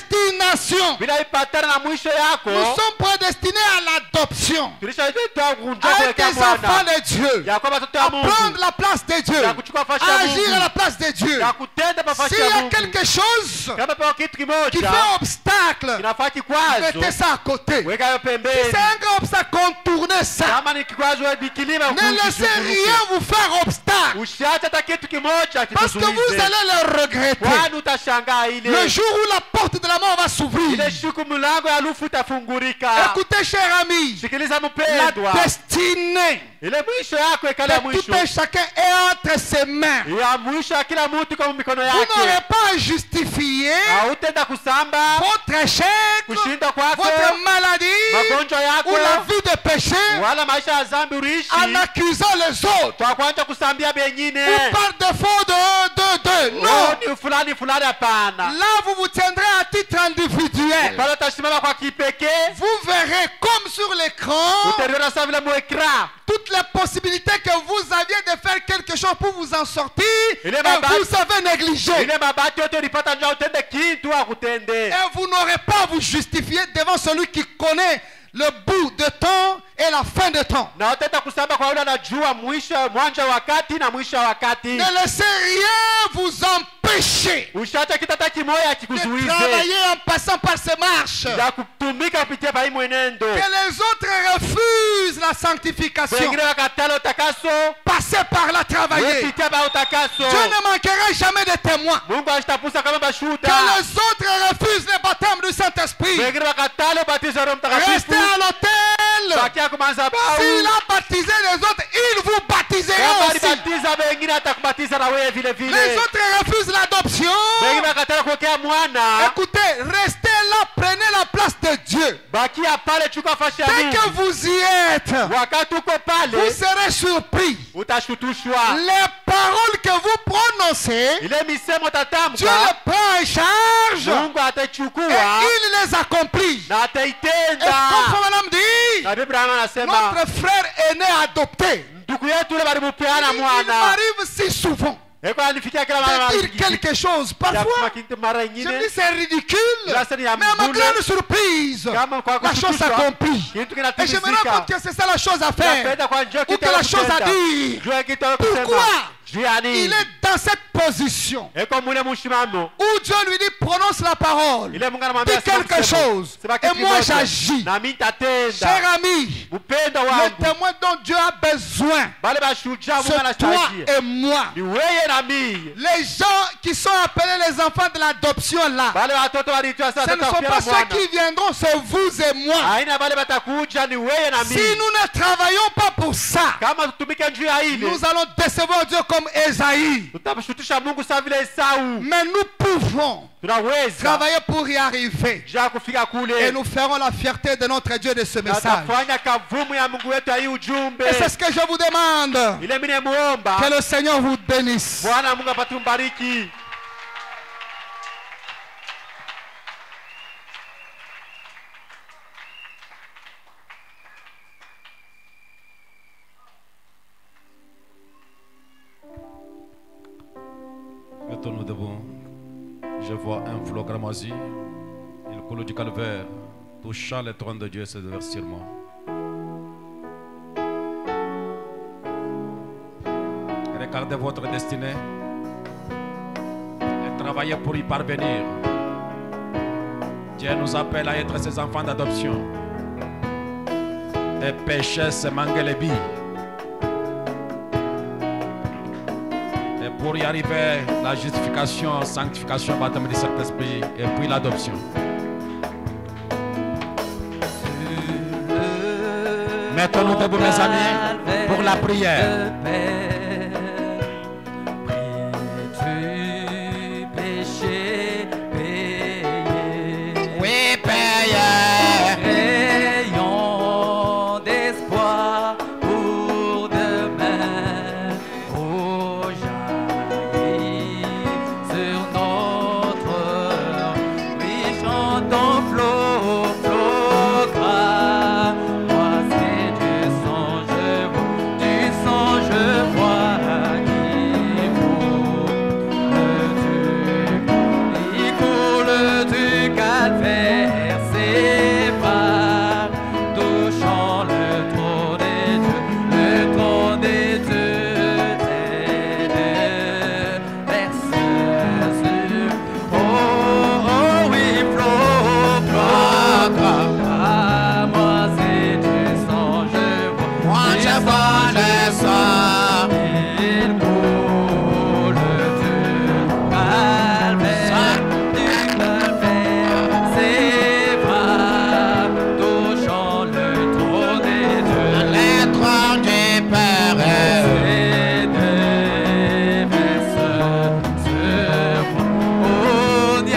prédestination. bila ipatana na mwisho Nous yako, sommes prédestinés à l'adoption. tulishaitoa kunja À kwa être des Bwana. enfants de Dieu. Ya kwamba watoto wa À prendre Mungu. la place de Dieu. Ya kuchukua nafasi ya À agir Mungu. à la place de Dieu. Ya kutenda nafasi S'il ya y a Mungu. quelque chose Kama pewa kitu qui kimoja fait obstacle, kinafaa kikwazo, mettez ça à côté. weka hiyo Si c'est pembeni. un grand obstacle, contournez ça. Kama ni kikwazo wewe bikilima Ne laissez rien vous faire obstacle. Usiache hata kitu kimoja Parce que vous kikuzuize. allez le regretter. Kwani utashangaa Le ile. jour où la porte de la mort va s'ouvrir. Ile siku mlango ya lufu itafungurika. Écoutez, cher ami, Sikiliza la mpendwa. destinée Ile mwisho yako ikale ya de tout mwisho. un chacun est entre ses mains. Ya mwisho ya kila mtu kwa mikono Vous n'aurez yake. pas à justifier Hautenda kusamba votre échec, kushinda kwako, votre maladie magonjwa yako, ou la vie de péché wala maisha ya dhambi uliishi en accusant les autres kwa kwanza kusambia bengine. ou par défaut de. Oh, Non. ni fulani fulani, hapana. Là, vous vous tiendrez à titre individuel. Pale utasimama kwa kipekee, Vous verrez comme sur l'écran utaliona sawa vile mwekra. toutes les possibilités que vous aviez de faire quelque chose pour vous en sortir Il est et ma vous avez négligé. Ile mabati yote ulipata njia utende kitu akutende. Et vous n'aurez pas à vous justifier devant celui qui connaît le bout de temps et la fin de temps. Na utenda kusamba kwa yule anajua mwanzo wakati na mwisho wa wakati. Ne laissez rien vous empêcher Usiache kitu hata kimoja de kikuzuize. travailler en passant par ces marches. Ya kutumika kupitia pa hii mwenendo. Que les autres refusent la sanctification. Wengine wakatala utakaso, Passez par là travailler. kupitia pa utakaso. Dieu ne manquera jamais de témoins. Mungu ashitapusa kama Que bashuta. les autres refusent le baptême du Saint-Esprit. Wengine wakatala ubatizo wa Roho Restez Mtakatifu. à l'hôtel. Bakia kwa madhabahu. S'il a baptisé les autres, il vous baptisera Kama aussi. alibatiza wengine atakubatiza na wewe vile vile. Les autres refusent l'adoption. Wengine wakatala kuwekea mwana. Écoutez, restez là, prenez la place de Dieu. Bakia pale, chukua nafasi ya Dès Mungu. que vous y êtes, Wakati uko vous pale serez surpris. utashutushwa. Les paroles que vous prononcez, Ile misemo Dieu tatamka les prend en charge Mungu et atachukua il les accomplit. na Et ataitenda. comme madame dit, Na Biblia anasema notre frère aîné adopté, ndugu yetu ule walimupeana il mwana. m'arrive si souvent Eko anifikia kila mara de dire quelque chose. Parfois, mara je me nyingine dis c'est ridicule, Là, c'est mais à ma boule. grande surprise, kama kwa la chose kushtushwa, s'accomplit. kitu Et je me rends kinatimizika. compte que c'est ça la chose à faire. Napenda kwa njia Ou kitu que ya la chose à kutenda. dire. Jua kitu ya Pourquoi? kusema. juu ya Il nini? est dans cette position Eko mule mshimamo. où Dieu lui dit prononce la parole, Ile Mungu anamwambia dis quelque chose, et moi j'agis. Na mimi nitatenda. Cher ami, Upendo le wangu. témoin dont Dieu a besoin, Bale bashuhudia Mungu c'est toi anashuhudia. et moi. Ni wewe na mimi. Les gens qui sont appelés les enfants de l'adoption là, Bale watoto waliitwa sasa ce ne sont pas ceux qui viendront, c'est vous et moi. Haina bale batakuja ni wewe na Si mimi. nous ne travaillons pas pour ça, Kama tutumike njuu ya ile. nous allons décevoir Dieu comme Esaïe. Tutamshutisha Mungu sawa vile Esau. Mais nous pouvons Tunaweza travailler pour y arriver. ja kufika kule. Et nous ferons la fierté de notre Dieu de ce Na message. tutafanya kavumu ya Mungu wetu ya hii ujumbe. Et c'est ce que je vous demande. Ile mimi namuomba. Que le Seigneur vous bénisse. Bwana Mungu apate mbariki. Mettons-nous debout. Je vois un flot cramoisi. Il coule du calvaire, touchant le trône de Dieu et se déverse sur moi. Regardez votre destinée et travaillez pour y parvenir. Dieu nous appelle à être ses enfants d'adoption. Et péché, c'est manquer les billes. Et pour y arriver, la justification, sanctification, baptême du Saint-Esprit et puis l'adoption. Mettons-nous debout, mes amis, pour la prière. Oui, Père. Rayon d'espoir pour demain. Oh, jaillit sur notre oui, chantons flot, flot gras. Moi, c'est du sang, je vois qui il coule du calvaire, ses pas touchant le trône des dieux, le trône des dieux, verse sur. Oh, oh oui, flot, flot, ah, moi c'est du sang, je vois. Moi, je vois le sang. Il coule du calvaire, ses bras touchant le trône des dieux, Les trônes du Père. et déverse sur moi. Oh, il n'y a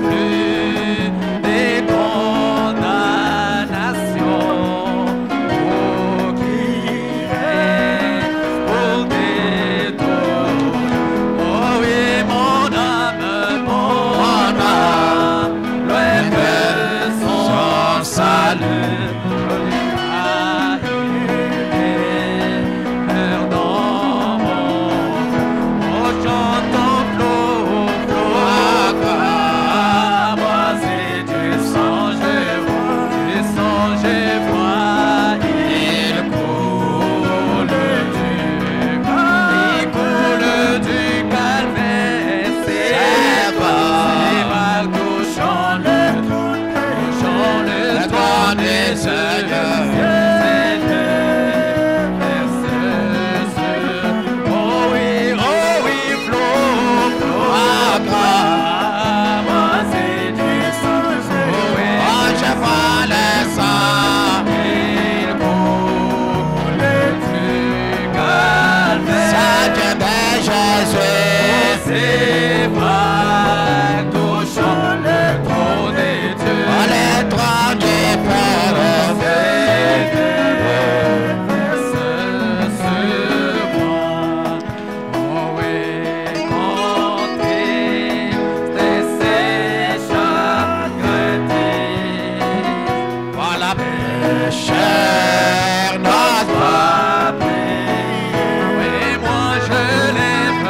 plus des condamnations. Oh, qui reste pour détour. Oh oui, mon âme, loin de son salut. Ah, il meurt dans mon chantant flot, flot. Ah, moi c'est du sang, je vois, du sang, je vois. Il coule du calvaire, c'est pas touchant le trône des cieux. Oh oui, flot, flot. Ah, moi c'est du sang, je vois le sang. Il coule du calvaire, Jésus, c'est pas touchant le trône des dieux. Les trônes du Père. Voilà, cher notre Oui, moi je lève,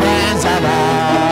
Benza la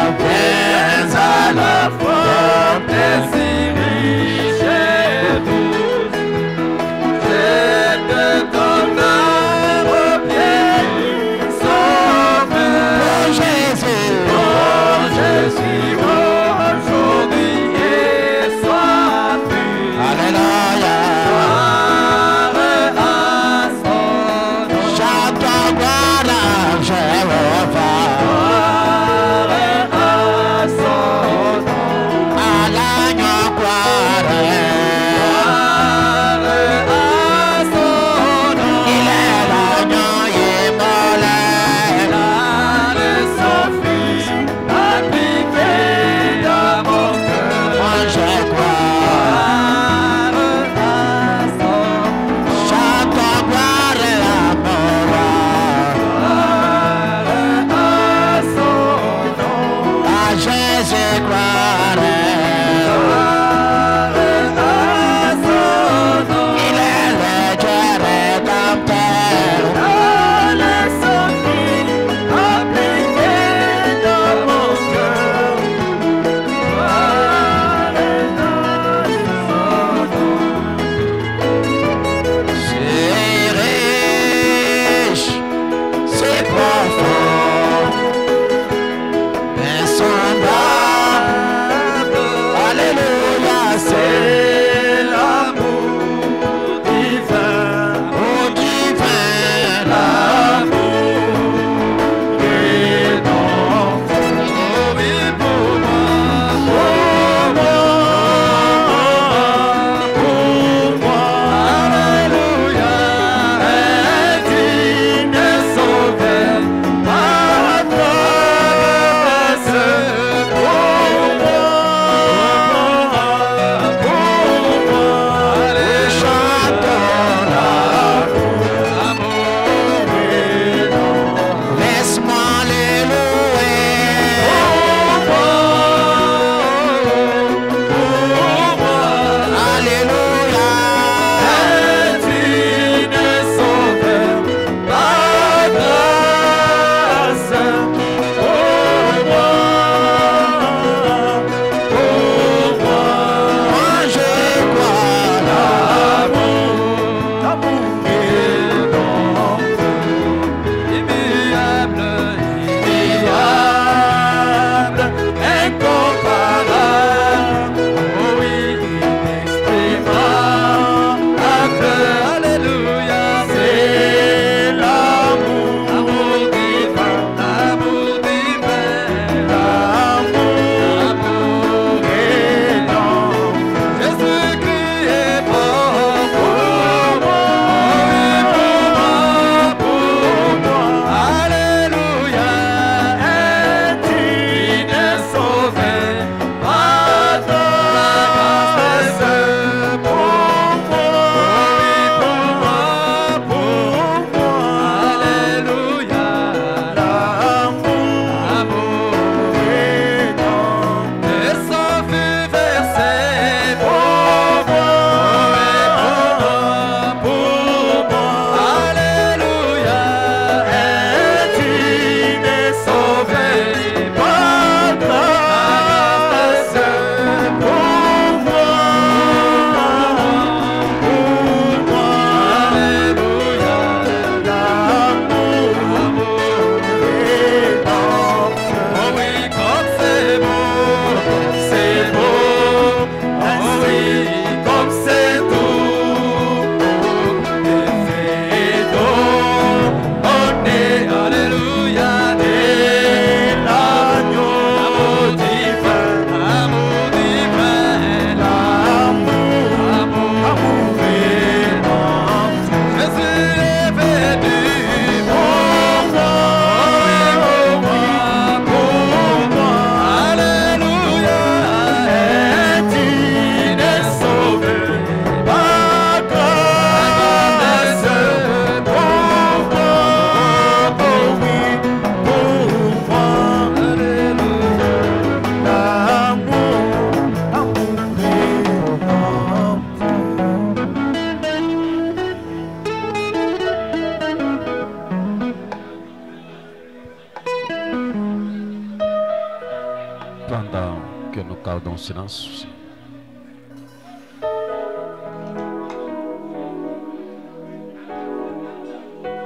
Pendant que nous gardons silence,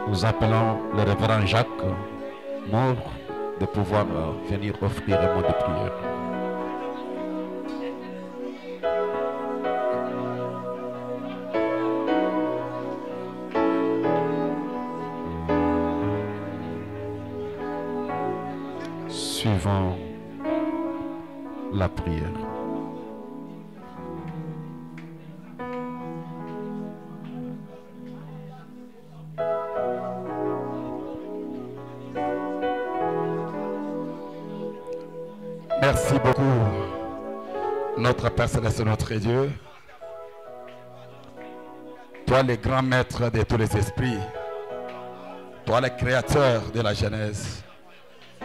nous appelons le révérend Jacques Mort de pouvoir venir offrir un mot de prière. Suivons la prière. Merci beaucoup, notre Père Céleste, notre Dieu. Toi, le grand maître de tous les esprits. Toi, le créateur de la Genèse.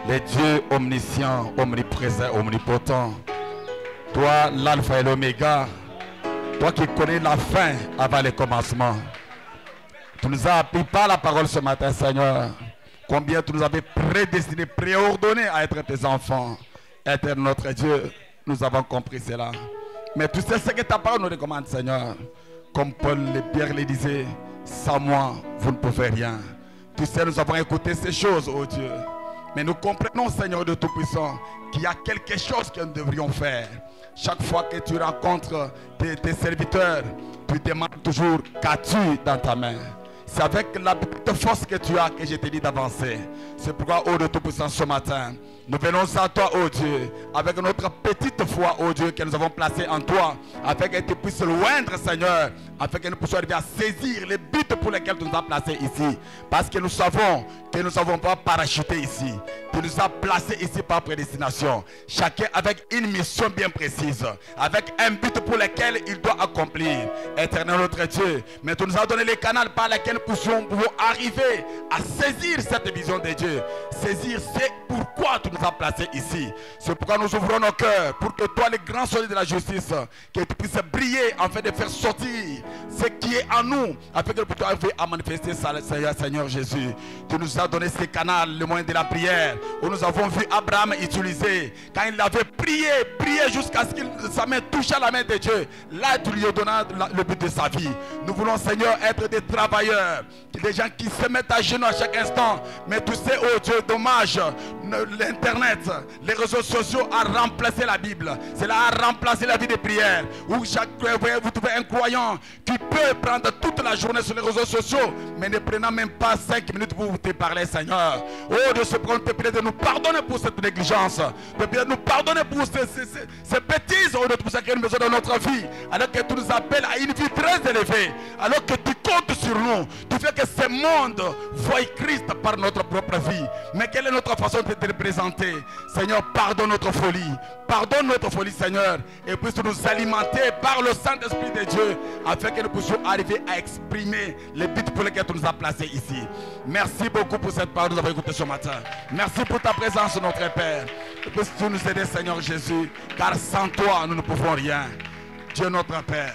Le Dieu omniscient, omniprésent, omnipotent. Toi, l'alpha et l'oméga. Toi qui connais la fin avant le commencement. Tu nous as appris par la parole ce matin, Seigneur, combien tu nous avais prédestiné, préordonné à être tes enfants. Être notre Dieu, nous avons compris cela. Mais tu sais ce que ta parole nous recommande, Seigneur. Comme Paul et Pierre le disaient, sans moi, vous ne pouvez rien. Tu sais, nous avons écouté ces choses, oh Dieu. Mais nous comprenons, Seigneur de Tout-Puissant, qu'il y a quelque chose que nous devrions faire. Chaque fois que tu rencontres tes serviteurs, tu demandes toujours, qu'as-tu dans ta main? C'est avec la petite force que tu as que je t'ai dit d'avancer. C'est pourquoi, ô de Tout-Puissant, ce matin, nous venons à toi, ô Dieu, avec notre petite foi, ô Dieu, que nous avons placée en toi, afin que tu puisses loindre, Seigneur, afin que nous puissions arriver à saisir les buts pour lesquels tu nous as placés ici. Parce que nous savons que nous n'avons pas parachuté ici. Tu nous as placés ici par prédestination. Chacun avec une mission bien précise, avec un but pour lequel il doit accomplir. Éternel notre Dieu, mais tu nous as donné les canaux par lesquels nous pouvons arriver à saisir cette vision de Dieu. Saisir c'est pourquoi tu nous as placés ici. C'est pourquoi nous ouvrons nos cœurs pour que toi, le grand soleil de la justice, que tu puisses briller afin de faire sortir ce qui est en nous, afin que nous puissions arriver à manifester ça, Seigneur Jésus. Tu nous as donné ces canaux, le moyen de la prière, où nous avons vu Abraham utiliser. Quand il avait prié jusqu'à ce que sa main touche à la main de Dieu. Là, tu lui as donné le but de sa vie. Nous voulons, Seigneur, être des travailleurs, des gens qui se mettent à genoux à chaque instant. Mais tu sais, oh Dieu, dommage, l'internet, les réseaux sociaux a remplacé la Bible. Cela a remplacé la vie de prière. Où chaque vous trouvez un croyant qui peut prendre toute la journée sur les réseaux sociaux, mais ne prenant même pas 5 minutes pour te parler, Seigneur. Oh, de se prendre, te prie de nous pardonner pour cette négligence. Te prie de nous pardonner pour ces bêtises, oh, de tout ça qui est une besoin dans notre vie. Alors que tu nous appelles à une vie très élevée. Alors que tu comptes sur nous. Tu fais que ce monde voie Christ par notre propre vie. Mais quelle est notre façon de te représenter? Seigneur, pardonne notre folie. Pardonne notre folie, Seigneur. Et puisse nous alimenter par le Saint-Esprit de Dieu, afin que nous puissions arriver à exprimer les buts pour lesquels tu nous as placés ici. Merci beaucoup pour cette parole que nous avons écoutée ce matin. Merci pour ta présence, notre Père. Et puisses-tu nous aider, Seigneur Jésus, car sans toi, nous ne pouvons rien. Dieu notre Père,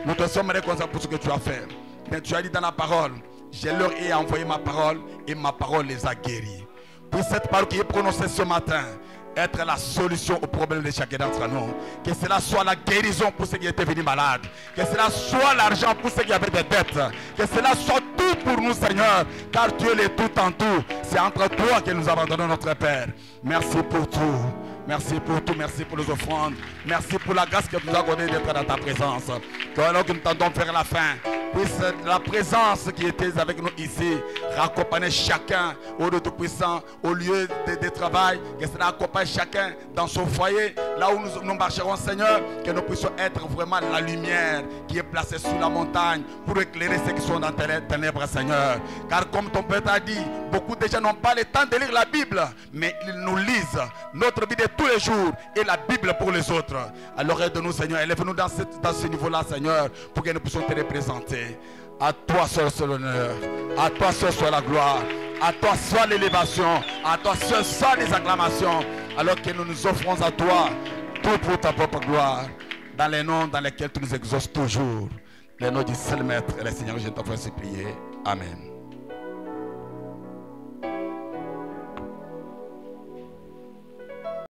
nous te sommes reconnaissants pour ce que tu as fait. Mais tu as dit dans la parole, je leur ai envoyé ma parole et ma parole les a guéris. Pour cette parole qui est prononcée ce matin, être la solution au problème de chacun d'entre nous. Que cela soit la guérison pour ceux qui étaient venus malades. Que cela soit l'argent pour ceux qui avaient des dettes. Que cela soit tout pour nous, Seigneur. Car tu es le tout en tout. C'est entre toi que nous abandonnons notre Père. Merci pour tout. Merci pour tout, merci pour les offrandes. Merci pour la grâce que tu nous as accordée d'être dans ta présence. Que alors que nous tentons faire la fin, puisse la présence qui était avec nous ici raccompagner chacun au lieu de Tout-Puissant, au lieu de travail, que cela accompagne chacun dans son foyer, là où nous marcherons, Seigneur, que nous puissions être vraiment la lumière qui est placée sous la montagne pour éclairer ceux qui sont dans tes ténèbres, Seigneur. Car comme ton Père t'a dit, beaucoup de gens n'ont pas le temps de lire la Bible, mais ils nous lisent. Notre vie de tous les jours et la Bible pour les autres. Alors aide-nous, Seigneur, élève-nous dans ce niveau-là, Seigneur, pour que nous puissions te représenter. À toi seul soit l'honneur, à toi seul soit la gloire, à toi soit l'élévation, à toi seul soit les acclamations, alors que nous nous offrons à toi, tout pour ta propre gloire, dans les noms dans lesquels tu nous exauces toujours. Les noms du seul Maître et le Seigneur, je t'offre supplier. Amen.